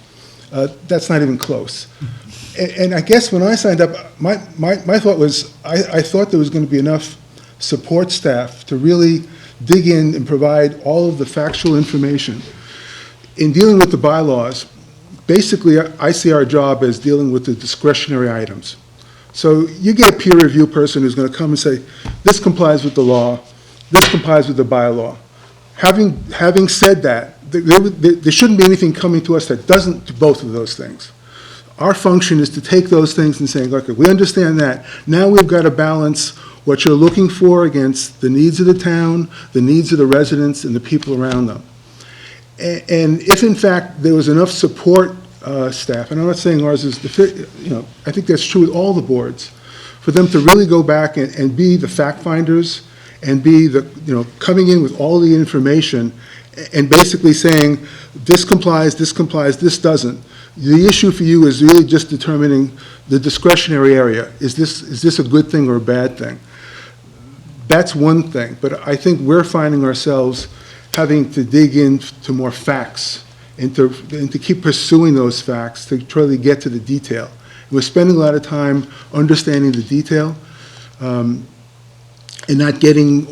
That's not even close. And I guess when I signed up, my thought was, I thought there was going to be enough support staff to really dig in and provide all of the factual information. In dealing with the bylaws, basically, I see our job as dealing with the discretionary items. So you get a peer review person who's going to come and say, this complies with the law, this complies with the bylaw. Having said that, there shouldn't be anything coming to us that doesn't do both of those things. Our function is to take those things and say, okay, we understand that. Now we've got to balance what you're looking for against the needs of the town, the needs of the residents, and the people around them. And if, in fact, there was enough support staff, and I'm not saying ours is, I think that's true with all the boards, for them to really go back and be the fact finders and be coming in with all the information and basically saying, this complies, this doesn't. The issue for you is really just determining the discretionary area. Is this a good thing or a bad thing? That's one thing, but I think we're finding ourselves having to dig into more facts and to keep pursuing those facts to try to get to the detail. We're spending a lot of time understanding the detail and not getting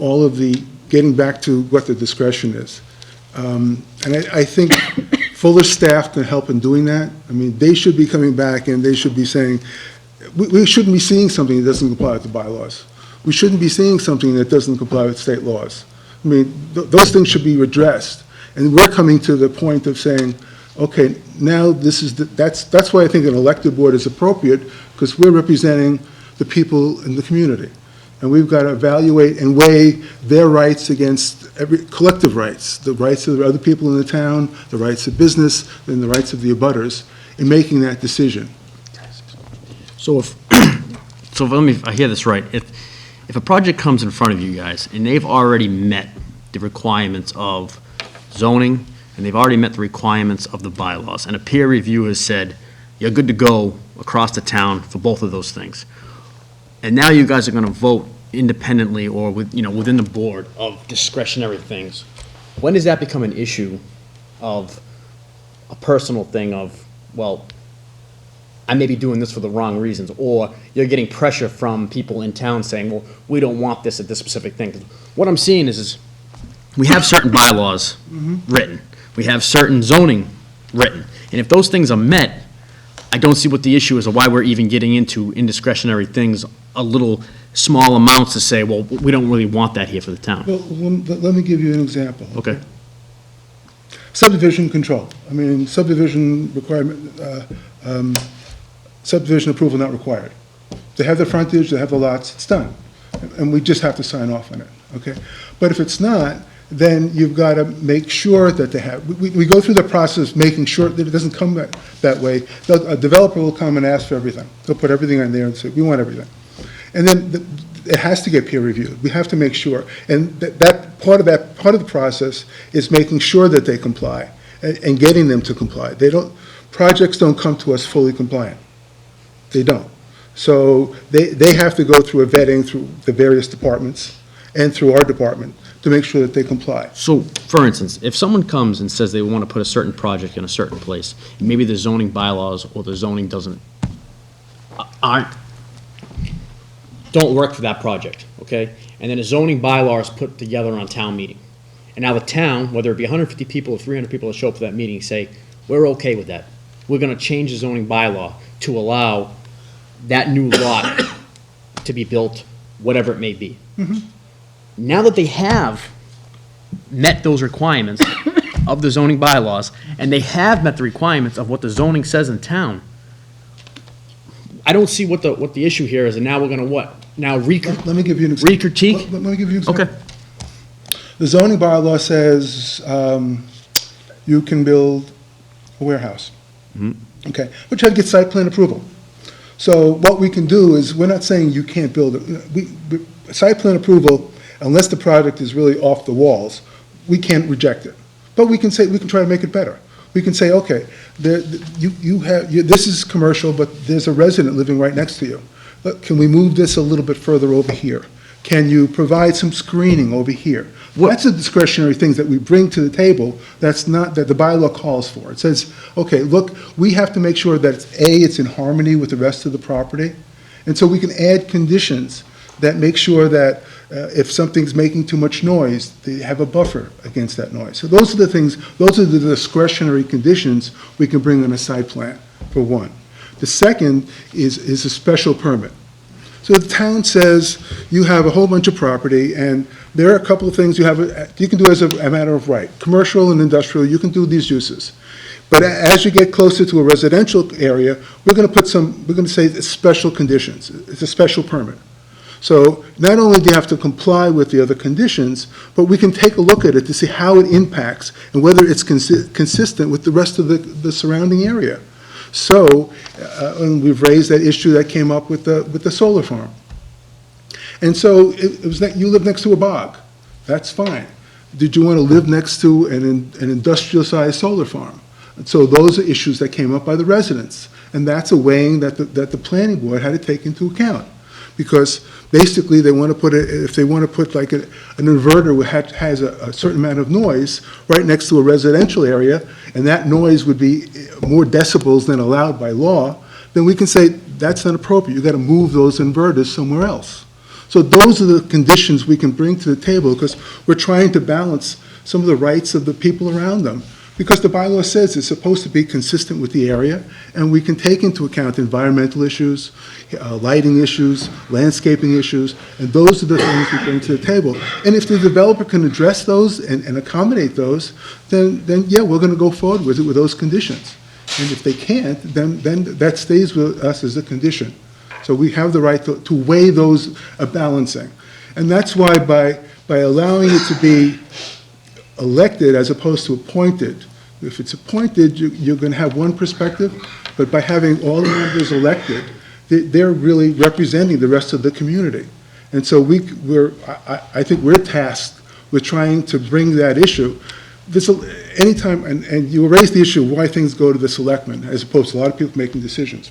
getting back to what the discretion is. And I think Fuller staff can help in doing that. I mean, they should be coming back and they should be saying, we shouldn't be seeing something that doesn't comply with the bylaws. We shouldn't be seeing something that doesn't comply with state laws. I mean, those things should be addressed. And we're coming to the point of saying, okay, now that's why I think an elected board is appropriate, because we're representing the people in the community. And we've got to evaluate and weigh their rights against collective rights, the rights of the other people in the town, the rights of business, and the rights of the abutters in making that decision. So if I hear this right, if a project comes in front of you guys and they've already met the requirements of zoning and they've already met the requirements of the bylaws, and a peer review has said you're good to go across the town for both of those things, and now you guys are going to vote independently or within the board of discretionary things, when does that become an issue of a personal thing of, well, I may be doing this for the wrong reasons, or you're getting pressure from people in town saying, well, we don't want this at this specific thing? What I'm seeing is we have certain bylaws written. We have certain zoning written. And if those things are met, I don't see what the issue is or why we're even getting into indiscretionary things, a little small amounts to say, well, we don't really want that here for the town. Well, let me give you an example. Okay. Subdivision control. I mean, subdivision requirement, subdivision approval not required. They have the frontage, they have the lots, it's done. And we just have to sign off on it, okay? But if it's not, then you've got to make sure that they have, we go through the process making sure that it doesn't come that way. A developer will come and ask for everything. They'll put everything on there and say, we want everything. And then it has to get peer reviewed. We have to make sure. And that part of the process is making sure that they comply and getting them to comply. Projects don't come to us fully compliant. They don't. So they have to go through a vetting through the various departments and through our department to make sure that they comply. So, for instance, if someone comes and says they want to put a certain project in a certain place, maybe the zoning bylaws or the zoning don't work for that project, okay? And then a zoning bylaw is put together on town meeting. And now the town, whether it be 150 people or 300 people that show up for that meeting, say, we're okay with that. We're going to change the zoning bylaw to allow that new lot to be built, whatever it may be. Now that they have met those requirements of the zoning bylaws, and they have met the requirements of what the zoning says in town, I don't see what the issue here is, and now we're gonna what? Now Let me give you an example. re-critique? Let me give you an example. Okay. The zoning bylaw says you can build a warehouse. Okay, but you have to get site plan approval. So what we can do is, we're not saying you can't build it. Site plan approval, unless the project is really off the walls, we can't reject it. But we can try to make it better. We can say, okay, this is commercial, but there's a resident living right next to you. Can we move this a little bit further over here? Can you provide some screening over here? That's the discretionary things that we bring to the table that the bylaw calls for. It says, okay, look, we have to make sure that it's in harmony with the rest of the property. And so we can add conditions that make sure that if something's making too much noise, they have a buffer against that noise. So those are the things, those are the discretionary conditions we can bring on a site plan, for one. The second is a special permit. So the town says you have a whole bunch of property, and there are a couple of things you can do as a matter of right. Commercial and industrial, you can do these uses. But as you get closer to a residential area, we're going to say it's special conditions. It's a special permit. So not only do you have to comply with the other conditions, but we can take a look at it to see how it impacts and whether it's consistent with the rest of the surrounding area. So, and we've raised that issue that came up with the solar farm. And so it was that you live next to a bog, that's fine. Did you want to live next to an industrial-sized solar farm? And so those are issues that came up by the residents, and that's a weighing that the planning board had to take into account. Because basically, they want to put if they want to put like an inverter that has a certain amount of noise right next to a residential area, and that noise would be more decibels than allowed by law, then we can say that's not appropriate. You've got to move those inverters somewhere else. So those are the conditions we can bring to the table, because we're trying to balance some of the rights of the people around them. Because the bylaw says it's supposed to be consistent with the area, and we can take into account environmental issues, lighting issues, landscaping issues, and those are the things we bring to the table. And if the developer can address those and accommodate those, then yeah, we're going to go forward with it with those conditions. And if they can't, then that stays with us as a condition. So we have the right to weigh those balancing. And that's why by allowing it to be elected as opposed to appointed, if it's appointed, you're going to have one perspective, but by having all the members elected, they're really representing the rest of the community. And so I think we're tasked with trying to bring that issue. Anytime, and you raise the issue of why things go to the selectmen as opposed to a lot of people making decisions.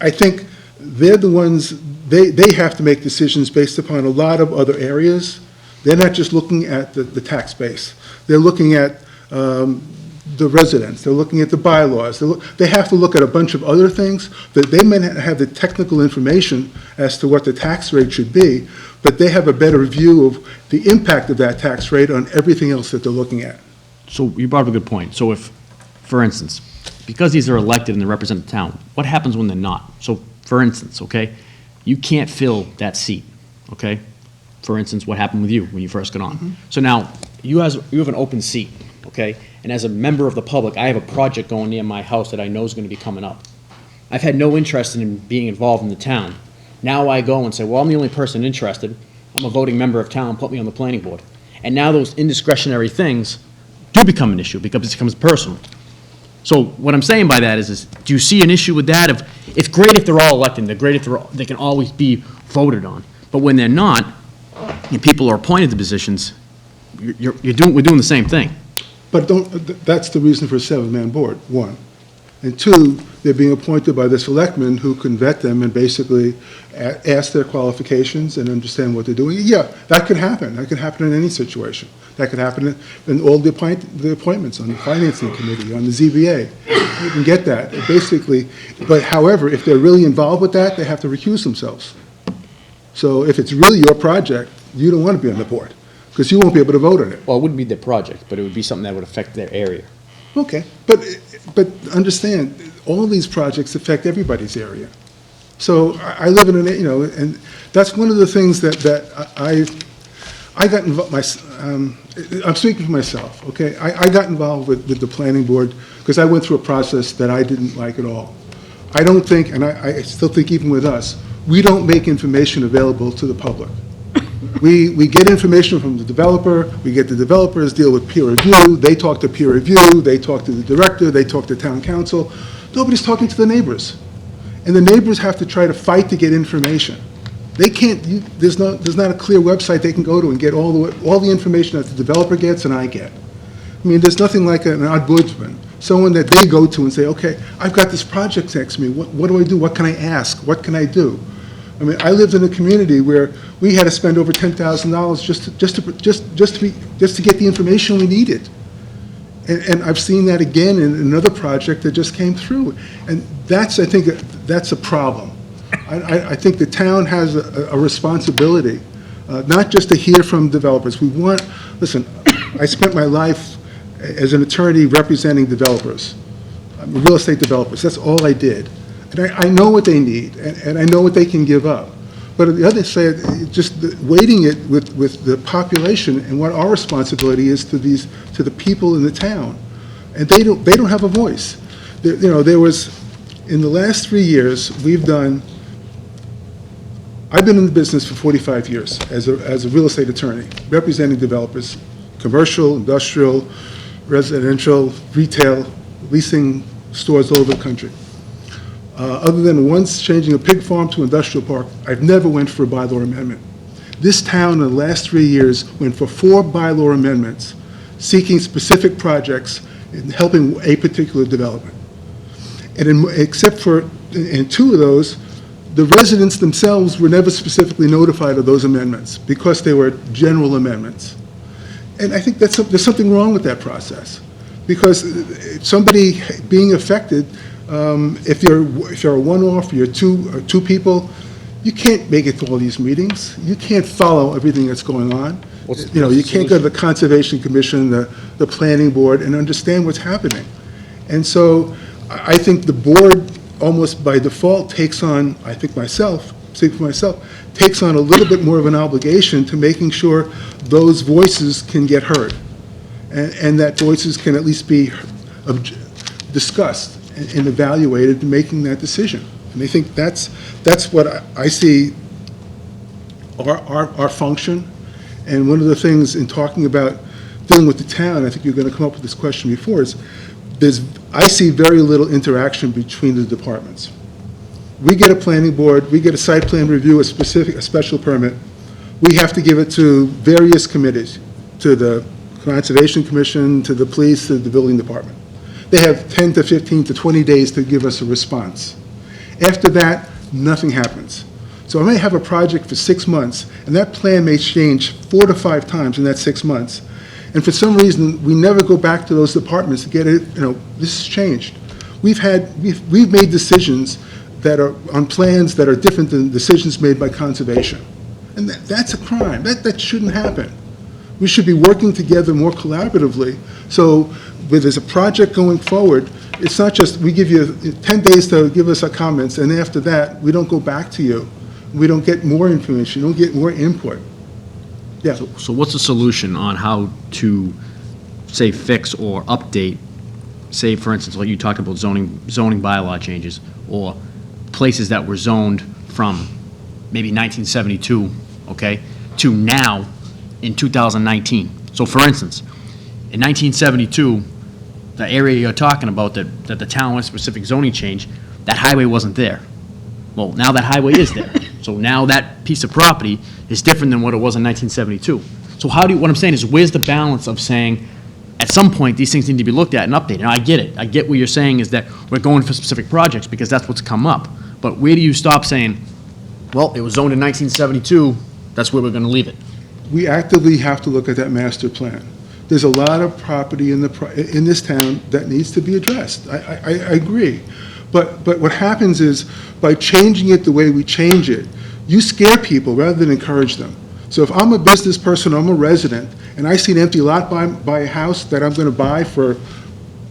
I think they're the ones, they have to make decisions based upon a lot of other areas. They're not just looking at the tax base. They're looking at the residents. They're looking at the bylaws. They have to look at a bunch of other things that they may not have the technical information as to what the tax rate should be, but they have a better view of the impact of that tax rate on everything else that they're looking at. So you brought up a good point. So if, for instance, because these are elected and they represent the town, what happens when they're not? So, for instance, okay, you can't fill that seat, okay? For instance, what happened with you when you first got on. So now, you have an open seat, okay? And as a member of the public, I have a project going near my house that I know is going to be coming up. I've had no interest in being involved in the town. Now I go and say, well, I'm the only person interested. I'm a voting member of town, put me on the planning board. And now those indiscretionary things do become an issue because it becomes personal. So what I'm saying by that is do you see an issue with that? It's great if they're all elected, they're great if they can always be voted on. But when they're not, and people are appointed to positions, we're doing the same thing. But that's the reason for a seven-man board, one. And two, they're being appointed by the selectmen who can vet them and basically ask their qualifications and understand what they're doing. Yeah, that could happen. That could happen in any situation. That could happen in all the appointments on the financing committee, on the ZBA. You can get that, basically. But however, if they're really involved with that, they have to recuse themselves. So if it's really your project, you don't want to be on the board, because you won't be able to vote on it. Well, it wouldn't be their project, but it would be something that would affect their area. Okay, but understand, all these projects affect everybody's area. So I live in and that's one of the things that I got involved, I'm speaking for myself, okay? I got involved with the planning board because I went through a process that I didn't like at all. I don't think, and I still think even with us, we don't make information available to the public. We get information from the developer, we get the developers deal with peer review, they talk to peer review, they talk to the director, they talk to town council. Nobody's talking to the neighbors. And the neighbors have to try to fight to get information. They can't, there's not a clear website they can go to and get all the information that the developer gets and I get. I mean, there's nothing like an ombudsman, someone that they go to and say, okay, I've got this project next to me, what do I do, what can I ask, what can I do? I mean, I lived in a community where we had to spend over $10,000 just to get the information we needed. And I've seen that again in another project that just came through. And I think that's a problem. I think the town has a responsibility, not just to hear from developers. Listen, I spent my life as an attorney representing developers, real estate developers. That's all I did. And I know what they need, and I know what they can give up. But on the other side, just weighting it with the population and what our responsibility is to the people in the town, and they don't have a voice. There was, in the last 3 years, I've been in the business for 45 years as a real estate attorney, representing developers, commercial, industrial, residential, retail, leasing stores all over the country. Other than once changing a pig farm to industrial park, I've never went for a bylaw amendment. This town in the last 3 years went for 4 bylaw amendments seeking specific projects and helping a particular development. And except for, in 2 of those, the residents themselves were never specifically notified of those amendments because they were general amendments. And I think there's something wrong with that process. Because somebody being affected, if you're a one-off, you're two people, you can't make it to all these meetings. You can't follow everything that's going on. You can't go to the Conservation Commission, the Planning Board, and understand what's happening. And so I think the board, almost by default, takes on, I think myself, speaking for myself, takes on a little bit more of an obligation to making sure those voices can get heard. And that voices can at least be discussed and evaluated in making that decision. And I think that's what I see our function. And one of the things in talking about dealing with the town, I think you're going to come up with this question before, is I see very little interaction between the departments. We get a planning board, we get a site plan review, a special permit. We have to give it to various committees, to the Conservation Commission, to the police, to the building department. They have 10 to 15 to 20 days to give us a response. After that, nothing happens. So I may have a project for 6 months, and that plan may change 4 to 5 times in that 6 months. And for some reason, we never go back to those departments to get it, this has changed. We've made decisions that are on plans that are different than decisions made by conservation. And that's a crime. That shouldn't happen. We should be working together more collaboratively. So when there's a project going forward, it's not just we give you 10 days to give us our comments, and after that, we don't go back to you. We don't get more information, we don't get more input. Yeah. So what's the solution on how to, say, fix or update, say, for instance, like you talked about zoning bylaw changes, or places that were zoned from maybe 1972, okay, to now in 2019. So for instance, in 1972, the area you're talking about that the town went specific zoning change, that highway wasn't there. Well, now that highway is there. So now that piece of property is different than what it was in 1972. So what I'm saying is, where's the balance of saying, at some point, these things need to be looked at and updated? Now, I get it. I get what you're saying is that we're going for specific projects because that's what's come up. But where do you stop saying, well, it was zoned in 1972, that's where we're going to leave it? We actively have to look at that master plan. There's a lot of property in this town that needs to be addressed. I agree. But what happens is, by changing it the way we change it, you scare people rather than encourage them. So if I'm a business person, I'm a resident, and I see an empty lot by a house that I'm going to buy for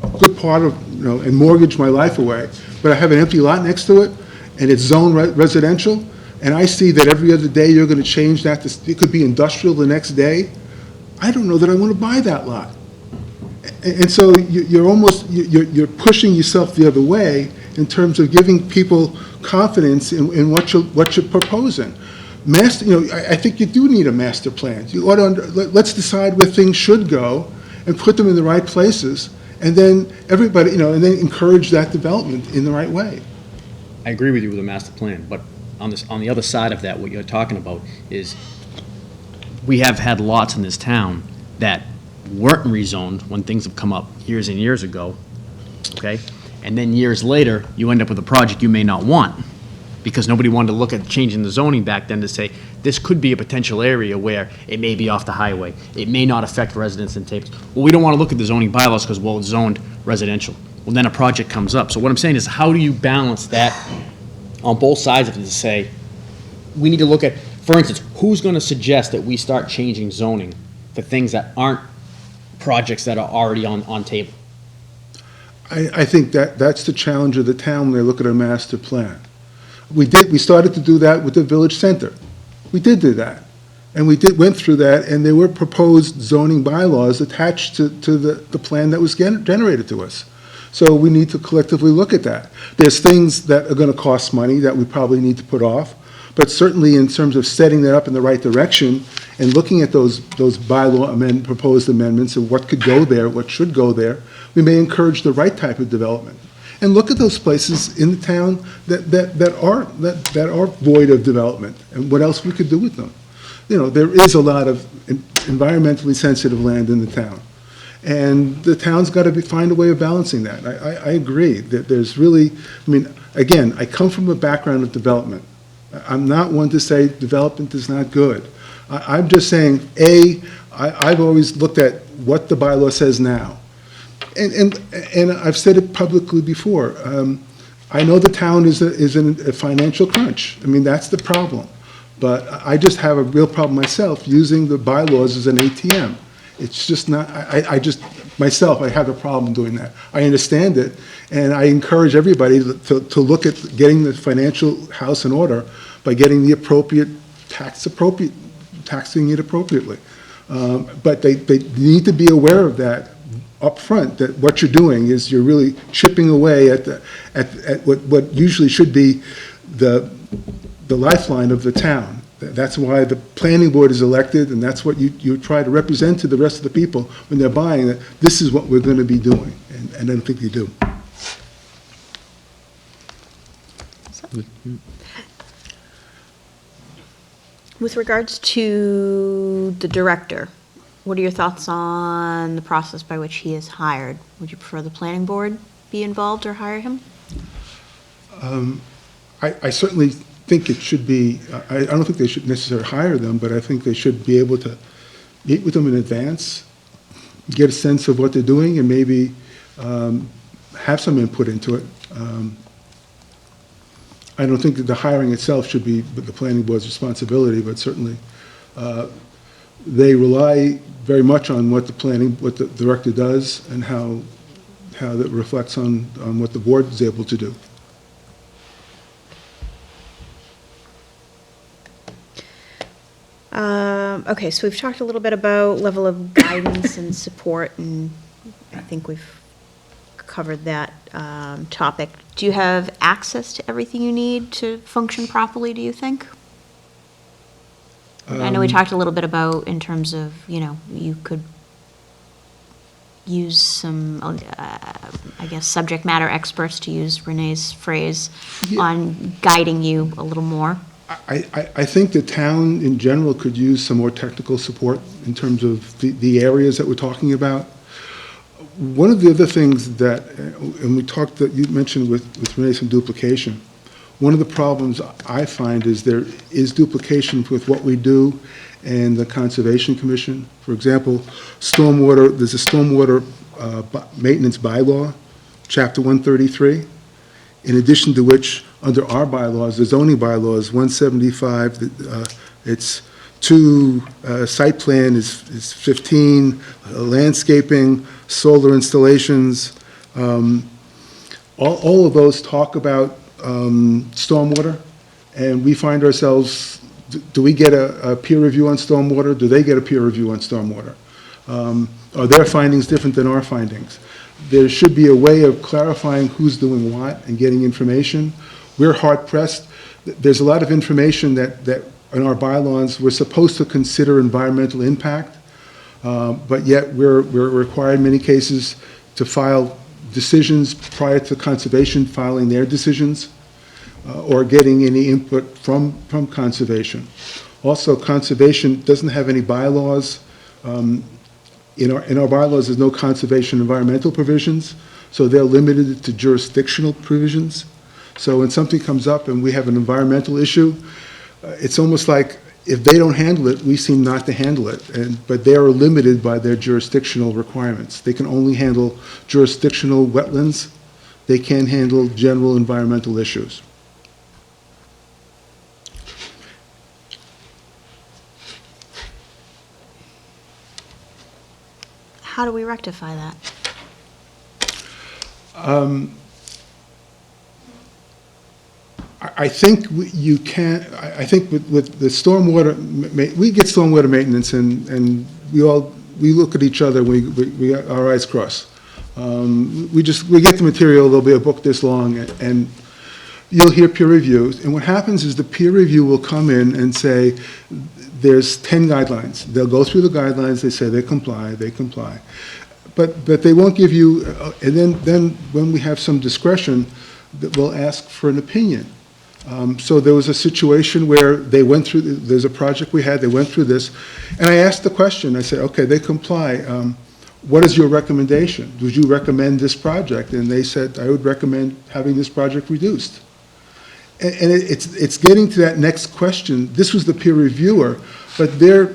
a good part of, and mortgage my life away, but I have an empty lot next to it, and it's zoned residential, and I see that every other day you're going to change that, it could be industrial the next day, I don't know that I want to buy that lot. And so you're pushing yourself the other way in terms of giving people confidence in what you're proposing. I think you do need a master plan. Let's decide where things should go and put them in the right places, and then everybody, and then encourage that development in the right way. I agree with you with the master plan, but on the other side of that, what you're talking about is we have had lots in this town that weren't rezoned when things have come up years and years ago, okay? And then years later, you end up with a project you may not want because nobody wanted to look at changing the zoning back then to say, this could be a potential area where it may be off the highway. It may not affect residents and tapes. Well, we don't want to look at the zoning bylaws because, well, it's zoned residential. Well, then a project comes up. So what I'm saying is, how do you balance that on both sides of it to say, we need to look at, for instance, who's going to suggest that we start changing zoning for things that aren't projects that are already on table? I think that's the challenge of the town when they look at our master plan. We started to do that with the village center. We did do that. And we went through that, and there were proposed zoning bylaws attached to the plan that was generated to us. So we need to collectively look at that. There's things that are going to cost money that we probably need to put off, but certainly in terms of setting that up in the right direction and looking at those bylaw proposed amendments of what could go there, what should go there, we may encourage the right type of development. and look at those places in the town that are void of development, and what else we could do with them. You know, there is a lot of environmentally sensitive land in the town. And the town's got to find a way of balancing that. I agree that there's really, I mean, again, I come from a background of development. I'm not one to say development is not good. I'm just saying, I've always looked at what the bylaw says now. And I've said it publicly before. I know the town is in a financial crunch. I mean, that's the problem. But I just have a real problem myself using the bylaws as an ATM. It's just not, I have a problem doing that. I understand it, and I encourage everybody to look at getting the financial house in order by getting the taxing it appropriately. But they need to be aware of that up front, that what you're doing is you're really chipping away at what usually should be the lifeline of the town. That's why the planning board is elected, and that's what you try to represent to the rest of the people when they're buying it. This is what we're going to be doing, and I don't think they do. With regards to the director, what are your thoughts on the process by which he is hired? Would you prefer the planning board be involved or hire him? I certainly think it should be, I don't think they should necessarily hire them, but I think they should be able to meet with them in advance, get a sense of what they're doing, and maybe have some input into it. I don't think that the hiring itself should be the planning board's responsibility, but certainly they rely very much on what the director does and how that reflects on what the board is able to do. Okay, so we've talked a little bit about level of guidance and support, and I think we've covered that topic. Do you have access to everything you need to function properly, do you think? I know we talked a little bit about in terms of, you could use some, I guess, subject matter experts, to use Renee's phrase, on guiding you a little more. I think the town in general could use some more technical support in terms of the areas that we're talking about. One of the other things that, and we talked, that you mentioned with Renee, some duplication. One of the problems I find is there is duplication with what we do and the Conservation Commission. For example, stormwater, there's a stormwater maintenance bylaw, Chapter 133, in addition to which, under our bylaws, the zoning bylaws, 175, it's 2, site plan is 15, landscaping, solar installations, all of those talk about stormwater, and we find ourselves, do we get a peer review on stormwater? Do they get a peer review on stormwater? Are their findings different than our findings? There should be a way of clarifying who's doing what and getting information. We're hard pressed. There's a lot of information that in our bylaws we're supposed to consider environmental impact, but yet we're required in many cases to file decisions prior to conservation filing their decisions, or getting any input from conservation. Also, conservation doesn't have any bylaws. In our bylaws, there's no conservation environmental provisions, so they're limited to jurisdictional provisions. So when something comes up and we have an environmental issue, it's almost like if they don't handle it, we seem not to handle it. But they are limited by their jurisdictional requirements. They can only handle jurisdictional wetlands. They can't handle general environmental issues. How do we rectify that? I think you can. I think with the stormwater, we get stormwater maintenance, and we look at each other. We got our eyes crossed. We get the material. There'll be a book this long, and you'll hear peer reviews. And what happens is the peer review will come in and say, there's 10 guidelines. They'll go through the guidelines. They say they comply. but they won't give you, and then when we have some discretion, that we'll ask for an opinion. So there was a situation where they went through, there's a project we had, they went through this, and I asked the question, I said, okay, they comply, what is your recommendation? Would you recommend this project? And they said, I would recommend having this project reduced. And it's getting to that next question. This was the peer reviewer, but they're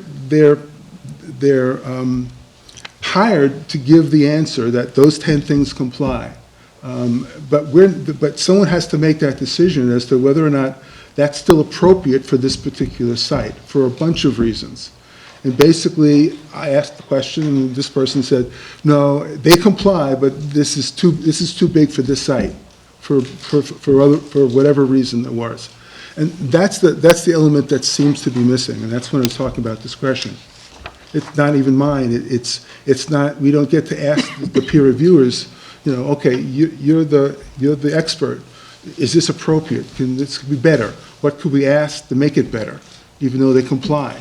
hired to give the answer that those 10 things comply. But someone has to make that decision as to whether or not that's still appropriate for this particular site, for a bunch of reasons. And basically, I asked the question, and this person said, no, they comply, but this is too big for this site, for whatever reason it was. And that's the element that seems to be missing, and that's when I was talking about discretion. It's not even mine. It's not. We don't get to ask the peer reviewers, okay, you're the expert. Is this appropriate? Can this be better? What could we ask to make it better, even though they comply?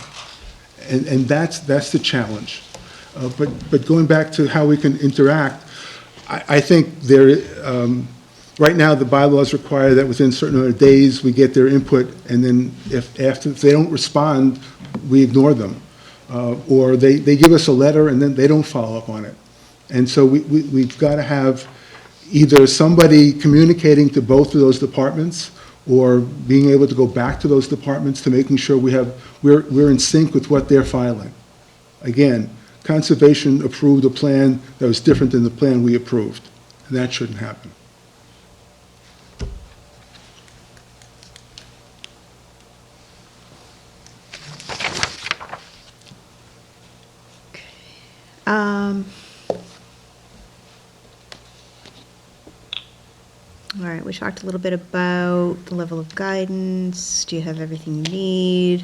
And that's the challenge. But going back to how we can interact, I think right now the bylaws require that within a certain amount of days we get their input, and then if they don't respond, we ignore them. Or they give us a letter and then they don't follow up on it. And so we've got to have either somebody communicating to both of those departments or being able to go back to those departments to making sure we're in sync with what they're filing. Again, Conservation approved a plan that was different than the plan we approved, and that shouldn't happen. All right, we talked a little bit about the level of guidance. Do you have everything you need?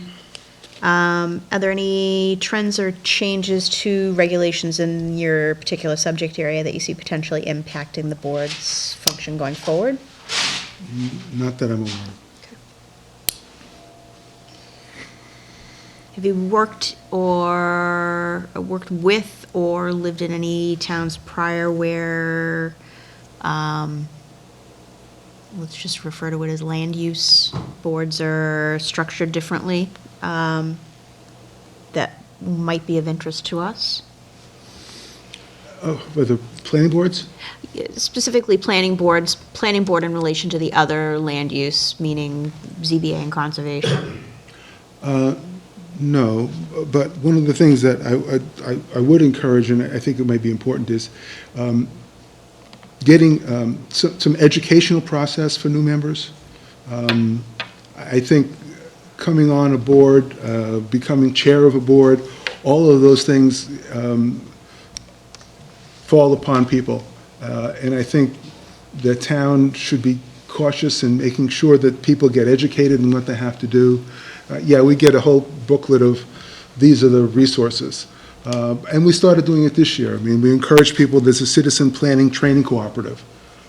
Are there any trends or changes to regulations in your particular subject area that you see potentially impacting the board's function going forward? Not that I'm aware of. Have you worked with or lived in any towns prior where, let's just refer to it as land use boards are structured differently, that might be of interest to us? Oh, for the planning boards? Specifically planning board in relation to the other land use, meaning ZBA and conservation. No, but one of the things that I would encourage, and I think it might be important, is getting some educational process for new members. I think coming on a board, becoming chair of a board, all of those things fall upon people. And I think the town should be cautious in making sure that people get educated in what they have to do. Yeah, we get a whole booklet of these are the resources. And we started doing it this year. I mean, we encourage people, there's a citizen planning training cooperative,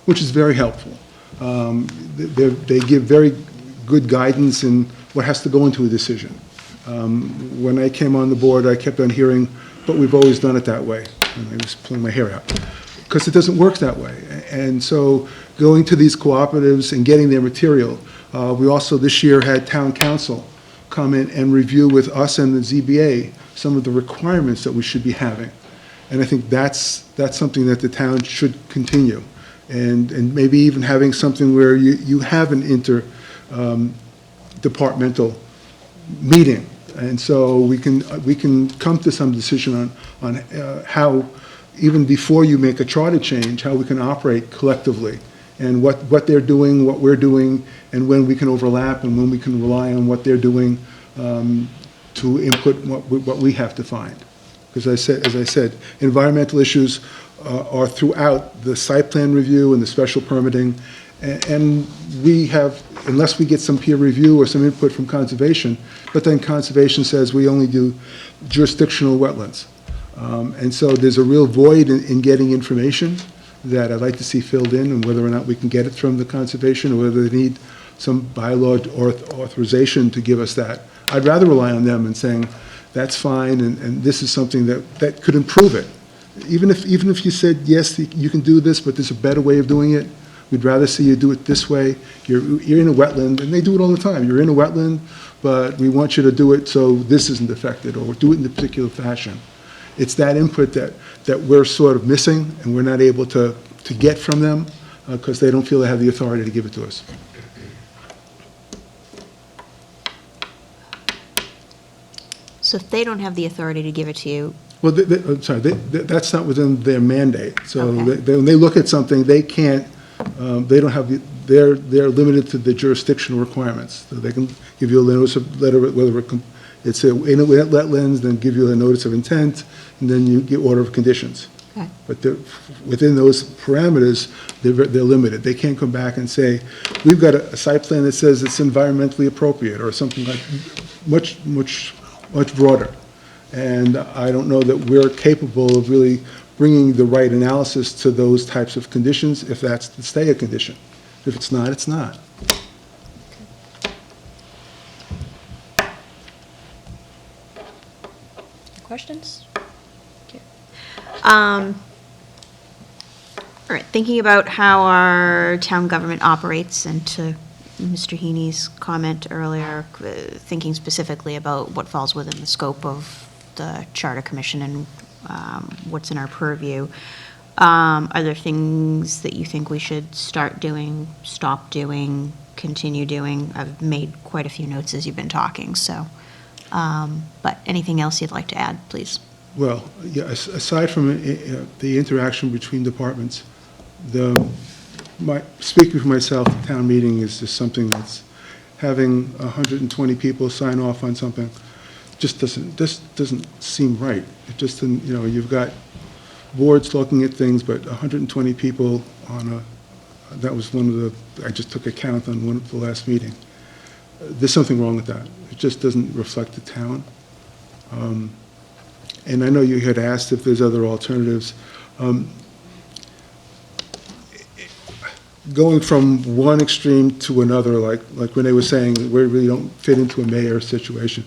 which is very helpful. They give very good guidance in what has to go into a decision. When I came on the board, I kept on hearing, but we've always done it that way. And I was pulling my hair out, because it doesn't work that way. And so going to these cooperatives and getting their material. We also this year had town council come in and review with us and the ZBA some of the requirements that we should be having. And I think that's something that the town should continue. And maybe even having something where you have an departmental meeting. And so we can come to some decision on how, even before you make a charter change, how we can operate collectively, and what they're doing, what we're doing, and when we can overlap, and when we can rely on what they're doing to input what we have to find. Because as I said, environmental issues are throughout the site plan review and the special permitting, and we have, unless we get some peer review or some input from conservation, but then conservation says we only do jurisdictional wetlands. And so there's a real void in getting information that I'd like to see filled in, and whether or not we can get it from the conservation, or whether they need some bylaw authorization to give us that. I'd rather rely on them and saying, that's fine, and this is something that could improve it. Even if you said, yes, you can do this, but there's a better way of doing it, we'd rather see you do it this way. You're in a wetland, and they do it all the time. You're in a wetland, but we want you to do it so this isn't affected, or do it in a particular fashion. It's that input that we're sort of missing, and we're not able to get from them, because they don't feel they have the authority to give it to us. So if they don't have the authority to give it to you, Well, I'm sorry, that's not within their mandate. So Okay. when they look at something, they can't, they don't have, they're limited to the jurisdictional requirements. So they can give you a notice of letter, whether it's in a wetlands, then give you a notice of intent, and then you get order of conditions. Okay. But within those parameters, they're limited. They can't come back and say, we've got a site plan that says it's environmentally appropriate, or something like, much broader. And I don't know that we're capable of really bringing the right analysis to those types of conditions, if that's to stay a condition. If it's not, it's not. questions? Okay. All right, thinking about how our town government operates, and to Mr. Heaney's comment earlier, thinking specifically about what falls within the scope of the Charter Commission and what's in our purview, are there things that you think we should start doing, stop doing, continue doing? I've made quite a few notes as you've been talking, so, but anything else you'd like to add, please? Well, yeah, aside from the interaction between departments, speaking for myself, the town meeting is just something that's, having 120 people sign off on something just doesn't seem right. It just didn't, you've got boards looking at things, but 120 people on that was one of the, I just took a count on one of the last meeting. There's something wrong with that. It just doesn't reflect the town. And I know you had asked if there's other alternatives. Going from one extreme to another, like Renee was saying, we really don't fit into a mayor situation.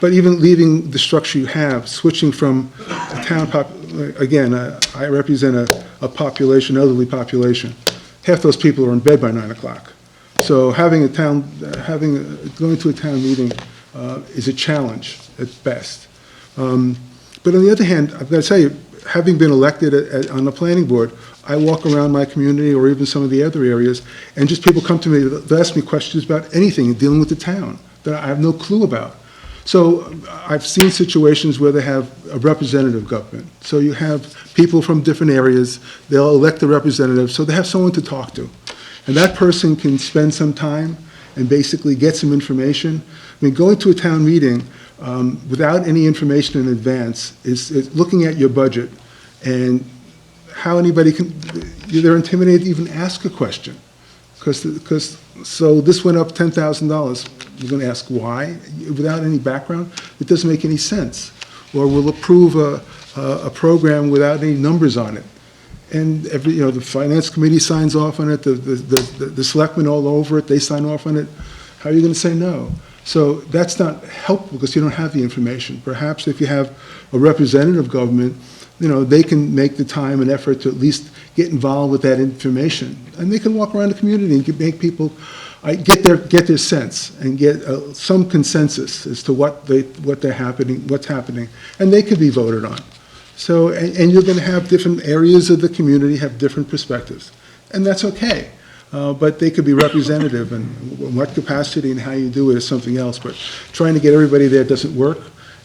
But even leaving the structure you have, switching from a town again, I represent a population, elderly population. Half those people are in bed by 9 o'clock. So going to a town meeting is a challenge at best. But on the other hand, I've got to tell you, having been elected on the planning board, I walk around my community or even some of the other areas, and just people come to me, they'll ask me questions about anything dealing with the town that I have no clue about. So I've seen situations where they have a representative government. So you have people from different areas, they'll elect a representative, so they have someone to talk to. And that person can spend some time and basically get some information. I mean, going to a town meeting without any information in advance is looking at your budget and how anybody they're intimidated to even ask a question. So this went up $10,000. You're going to ask why? Without any background? It doesn't make any sense. Or we'll approve a program without any numbers on it. And the finance committee signs off on it, the selectmen all over it, they sign off on it. How are you going to say no? So that's not helpful because you don't have the information. Perhaps if you have a representative government, they can make the time and effort to at least get involved with that information. And they can walk around the community and make people get their sense and get some consensus as to what's happening, and they could be voted on. So, and you're going to have different areas of the community have different perspectives, and that's okay. But they could be representative, and what capacity and how you do it is something else. But trying to get everybody there doesn't work,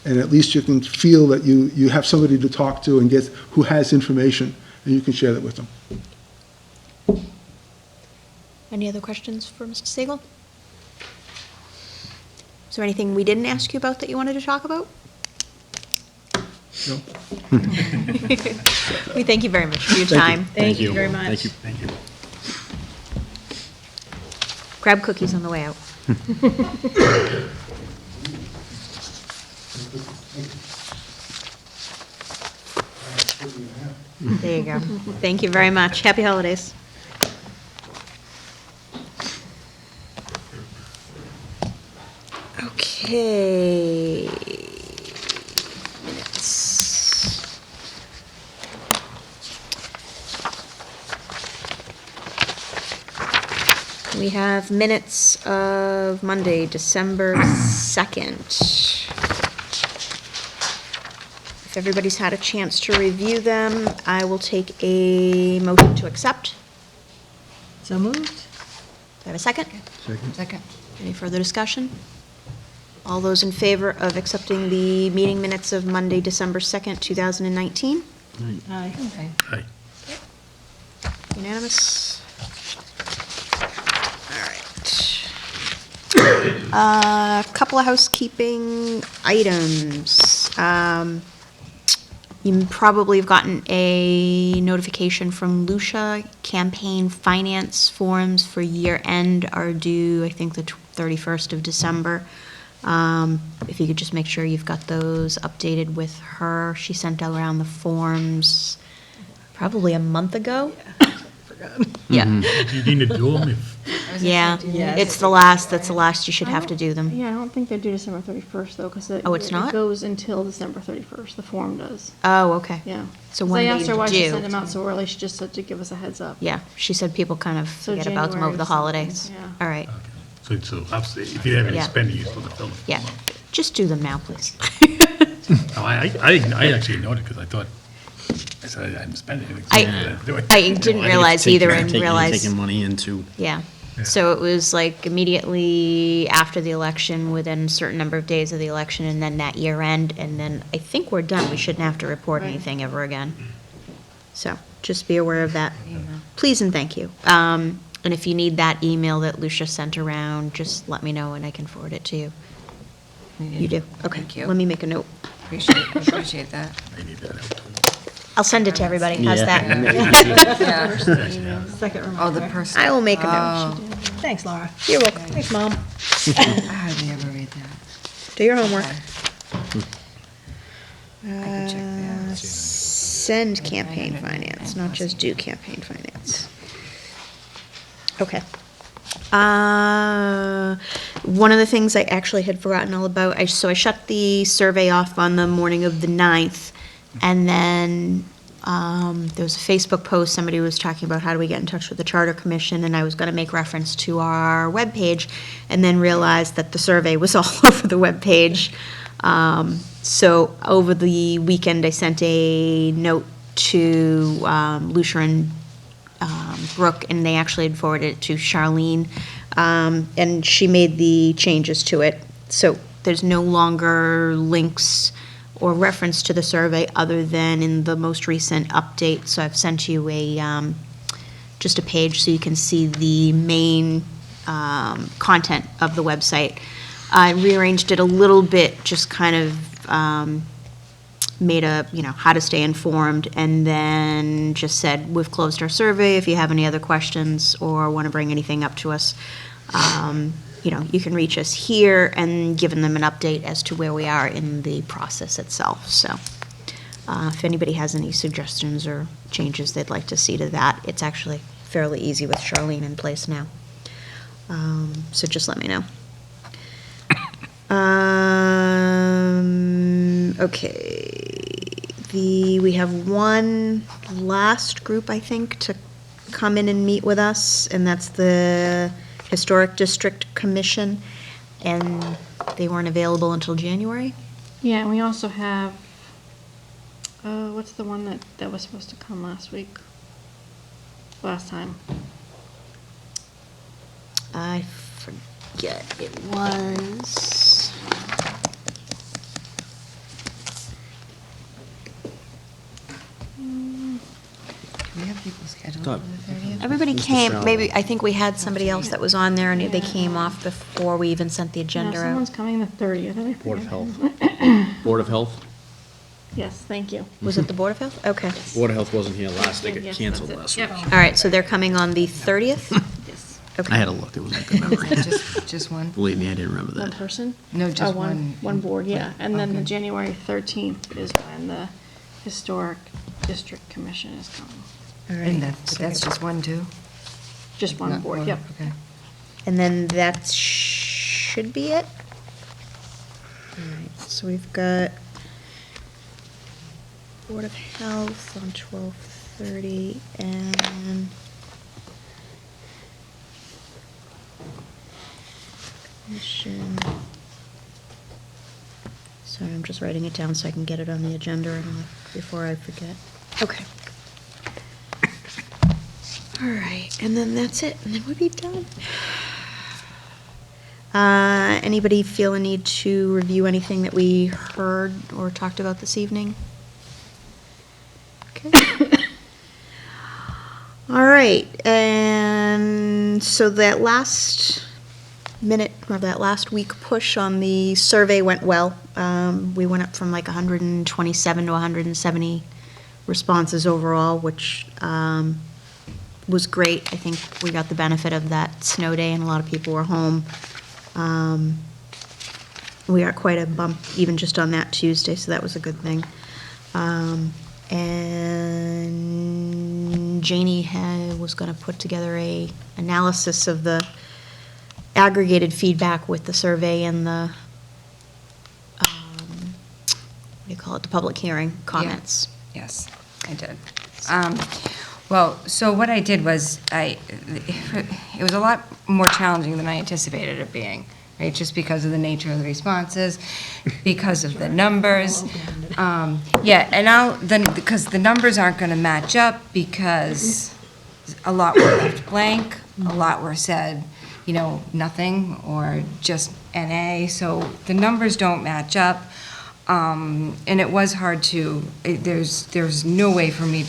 and at least you can feel that you have somebody to talk to and get who has information, and you can share that with them. Any other questions for Mr. Siegel? Is there anything we didn't ask you about that you wanted to talk about? No. We thank you very much for your time. Thank you very much. Thank you. Thank you. Grab cookies on the way out. There you go. Thank you very much. Happy holidays. Okay. Minutes. We have minutes of Monday, December 2nd. If everybody's had a chance to review them, I will take a motion to accept. So moved? Do I have a second? Second. Any further discussion? All those in favor of accepting the meeting minutes of Monday, December 2nd, 2019? Aye. Aye. Unanimous? All right. A couple of housekeeping items. You probably have gotten a notification from Lucia. Campaign finance forms for year end are due, I think, the 31st of December. If you could just make sure you've got those updated with her. She sent around the forms probably a month ago. Yeah. Do you need to do them if? Yeah, it's the last, that's the last you should have to do them. Yeah, I don't think they're due December 31st, though, because it Oh, it's not? it goes until December 31st, the form does. Oh, okay. Yeah. So 'Cause when I they asked her why she due? sent them out so early, she just said to give us a heads up. Yeah, she said people kind of So forget about them over the January holidays. something, yeah. All right, So obviously, if you have any Yeah. spending, you're supposed to fill it. yeah, just do them now, please. No, I actually noted because I thought, I said I hadn't spent anything. so I didn't do it. didn't realize either and realized, Taking money into. yeah. So it was like immediately after the election, within a certain number of days of the election, and then that year end, and then I think we're done. We shouldn't have to report anything ever again. So just be aware of that. Please and thank you. And if you need that email that Lucia sent around, just let me know and I can forward it to you. You do? Okay. Thank you. Let me make a note. Appreciate that. I need that help too. I'll send it to everybody. How's that? Yeah. Second reminder. Oh, the person. I will make a note. Thanks, Laura. You're welcome. Thanks, Mom. I hardly ever read that. Do your homework. I can check that. Send campaign finance, not just do campaign finance. Okay. One of the things I actually had forgotten all about, so I shut the survey off on the morning of the 9th, and then there was a Facebook post, somebody was talking about how do we get in touch with the Charter Commission, and I was gonna make reference to our webpage, and then realized that the survey was all over the webpage. So over the weekend, I sent a note to Lucia and Brooke, and they actually had forwarded it to Charlene, and she made the changes to it. So there's no longer links or reference to the survey other than in the most recent update. So I've sent you a, just a page so you can see the main content of the website. I rearranged it a little bit, just kind of made a, how to stay informed, and then just said, we've closed our survey. If you have any other questions or want to bring anything up to us, you can reach us here, and given them an update as to where we are in the process itself. So if anybody has any suggestions or changes they'd like to see to that, it's actually fairly easy with Charlene in place now. So just let me know. Okay, we have one last group, I think, to come in and meet with us, and that's the Historic District Commission, and they weren't available until January. Yeah, and we also have, what's the one that was supposed to come last time? I forget, it was... We have people scheduled for the 30th? Everybody Mr. came, Salvo. maybe, I think we had somebody else that was on there, and they came off before we even sent the No, agenda out. someone's coming the 30th, and I Board of forget. Health. Board of Health? Yes, thank you. Was it the Board of Health? Okay. Board of Health wasn't here last, they got Yes, canceled that's last it. week. Yep. All right, so they're coming on the 30th? Yes. Okay. I had a look, it wasn't a good memory. Just one? Believe me, I didn't remember One that. person? No, just one. One board, yeah. And then the Okay. January 13th is when the Historic District Commission is coming. All right. And that's just one, too? Just one Not board, one, yep. Okay. And then that should be it. All right, so we've got Board of Health on 12:30, and Commission. Sorry, I'm just writing it down so I can get it on the agenda and before I forget. Okay. All right, and then that's it, and then we'll be done. Anybody feel a need to review anything that we heard or talked about this evening? Okay. All right, and so that last minute, or that last week push on the survey went well. We went up from like 127 to 170 responses overall, which was great. I think we got the benefit of that snow day and a lot of people were home. We got quite a bump even just on that Tuesday, so that was a good thing. And Janie was going to put together a analysis of the aggregated feedback with the survey and the, what do you call it, the public hearing comments. Yes, I did. Well, so what I did was, it was a lot more challenging than I anticipated it being, right? Just because of the nature of the responses, because of the numbers. Yeah, and because the numbers aren't going to match up, because a lot were left blank, a lot were said, nothing, or just NA, so the numbers don't match up. And it was hard there's no way for me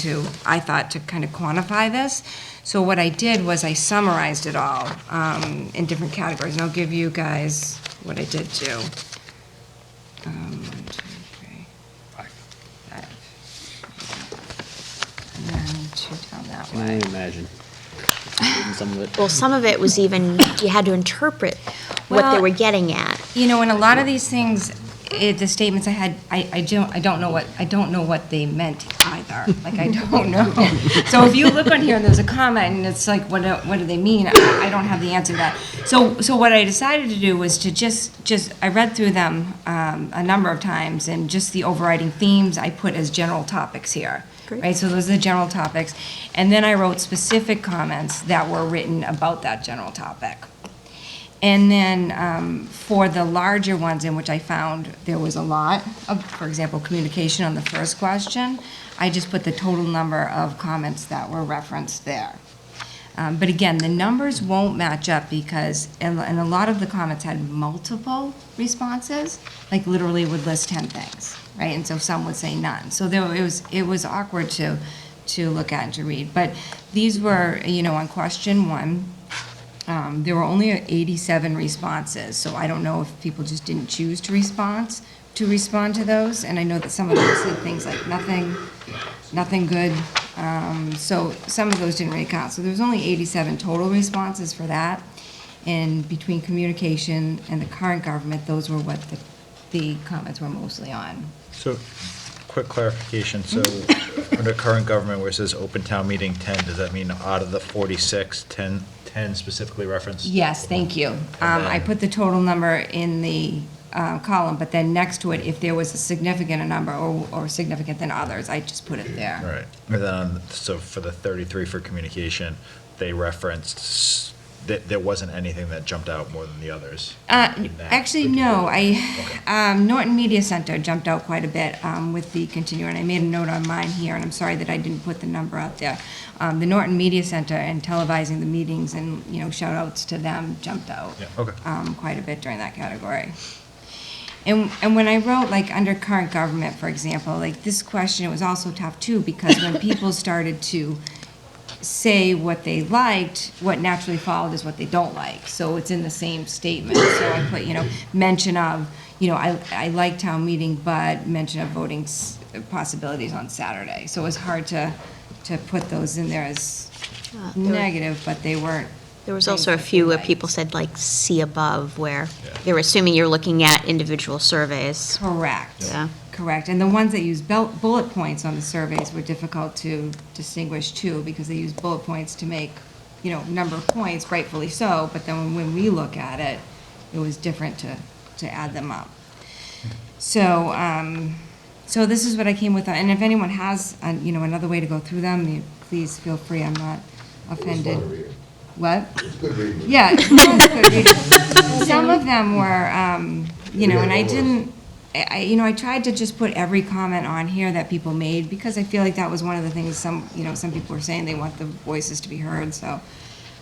I thought, to kind of quantify this. So what I did was I summarized it all in different categories, and I'll give you guys what I did do. 1, 2, 3, 5. And then 2 down that Can I way. imagine? Reading some of it. Well, some of it was even, you had to interpret what they Well, were getting at. In a lot of these things, the statements I had, I don't know what they meant either. Like, I don't know. So if you look on here and there's a comment and it's like, what do they mean? I don't have the answer to that. So what I decided to do was to just I read through them a number of times, and just the overriding themes I put as general topics here. Great. Right, so those are the general topics. And then I wrote specific comments that were written about that general topic. And then for the larger ones, in which I found there was a lot of, for example, communication on the first question, I just put the total number of comments that were referenced there. But again, the numbers won't match up because, and a lot of the comments had multiple responses, like literally would list 10 things, right? And so some would say none. So it was awkward to look at and to read. But these were, on question 1, there were only 87 responses, so I don't know if people just didn't choose to respond to those. And I know that some of them said things like nothing good. So some of those didn't really count. So there was only 87 total responses for that. And between communication and the current government, those were what the comments were mostly on. So, quick clarification, so under current government where it says open town meeting 10, does that mean out of the 46, 10 specifically referenced? Yes, thank you. I put the total number in the column, but then next to it, if there was a significant number or significant than others, I just put it there. Right. And then, so for the 33 for communication, they referenced that there wasn't anything that jumped out more than the others? Actually, no. Norton Media Center jumped out quite a bit with the continuing. I made a note on mine here, and I'm sorry that I didn't put the number out there. The Norton Media Center and televising the meetings and, shout outs to them jumped out quite a bit during that category. And when I wrote, like, under current government, for example, like, this question, it was also tough, too, because when people started to say what they liked, what naturally followed is what they don't like. So it's in the same statement. So I put, mention of, I like town meeting, but mention of voting possibilities on Saturday. So it was hard to put those in there as negative, but they weren't. There was also a few where people said, like, see above, where they were assuming you're looking at individual surveys. Correct. Yeah. Correct. And the ones that use bullet points on the surveys were difficult to distinguish, too, because they use bullet points to make, number of points, rightfully so, but then when we look at it, it was different to add them up. So, so this is what I came with, and if anyone has, another way to go through them, please feel free, I'm not offended. What? It's good reading. Yeah, it was good reading. Some of them were, you know, and I didn't, you know, I tried to just put every comment on here that people made, because I feel like that was one of the things some people were saying, they want the voices to be heard, so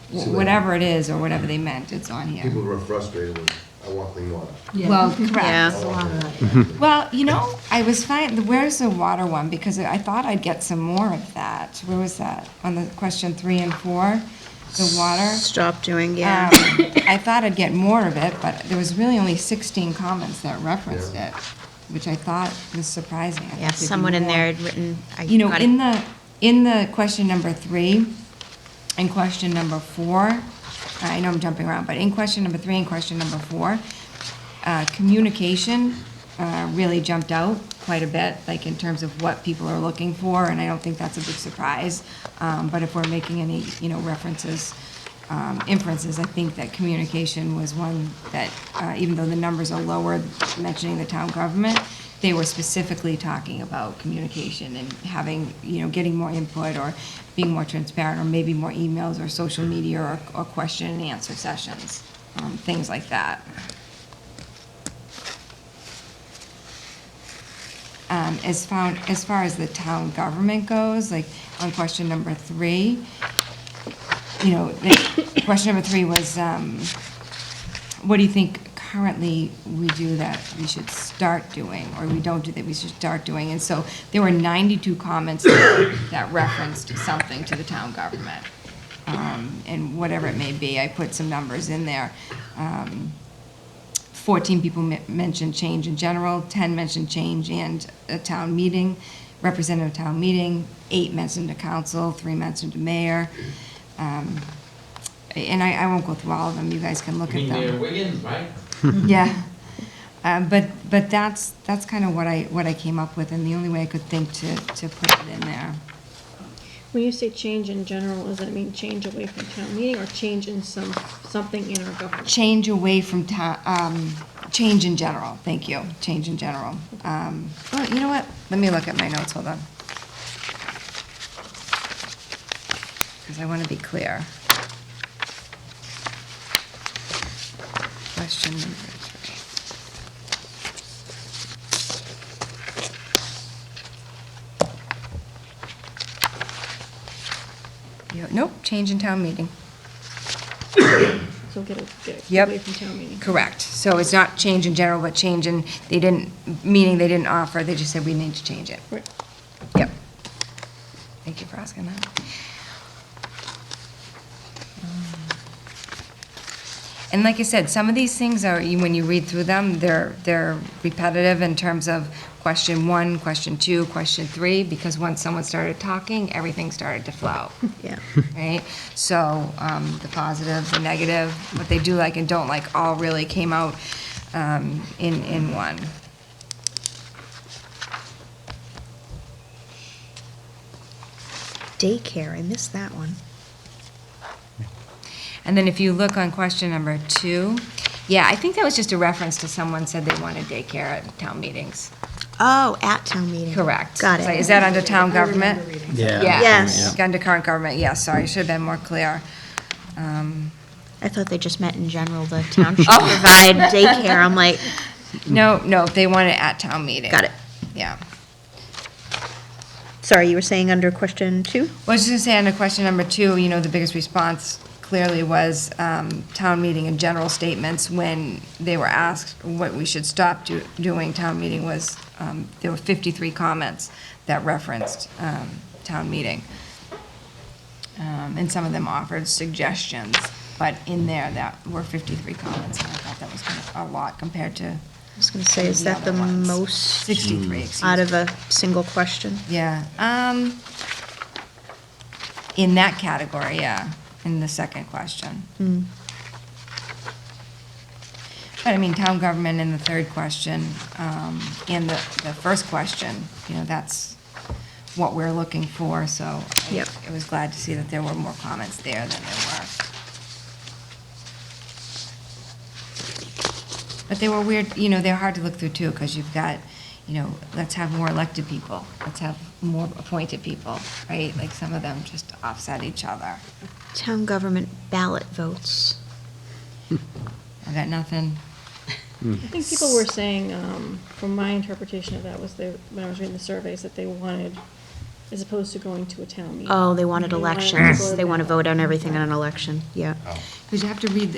whatever it is, or whatever they meant, it's on here. People were frustrated with, I want clean water. Well, correct. Yeah. I want clean water. Well, you know, I was fine, where's the water one? Because I thought I'd get some more of that. Where was that? On the question 3 and 4, the water? Stop doing, yeah. I thought I'd get more of it, but there was really only 16 comments that referenced it, which I thought was surprising. I thought Yeah, there'd be someone in more. there had written, I You know, got in it. the question number 3 and question number 4, I know I'm jumping around, but in question number 3 and question number 4, communication really jumped out quite a bit, like in terms of what people are looking for, and I don't think that's a big surprise. But if we're making any, you know, references, inferences, I think that communication was one that, even though the numbers are lower mentioning the town government, they were specifically talking about communication and having, you know, getting more input or being more transparent, or maybe more emails or social media or question and answer sessions, things like that. As far as the town government goes, like on question number 3, you know, question number 3 was, what do you think currently we do that we should start doing, or we don't do that we should start doing? And so there were 92 comments that referenced something to the town government. And whatever it may be, I put some numbers in there. 14 people mentioned change in general, 10 mentioned change and a town meeting, representative town meeting, 8 mentioned a council, 3 mentioned a mayor. And I won't go through all of them, you guys can look at them. They're Wiggins, right? Yeah. But that's kind of what I came up with, and the only way I could think to put it in there. When you say change in general, does that mean change away from town meeting or change in something in our government? Change away from change in general, thank you, change in general. Well, you know what, let me look at my notes, hold on. Because I want to be clear. Question number 3. Nope, change in town meeting. So get Yep. away from town meeting. Correct. So it's not change in general, but change in, meaning they didn't offer, they just said we need to change it. Right. Yep. Thank you for asking that. And like I said, some of these things are, when you read through them, they're repetitive in terms of question 1, question 2, question 3, because once someone started talking, everything started to flow. Yeah. Right? So the positive, the negative, what they do like and don't like, all really came out in one. Daycare, I missed that one. And then if you look on question number 2, yeah, I think that was just a reference to someone said they wanted daycare at town meetings. Oh, at town meeting. Correct. Got So it. is that under town government? Yeah. Yes. Under current government, yes, sorry, should have been more clear. I thought they just meant in general, the town should provide daycare. I'm like, No, they want it at town meeting. got it. Yeah. Sorry, you were saying under question 2? Well, I was just gonna say, under question number 2, you know, the biggest response clearly was town meeting and general statements. When they were asked what we should stop doing, town meeting was, there were 53 comments that referenced town meeting. And some of them offered suggestions, but in there, that were 53 comments, and I thought that was kind of a lot compared to I was going to say, is that the other ones. most 63, excuse out me. of a single question? Yeah, in that category, yeah, in the second question. Hmm. But I mean, town government in the third question, and the first question, you know, that's what we're looking for, so Yep. I was glad to see that there were more comments there than there were. But they were weird, you know, they're hard to look through too, because you've got, you know, let's have more elected people, let's have more appointed people, right? Like some of them just offset each other. Town government ballot votes. I got nothing. I think people were saying, from my interpretation of that was when I was reading the surveys, that they wanted, as opposed to going to a town meeting. Oh, they wanted They wanted to elections. go to They want to ballot. vote on everything in an election, yeah. Because you have to read,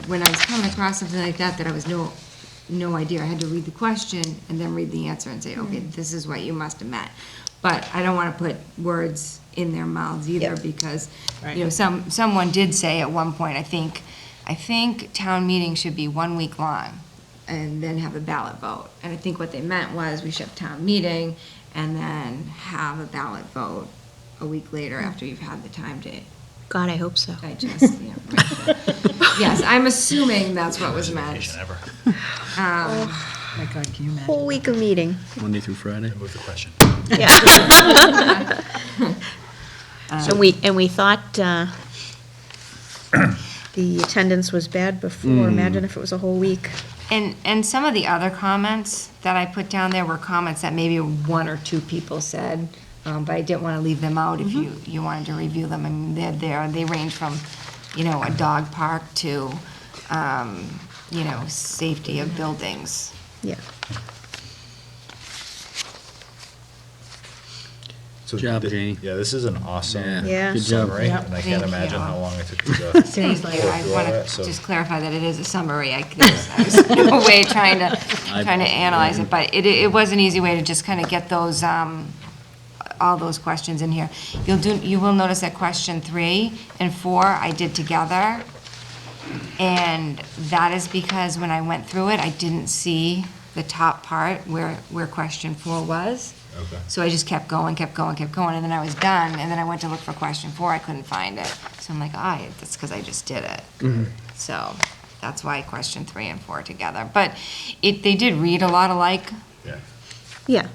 when I was coming across something like that I was no idea, I had to read the question and then read the answer and say, okay, this is what you must have meant. But I don't want to put words in their mouths either, Yep. because, you know, someone did say at one point, I think town meeting should be 1 week long and then have a ballot vote. And I think what they meant was we should have town meeting and then have a ballot vote a week later after you've had the time to God, I hope so. digest the information. Yes, I'm assuming that's what was meant. Presentation ever. My God, can you imagine? Whole week of meeting. Monday through Friday. Move the question. Yeah. And we thought the attendance was bad before. Imagine if it was a whole week. And some of the other comments that I put down there were comments that maybe one or two people said, but I didn't want to leave them out if you wanted to review them. I mean, they're there, they range from, you know, a dog park to, you know, safety of buildings. Yeah. So Good job, thi- Janie. Yeah, this is an awesome Yeah. Good job. summary, Yep. and I can't Thank imagine you. how long it took you to. Seriously, go I through all want that, to so- just clarify that it is a summary. There's no way trying to analyze it, but it was an easy way to just kind of get those, all those questions in here. You will notice that question 3 and 4 I did together. And that is because when I went through it, I didn't see the top part where question 4 was. Okay. So I just kept going, and then I was done, and then I went to look for question 4, I couldn't find it. So I'm like, that's because I just did it. So that's why question 3 and 4 together. But they did read a lot alike. Yeah. Yeah.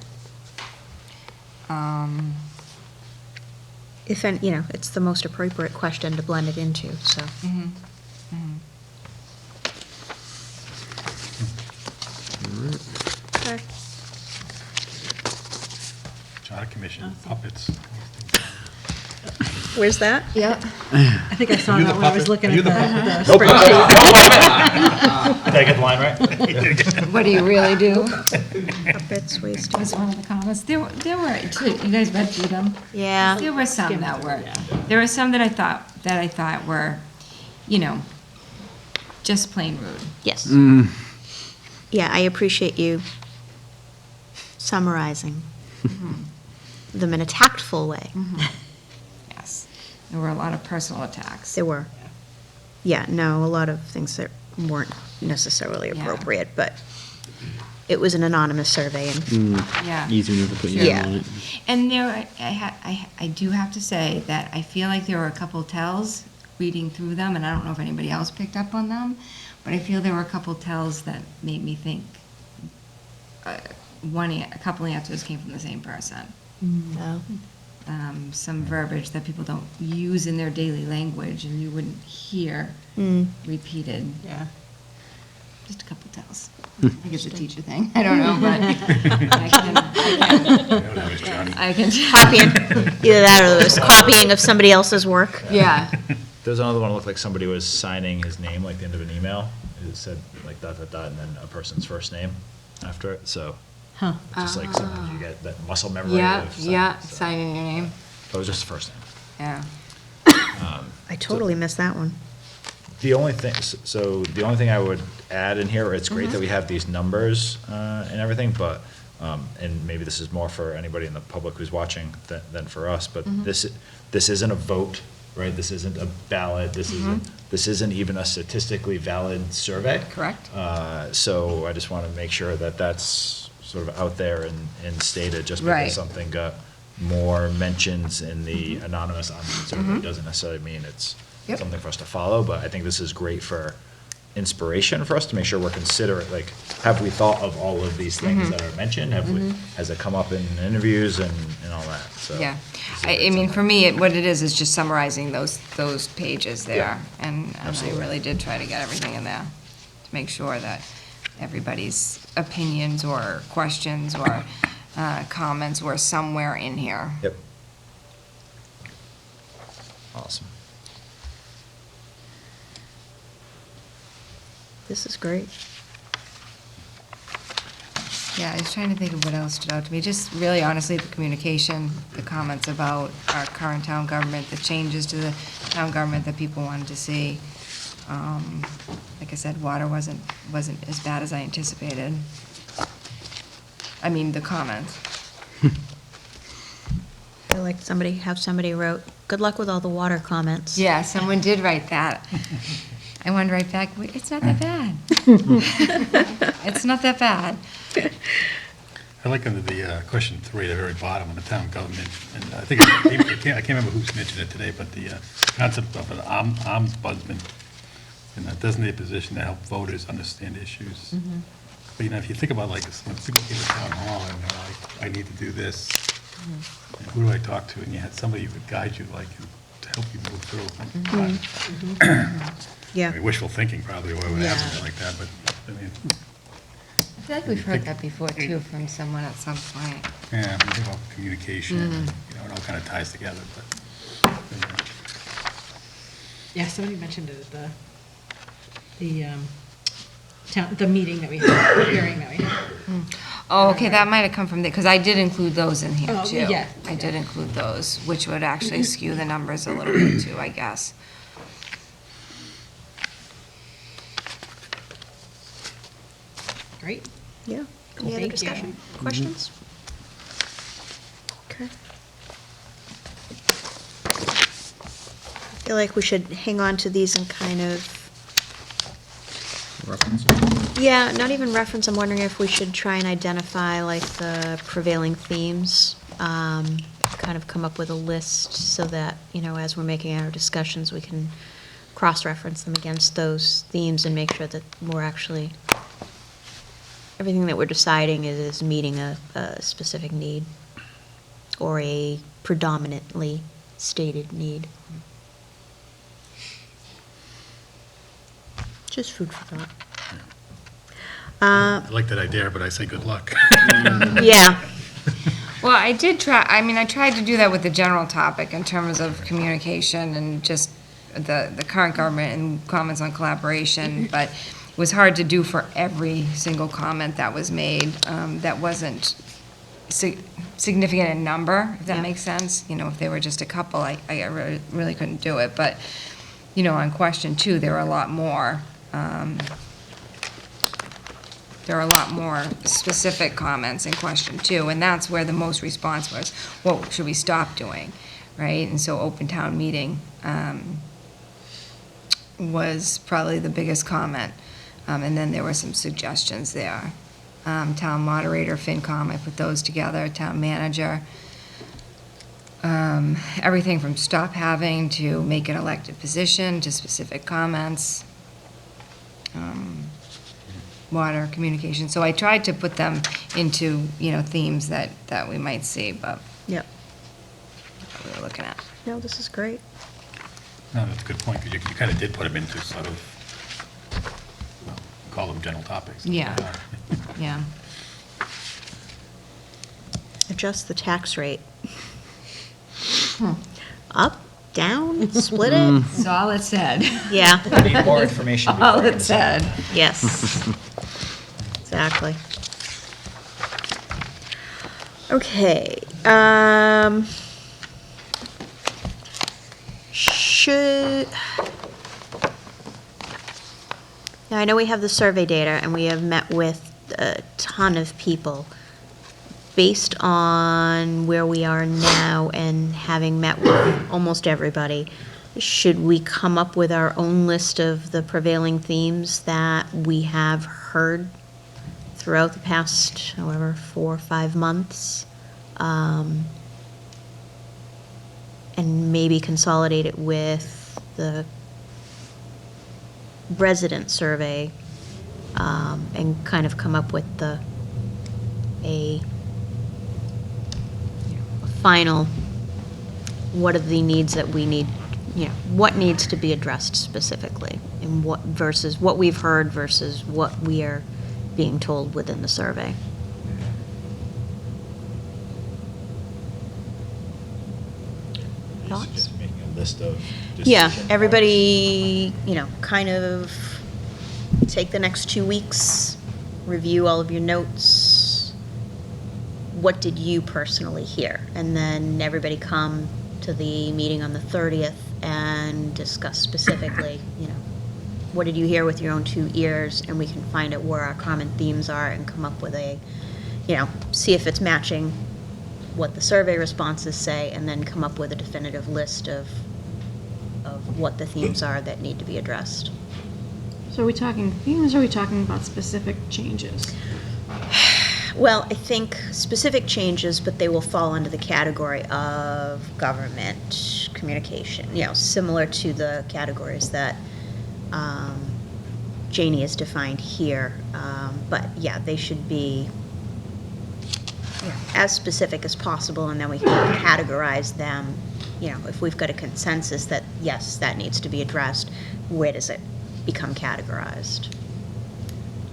Um, If, you know, it's the most appropriate question to blend it into, so. Okay. Charter Commission, puppets. Where's that? Yeah. I think I saw Are you that the when I was puppet? looking Are you at the the puppet? spreadsheet. Did I get the line right? What do you really do? Puppets, waste. Was one of the comments. There were, you guys read through them? Yeah. There were some that were, there were some that I thought were, you know, just plain rude. Yes. Yeah, I appreciate you summarizing them in a tactful way. Yes. There were a lot of personal attacks. There were. Yeah, no, a lot of things that weren't necessarily Yeah. appropriate, but it was an anonymous survey, and Yeah. Easy enough to put your Yeah. name on it. And there, I do have to say that I feel like there were a couple tells reading through them, and I don't know if anybody else picked up on them, but I feel there were a couple tells that made me think a couple answers came from the same person. no. Some verbiage that people don't use in their daily language and you wouldn't hear repeated. Yeah. Just a couple tells. I think it's a teacher thing. I don't know, but I can. Copying, either that or it was copying of somebody else's work. Yeah. There's another one that looked like somebody was signing his name, like the end of an email. It said like ... and then a person's first name after it, so. Huh. Just like sometimes you get that muscle memory Yeah, of signing, yeah, so. signing your name. It was just the first name. Yeah. I totally missed that one. The only thing, so the only thing I would add in here, it's great that we have these numbers and everything, but, and maybe this is more for anybody in the public who's watching than for us, but this isn't a vote, right? This isn't a ballot, this isn't even a statistically valid survey. Correct. So I just want to make sure that that's sort of out there and stated, just Right. because something got more mentions in the anonymous online survey doesn't necessarily mean it's Yep. something for us to follow, but I think this is great for inspiration for us to make sure we're considerate, like, have we thought of all of these things that are mentioned? Has it come up in interviews and all that, so. Yeah. this is I great mean, stuff. for me, what it is just summarizing those pages there. Yeah. And I Absolutely. really did try to get everything in there to make sure that everybody's opinions or questions or comments were somewhere in here. Yep. Awesome. This is great. Yeah, I was trying to think of what else stood out to me. Just really honestly, the communication, the comments about our current town government, the changes to the town government that people wanted to see. Like I said, water wasn't as bad as I anticipated. I mean, the comments. I like somebody wrote, "Good luck with all the water comments." Yeah, someone did write that. I wanted to write back, "Wait, it's not that bad." It's not that bad. I like under the question 3, the very bottom of the town government, and I think, I can't remember who's mentioned it today, but the concept of an ombudsman in a designated position to help voters understand issues. But, if you think about like this, when people came to town hall and they're like, I need to do this, and who do I talk to? And you had somebody who could guide you, like, to help you move through. Yeah. I mean, wishful thinking probably, why would have something like that, but, I mean, I feel like we've heard that before too from someone at some point. yeah, when you think about communication, it all kind of ties together, but. Yeah, somebody mentioned it at the meeting that we had, the hearing that we had. Oh, okay, that might have come from because I did include those in here Oh, too. yeah. I did include those, which would actually skew the numbers a little bit too, I guess. Great. Yeah. Cool, Any other thank you. discussion? Questions? Okay. I feel like we should hang on to these and kind of, yeah, not even reference, I'm wondering if we should try and identify like the prevailing themes, kind of come up with a list so that, as we're making our discussions, we can cross-reference them against those themes and make sure that we're actually, everything that we're deciding is meeting a specific need or a predominantly stated need. Just food for thought. I like that idea, but I say good luck. Yeah. Well, I did try, I tried to do that with the general topic in terms of communication and just the current government and comments on collaboration, but it was hard to do for every single comment that was made that wasn't significant in number, if that makes sense. If they were just a couple, I really couldn't do it. But, on question 2, there were a lot more. There are a lot more specific comments in question 2, and that's where the most response was, what should we stop doing, right? And so open town meeting was probably the biggest comment, and then there were some suggestions there. Town moderator, FinCom, I put those together, town manager, everything from stop having to make an elected position to specific comments. Water, communication. So I tried to put them into, themes that we might see, but Yep. what we were looking at. No, this is great. No, that's a good point, because you kind of did put them into sort of, well, call them general topics. Yeah. Yeah. Adjust the tax rate. Up, down, split it? That's all it said. Yeah. I need more information All before I it decide. said. Yes. Exactly. Okay, now I know we have the survey data and we have met with a ton of people. Based on where we are now and having met with almost everybody, should we come up with our own list of the prevailing themes that we have heard throughout the past, however, 4 or 5 months? And maybe consolidate it with the resident survey, and kind of come up with a final, what are the needs that we need, what needs to be addressed specifically, and what versus what we've heard versus what we are being told within the survey. Thoughts? Just making a list of Yeah, decision everybody, kind of take the next 2 weeks, review all of your notes. What did you personally hear? And then everybody come to the meeting on the 30th and discuss specifically, what did you hear with your own 2 ears? And we can find out where our common themes are and come up with see if it's matching what the survey responses say, and then come up with a definitive list of what the themes are that need to be addressed. So are we talking themes, or are we talking about specific changes? Well, I think specific changes, but they will fall under the category of government communication, similar to the categories that Janie has defined here. But yeah, they should be as specific as possible, and then we can categorize them. If we've got a consensus that, yes, that needs to be addressed, where does it become categorized?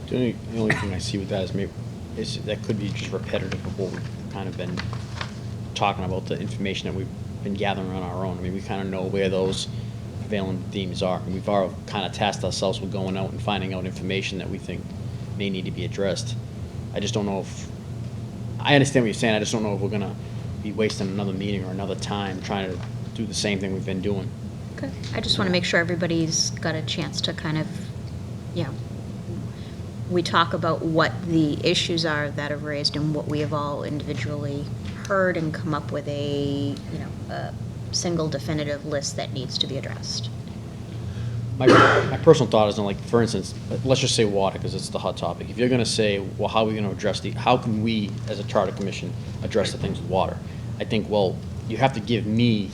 The only thing I see with that is that could be just repetitive of what we've kind of been talking about, the information that we've been gathering on our own. I mean, we kind of know where those prevailing themes are, and we've already kind of tasked ourselves with going out and finding out information that we think may need to be addressed. I just don't know if, I understand what you're saying, I just don't know if we're going to be wasting another meeting or another time trying to do the same thing we've been doing. Okay. I just want to make sure everybody's got a chance to kind of, we talk about what the issues are that are raised and what we have all individually heard, and come up with a single definitive list that needs to be addressed. My personal thought is, for instance, let's just say water, because it's the hot topic. If you're going to say, well, how are we going to address how can we, as a charter commission, address the things with water? I think, well, you have to give me,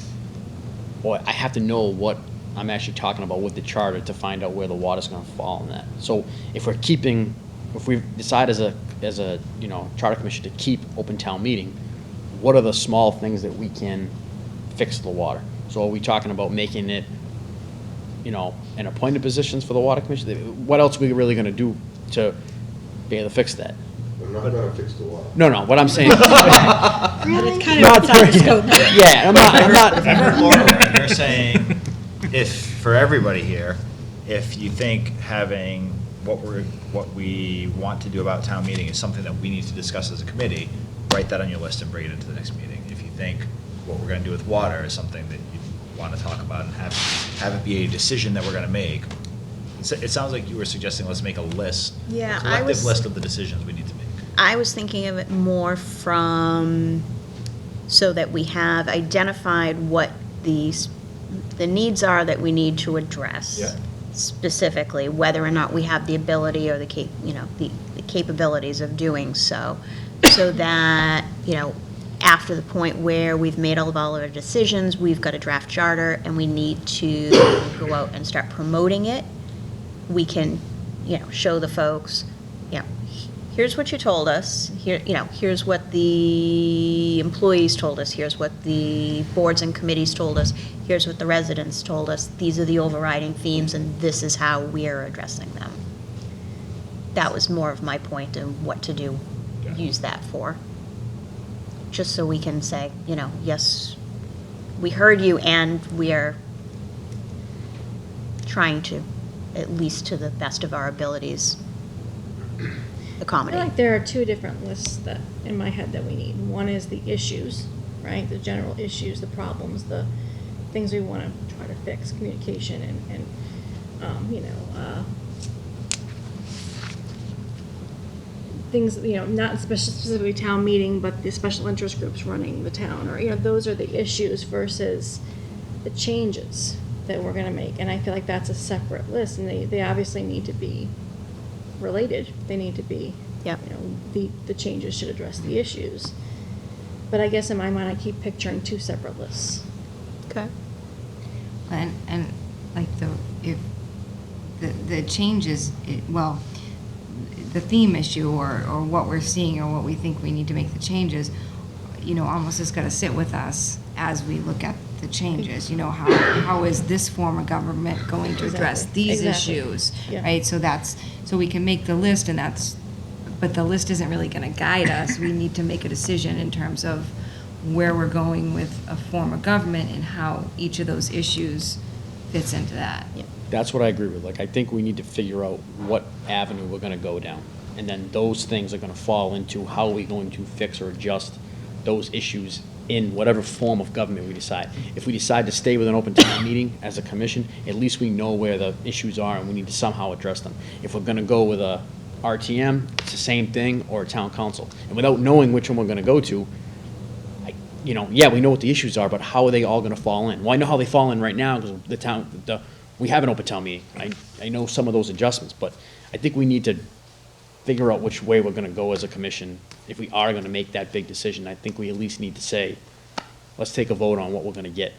or I have to know what I'm actually talking about with the charter to find out where the water's going to fall in that. So if we decide as a charter commission to keep open town meeting, what are the small things that we can fix the water? So are we talking about making it, an appointed positions for the water commission? What else are we really going to do to be able to fix that? We're not gonna fix the water. No, what I'm saying. It's kind of outside the scope. Yeah, I'm not. If I heard Laura right, you're saying, for everybody here, if you think having what we want to do about town meeting is something that we need to discuss as a committee, write that on your list and bring it into the next meeting. If you think what we're gonna do with water is something that you want to talk about and have it be a decision that we're gonna make, it sounds like you were suggesting let's make a list, Yeah, a collective list of the decisions we need to make. I was thinking of it more so that we have identified what the needs are that we need to address. Yeah. Specifically, whether or not we have the ability or the capabilities of doing so that, after the point where we've made all of our decisions, we've got a draft charter, and we need to go out and start promoting it, we can, show the folks, here's what you told us, here's what the employees told us, here's what the boards and committees told us, here's what the residents told us, these are the overriding themes, and this is how we are addressing them. That was more of my point and what to do, use that for. Just so we can say, yes, we heard you, and we are trying to, at least to the best of our abilities, I accommodate. feel like there are two different lists that, in my head, that we need. One is the issues, right? The general issues, the problems, the things we want to try to fix, communication and things, not specifically town meeting, but the special interest groups running the town, or, those are the issues versus the changes that we're gonna make. And I feel like that's a separate list, and they obviously need to be related. They need to be, Yep. The changes should address the issues. But I guess in my mind, I keep picturing two separate lists. Okay. And like the changes, the theme issue or what we're seeing or what we think we need to make the changes, almost has got to sit with us as we look at the changes. How is this form of government going to address Exactly. these Exactly. issues, Yeah. right? So we can make the list, but the list isn't really going to guide us. We need to make a decision in terms of where we're going with a form of government and how each of those issues fits into that. Yep. That's what I agree with. Like, I think we need to figure out what avenue we're gonna go down. And then those things are gonna fall into how are we going to fix or adjust those issues in whatever form of government we decide. If we decide to stay with an open town meeting as a commission, at least we know where the issues are and we need to somehow address them. If we're gonna go with a RTM, it's the same thing, or a town council. And without knowing which one we're gonna go to, you know, yeah, we know what the issues are, but how are they all gonna fall in? Well, I know how they fall in right now, because we have an open town meeting. I know some of those adjustments, but I think we need to figure out which way we're gonna go as a commission. If we are gonna make that big decision, I think we at least need to say, let's take a vote on what we're gonna get.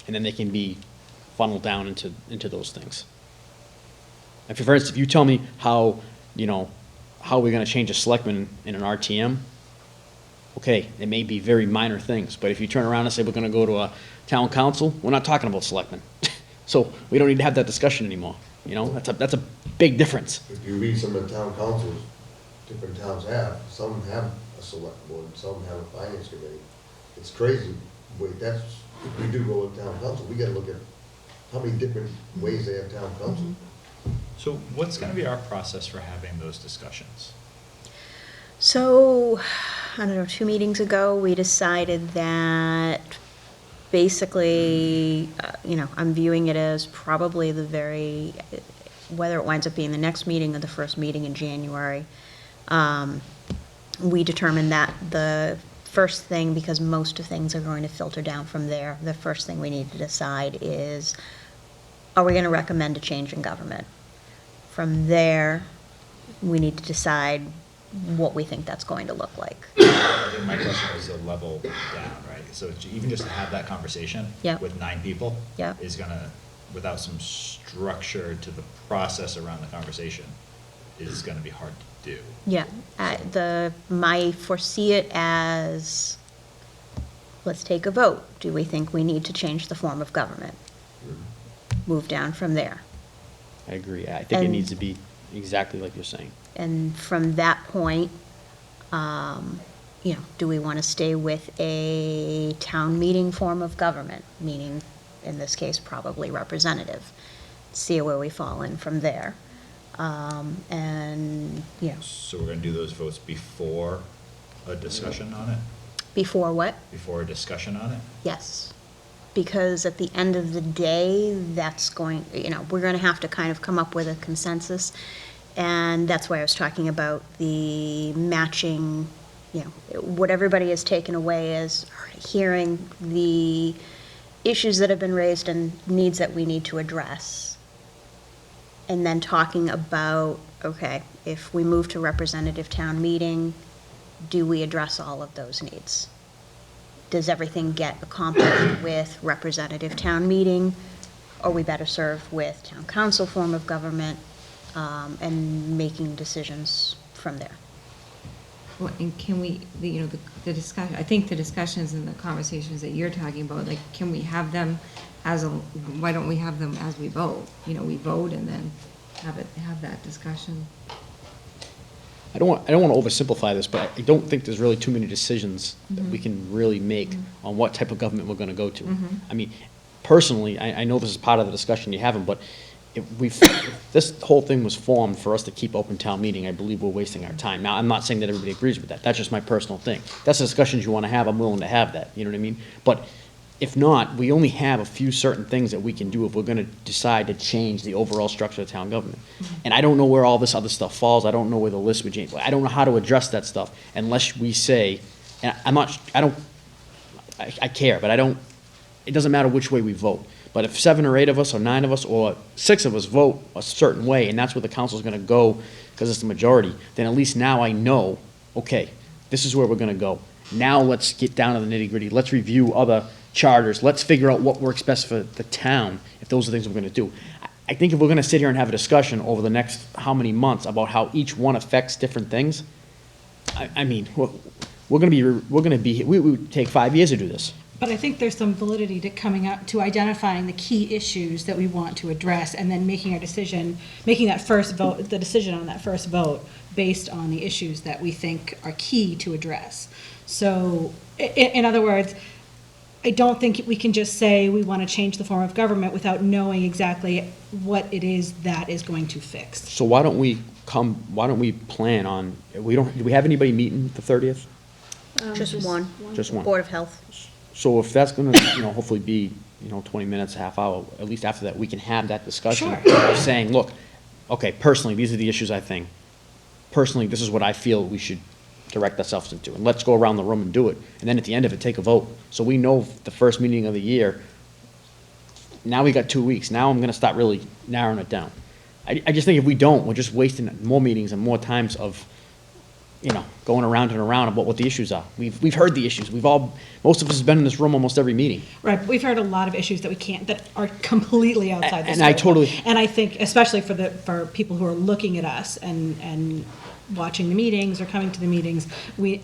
And then they can be funneled down into those things. And for instance, if you tell me how, you know, how we're gonna change a selectman in an RTM, okay, it may be very minor things, but if you turn around and say we're gonna go to a town council, we're not talking about selectmen. So we don't need to have that discussion anymore, you know, that's a big difference. If you read some of the town councils, different towns have, some have a select board, some have a finance committee. It's crazy, wait, that's, if we do go with town council, we gotta look at how many different ways they have town council. So what's gonna be our process for having those discussions? So, I don't know, 2 meetings ago, we decided that basically, you know, I'm viewing it as probably whether it winds up being the next meeting or the first meeting in January. We determined that the first thing, because most of things are going to filter down from there, the first thing we need to decide is, are we going to recommend a change in government? From there, we need to decide what we think that's going to look like. I think my question was a level down, right? So even just to have that conversation Yep. with 9 people Yep. is gonna, without some structure to the process around the conversation, is gonna be hard to do. Yeah, I foresee it as, let's take a vote. Do we think we need to change the form of government? Move down from there. I agree, I think it And- needs to be exactly like you're saying. And from that point, you know, do we want to stay with a town meeting form of government? Meaning, in this case, probably representative. See where we fall in from there. And, you know, So we're gonna do those votes before a discussion on it? before what? Before a discussion on it? Yes. Because at the end of the day, that's going, you know, we're going to have to kind of come up with a consensus. And that's why I was talking about the matching, you know, what everybody has taken away is hearing the issues that have been raised and needs that we need to address. And then talking about, okay, if we move to representative town meeting, do we address all of those needs? Does everything get accomplished with representative town meeting? Are we better served with town council form of government, and making decisions from there? Well, and can we, you know, the discussion, I think the discussions and the conversations that you're talking about, like, can we have them why don't we have them as we vote? You know, we vote and then have that discussion. I don't want to oversimplify this, but I don't think there's really too many decisions that we can really make on what type of government we're going to go to. I mean, personally, I know this is part of the discussion you're having, but if this whole thing was formed for us to keep open town meeting, I believe we're wasting our time. Now, I'm not saying that everybody agrees with that. That's just my personal thing. That's the discussions you want to have. I'm willing to have that. You know what I mean? But if not, we only have a few certain things that we can do if we're going to decide to change the overall structure of town government. And I don't know where all this other stuff falls. I don't know where the list would change. I don't know how to address that stuff unless we say, and I care, but it doesn't matter which way we vote. But if 7 or 8 of us or 9 of us or 6 of us vote a certain way, and that's where the council's going to go because it's the majority, then at least now I know, okay, this is where we're going to go. Now let's get down to the nitty-gritty. Let's review other charters. Let's figure out what works best for the town, if those are things we're going to do. I think if we're going to sit here and have a discussion over the next how many months about how each one affects different things, I mean, we would take 5 years to do this. But I think there's some validity to coming up, to identifying the key issues that we want to address, and then making our decision, making that first vote, the decision on that first vote, based on the issues that we think are key to address. So, in other words, I don't think we can just say we want to change the form of government without knowing exactly what it is that is going to fix. So why don't we plan on, do we have anybody meeting the 30th? Just one. Just one. Board of Health. So if that's gonna, hopefully be, 20 minutes, half hour, at least after that, we can have that discussion. Sure. Saying, look, okay, personally, these are the issues I think. Personally, this is what I feel we should direct ourselves into, and let's go around the room and do it. And then at the end of it, take a vote. So we know the first meeting of the year, now we got 2 weeks. Now I'm gonna start really narrowing it down. I just think if we don't, we're just wasting more meetings and more times of, going around and around about what the issues are. We've heard the issues. Most of us have been in this room almost every meeting. Right, but we've heard a lot of issues that are completely outside the And I scope. totally- And I think, especially for people who are looking at us and watching the meetings or coming to the meetings,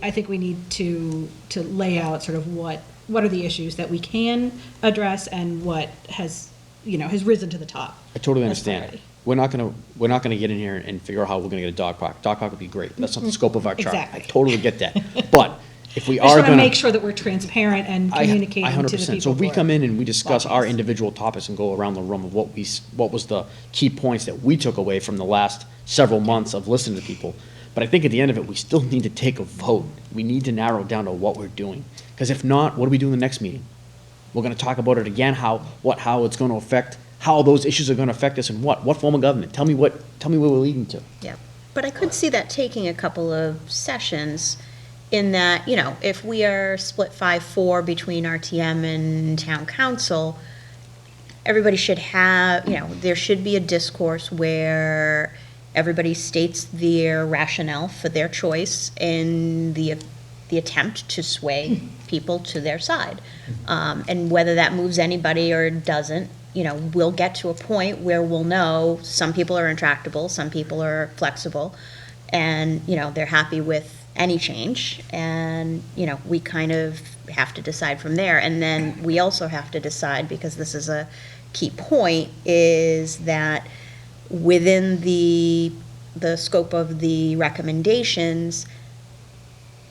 I think we need to lay out sort of what are the issues that we can address and what has risen to the top. I totally as understand. priority. We're not gonna get in here and figure out how we're gonna get a dog park. Dog park would be great. That's not the scope of our charter. Exactly. I totally get that. But if we I just are want to gonna. make sure that we're transparent and communicating to the 100%. So people if we who are come in and we discuss our watching us. individual topics and go around the room of what was the key points that we took away from the last several months of listening to people. But I think at the end of it, we still need to take a vote. We need to narrow it down to what we're doing. Because if not, what do we do in the next meeting? We're gonna talk about it again, how it's gonna affect, how those issues are gonna affect us and what form of government? Tell me where we're leading to. Yeah, but I could see that taking a couple of sessions in that, if we are split 5-4 between RTM and town council, everybody should have, there should be a discourse where everybody states their rationale for their choice and the attempt to sway people to their side. And whether that moves anybody or doesn't, we'll get to a point where we'll know some people are intractable, some people are flexible, and, they're happy with any change. And, we kind of have to decide from there. And then we also have to decide, because this is a key point, is that within the scope of the recommendations,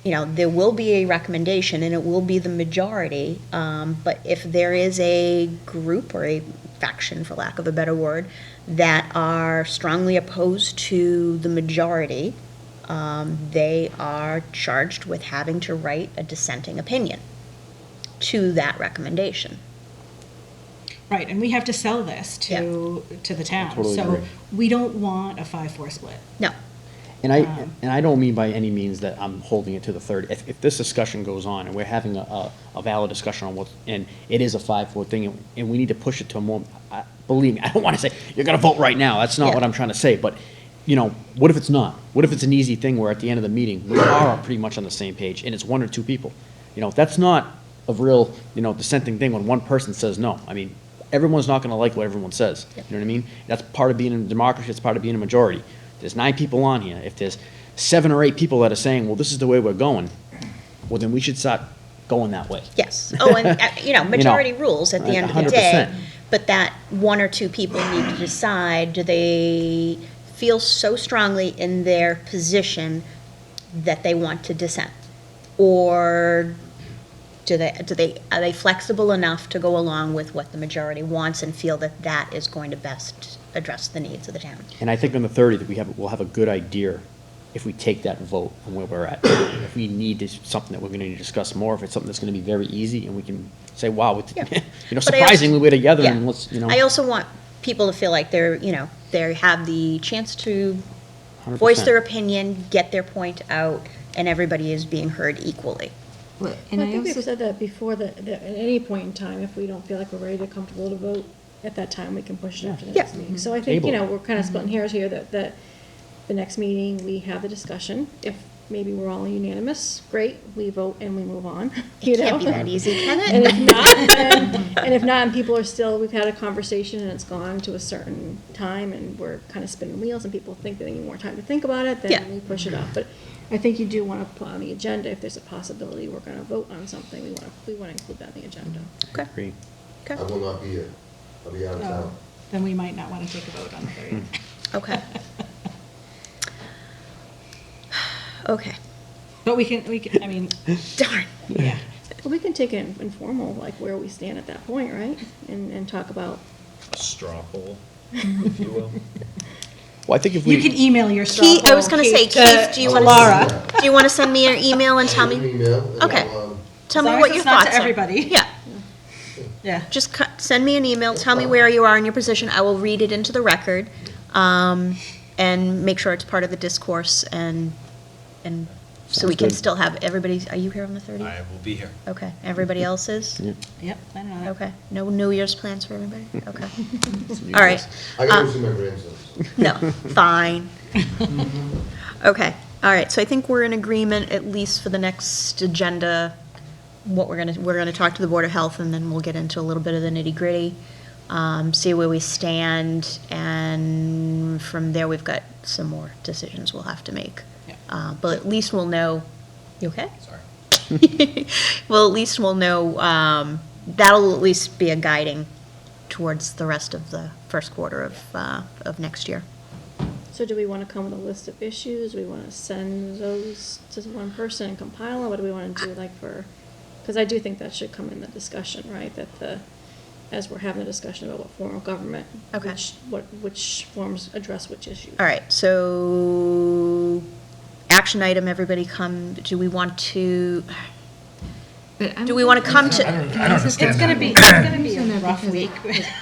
there will be a recommendation and it will be the majority, but if there is a group or a faction, for lack of a better word, that are strongly opposed to the majority, they are charged with having to write a dissenting opinion to that recommendation. Right, and we have to sell this to the town. Totally So agree. we don't want a 5-4 split. No. And I don't mean by any means that I'm holding it to the 30. If this discussion goes on and we're having a valid discussion on what, and it is a 5-4 thing, and we need to push it to a more, believe me, I don't want to say, you're going to vote right now. That's not what I'm trying to say. But, what if it's not? What if it's an easy thing where at the end of the meeting, we are pretty much on the same page and it's one or two people? That's not a real, dissenting thing when one person says no. I mean, everyone's not going to like what everyone says. You know what I mean? That's part of being in a democracy. It's part of being a majority. There's 9 people on here. If there's 7 or 8 people that are saying, well, this is the way we're going, well, then we should start going that way. Yes. Oh, and, majority rules at the end of the day. 100%. But that 1 or 2 people need to decide, do they feel so strongly in their position that they want to dissent? Or are they flexible enough to go along with what the majority wants and feel that that is going to best address the needs of the town? And I think on the 30th, we'll have a good idea if we take that vote on where we're at. If we need something that we're going to need to discuss more, if it's something that's going to be very easy and we can say, wow, Yeah. But I also- surprisingly, we're together Yeah. and let's, I also want people to feel like they have the chance to 100%. voice their opinion, get their point out, and everybody is being heard equally. And I think we've said that before, that at any point in time, if we don't feel like we're ready to comfortable to vote, at that time, we can push it up to the next meeting. So I think, Table it. we're kind of splitting hairs here, that the next meeting, we have the discussion. If maybe we're all unanimous, great, we vote and we move on. It can't be that easy, can it? And if not, and people are still, we've had a conversation and it's gone to a certain time and we're kind of spinning wheels and people think they need more time to think about it, Yeah. then we push it up. But I think you do want to put on the agenda, if there's a possibility we're going to vote on something, we want to include that in the agenda. Okay. Agree. I will not be here. I'll be out of town. Then we might not want to take a vote on the 30th. Okay. Okay. But we can, I mean, Darn. yeah. Well, we can take it informal, like where we stand at that point, right? And talk about, A straw poll, if you will. Well, I think if You can email your straw Keith, I was poll, gonna say, to Keith, do you want Laura. to, do you want to send me your email and tell me? Email, and Okay. I'll, Tell me As long what as your it's not thoughts to are. everybody. Yeah, Yeah. just send me an email, tell me where you are in your position, I will read it into the record, and make sure it's part of the discourse, and so we Sounds can good. still have, everybody, are you here on the 30th? I will be here. Okay, everybody else is? Yep, I don't know. Okay, no New Year's plans for everybody? Okay. All right. I gotta go see my grandsons. No, fine. Okay, all right, so I think we're in agreement, at least for the next agenda, what we're gonna talk to the Board of Health, and then we'll get into a little bit of the nitty-gritty, see where we stand, and from there, we've got some more decisions we'll have to make. But at least we'll know, you okay? Sorry. Well, at least we'll know, that'll at least be a guiding towards the rest of the first quarter of next year. so do we want to come with a list of issues? Do we want to send those to one person and compile them? What do we want to do, like, for, because I do think that should come in the discussion, right? That as we're having a discussion about what form of government, Okay. which forms address which issues. All right, so, action item, everybody do we want to, do we want to come to? I don't understand. It's gonna that. be a rough week.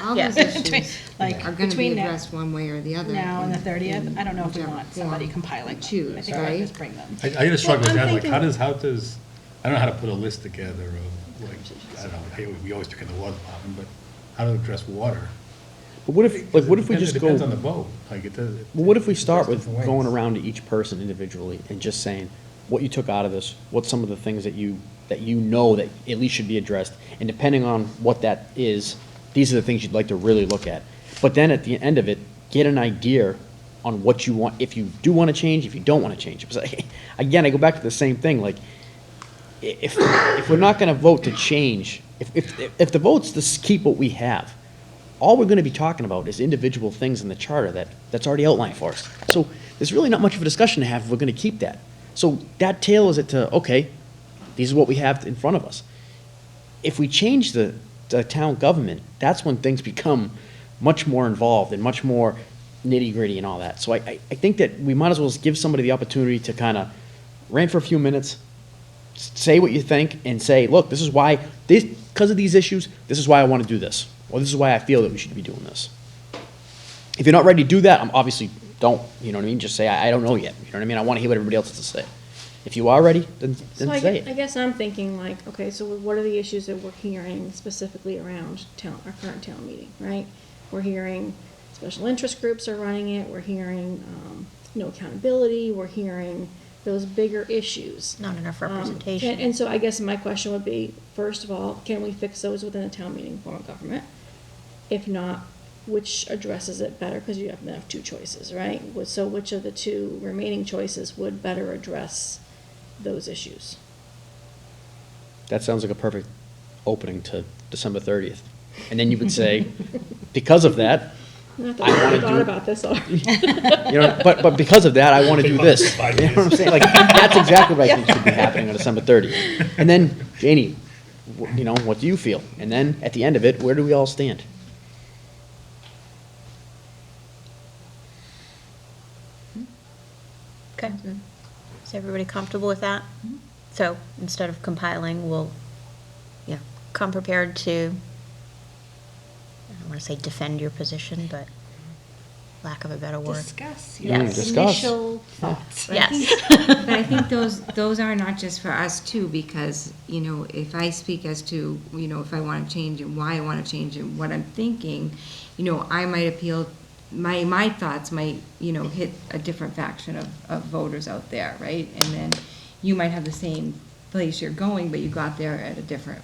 All Yeah. those issues Like, are gonna be between now- addressed one way or the other. Now and the 30th, in I don't know if we whichever want somebody form compiling. we them. choose, I think I'll right? just bring them. I just struggle with Well, I'm that, like, thinking- how does, I don't know how to put a list together of, like, I don't know, hey, we always pick in the water department, but how to address water. But what if we just It go? depends on the vote, like, it does. Well, what if we start with different ways. going around to each person individually and just saying what you took out of this, what's some of the things that you know that at least should be addressed, and depending on what that is, these are the things you'd like to really look at. But then at the end of it, get an idea on what you want, if you do want to change, if you don't want to change. Because again, I go back to the same thing, like, if we're not going to vote to change, if the vote's to keep what we have, all we're going to be talking about is individual things in the charter that's already outlined for us. So there's really not much of a discussion to have if we're going to keep that. So that tailors it to, okay, these are what we have in front of us. If we change the town government, that's when things become much more involved and much more nitty-gritty and all that. So I think that we might as well just give somebody the opportunity to kind of rant for a few minutes, say what you think, and say, look, this is why, because of these issues, this is why I want to do this, or this is why I feel that we should be doing this. If you're not ready to do that, obviously don't, you know what I mean? Just say, I don't know yet, you know what I mean? I want to hear what everybody else has to say. If you are ready, then So I say guess, I it. guess I'm thinking like, okay, so what are the issues that we're hearing specifically around our current town meeting, right? We're hearing special interest groups are running it, we're hearing, no accountability, we're hearing those bigger issues. Not enough And representation. so I guess my question would be, first of all, can we fix those within the town meeting form of government? If not, which addresses it better, because you have two choices, right? So which of the two remaining choices would better address those issues? That sounds like a perfect opening to December 30th. And then you would say, because of that, Not I that wanna I thought do- about this already. you know, but because of that, I want to do this. You know what I'm saying? Like, that's exactly what I think should be happening on December 30th. And then, Janie, you know, what do you feel? And then, at the end of it, where do we all stand? Okay. Is everybody comfortable with that? So instead of compiling, we'll, come prepared to, I don't want to say defend your position, but lack of a better word. Discuss your discuss. initial thoughts. But I Yes. think- But I think those are not just for us too, because, you know, if I speak as to, you know, if I want to change and why I want to change and what I'm thinking, you know, I might appeal, my thoughts might, you know, hit a different faction of voters out there, right? And then you might have the same place you're going, but you got there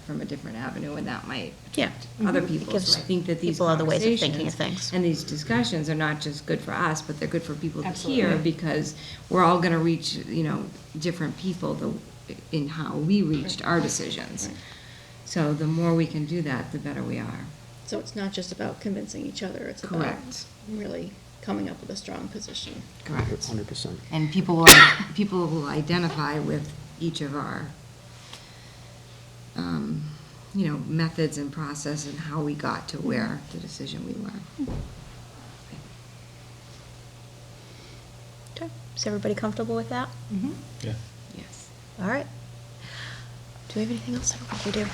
from a different avenue, and that might affect other people. gives So I think that these people other ways of thinking of conversations things. and these discussions are not just good for us, but they're good for people to Absolutely. hear, because we're all gonna reach, you know, different people in how we reached our decisions. Right. So the more we can do that, the better we are. So it's not just about convincing each other, it's about Correct. really coming up with a strong position. Correct. 100%. And people will identify with each of our methods and process and how we got to where the decision we were. Okay. Is everybody comfortable with that? Yeah. Yes. All right. Do we have anything else? I don't think we do.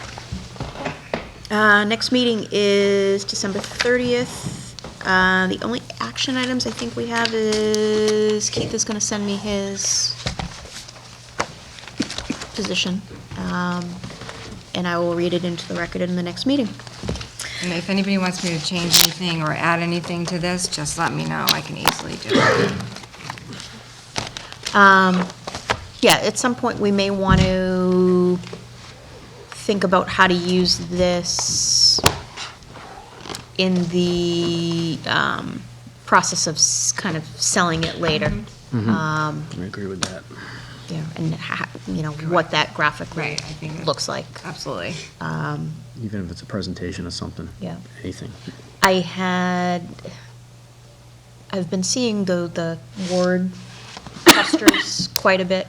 Next meeting is December 30th. The only action items I think we have is Keith is going to send me his position, and I will read it into the record in the next meeting. And if anybody wants me to change anything or add anything to this, just let me know. I can easily do it. Yeah, at some point, we may want to think about how to use this in the process of kind of selling it later. I agree with that. Yeah, and what that graphically Right, I think looks like. Absolutely. Even if it's a presentation or something. Yeah. Anything. I've been seeing the word clusters quite a bit.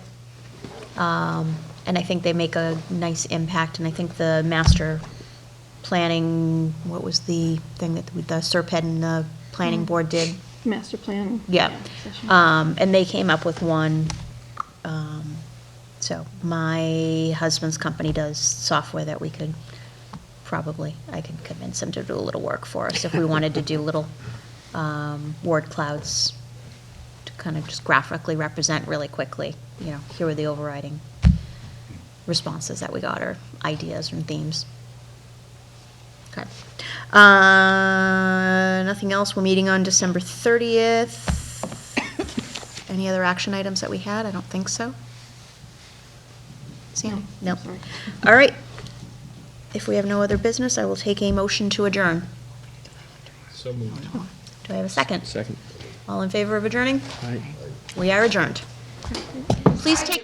And I think they make a nice impact, and I think the master planning, what was the thing that the Serped and the planning board did? Master plan. Yeah. session. And they came up with one. So my husband's company does software that we could I could convince them to do a little work for us if we wanted to do little word clouds to kind of just graphically represent really quickly, here are the overriding responses that we got, or ideas and themes. Okay. Nothing else. We're meeting on December 30th. Any other action items that we had? I don't think so. Sandy? No. Sorry. All right. If we have no other business, I will take a motion to adjourn. So moved. Do I have a second? Second. All in favor of adjourning? Aye. We are adjourned. Please take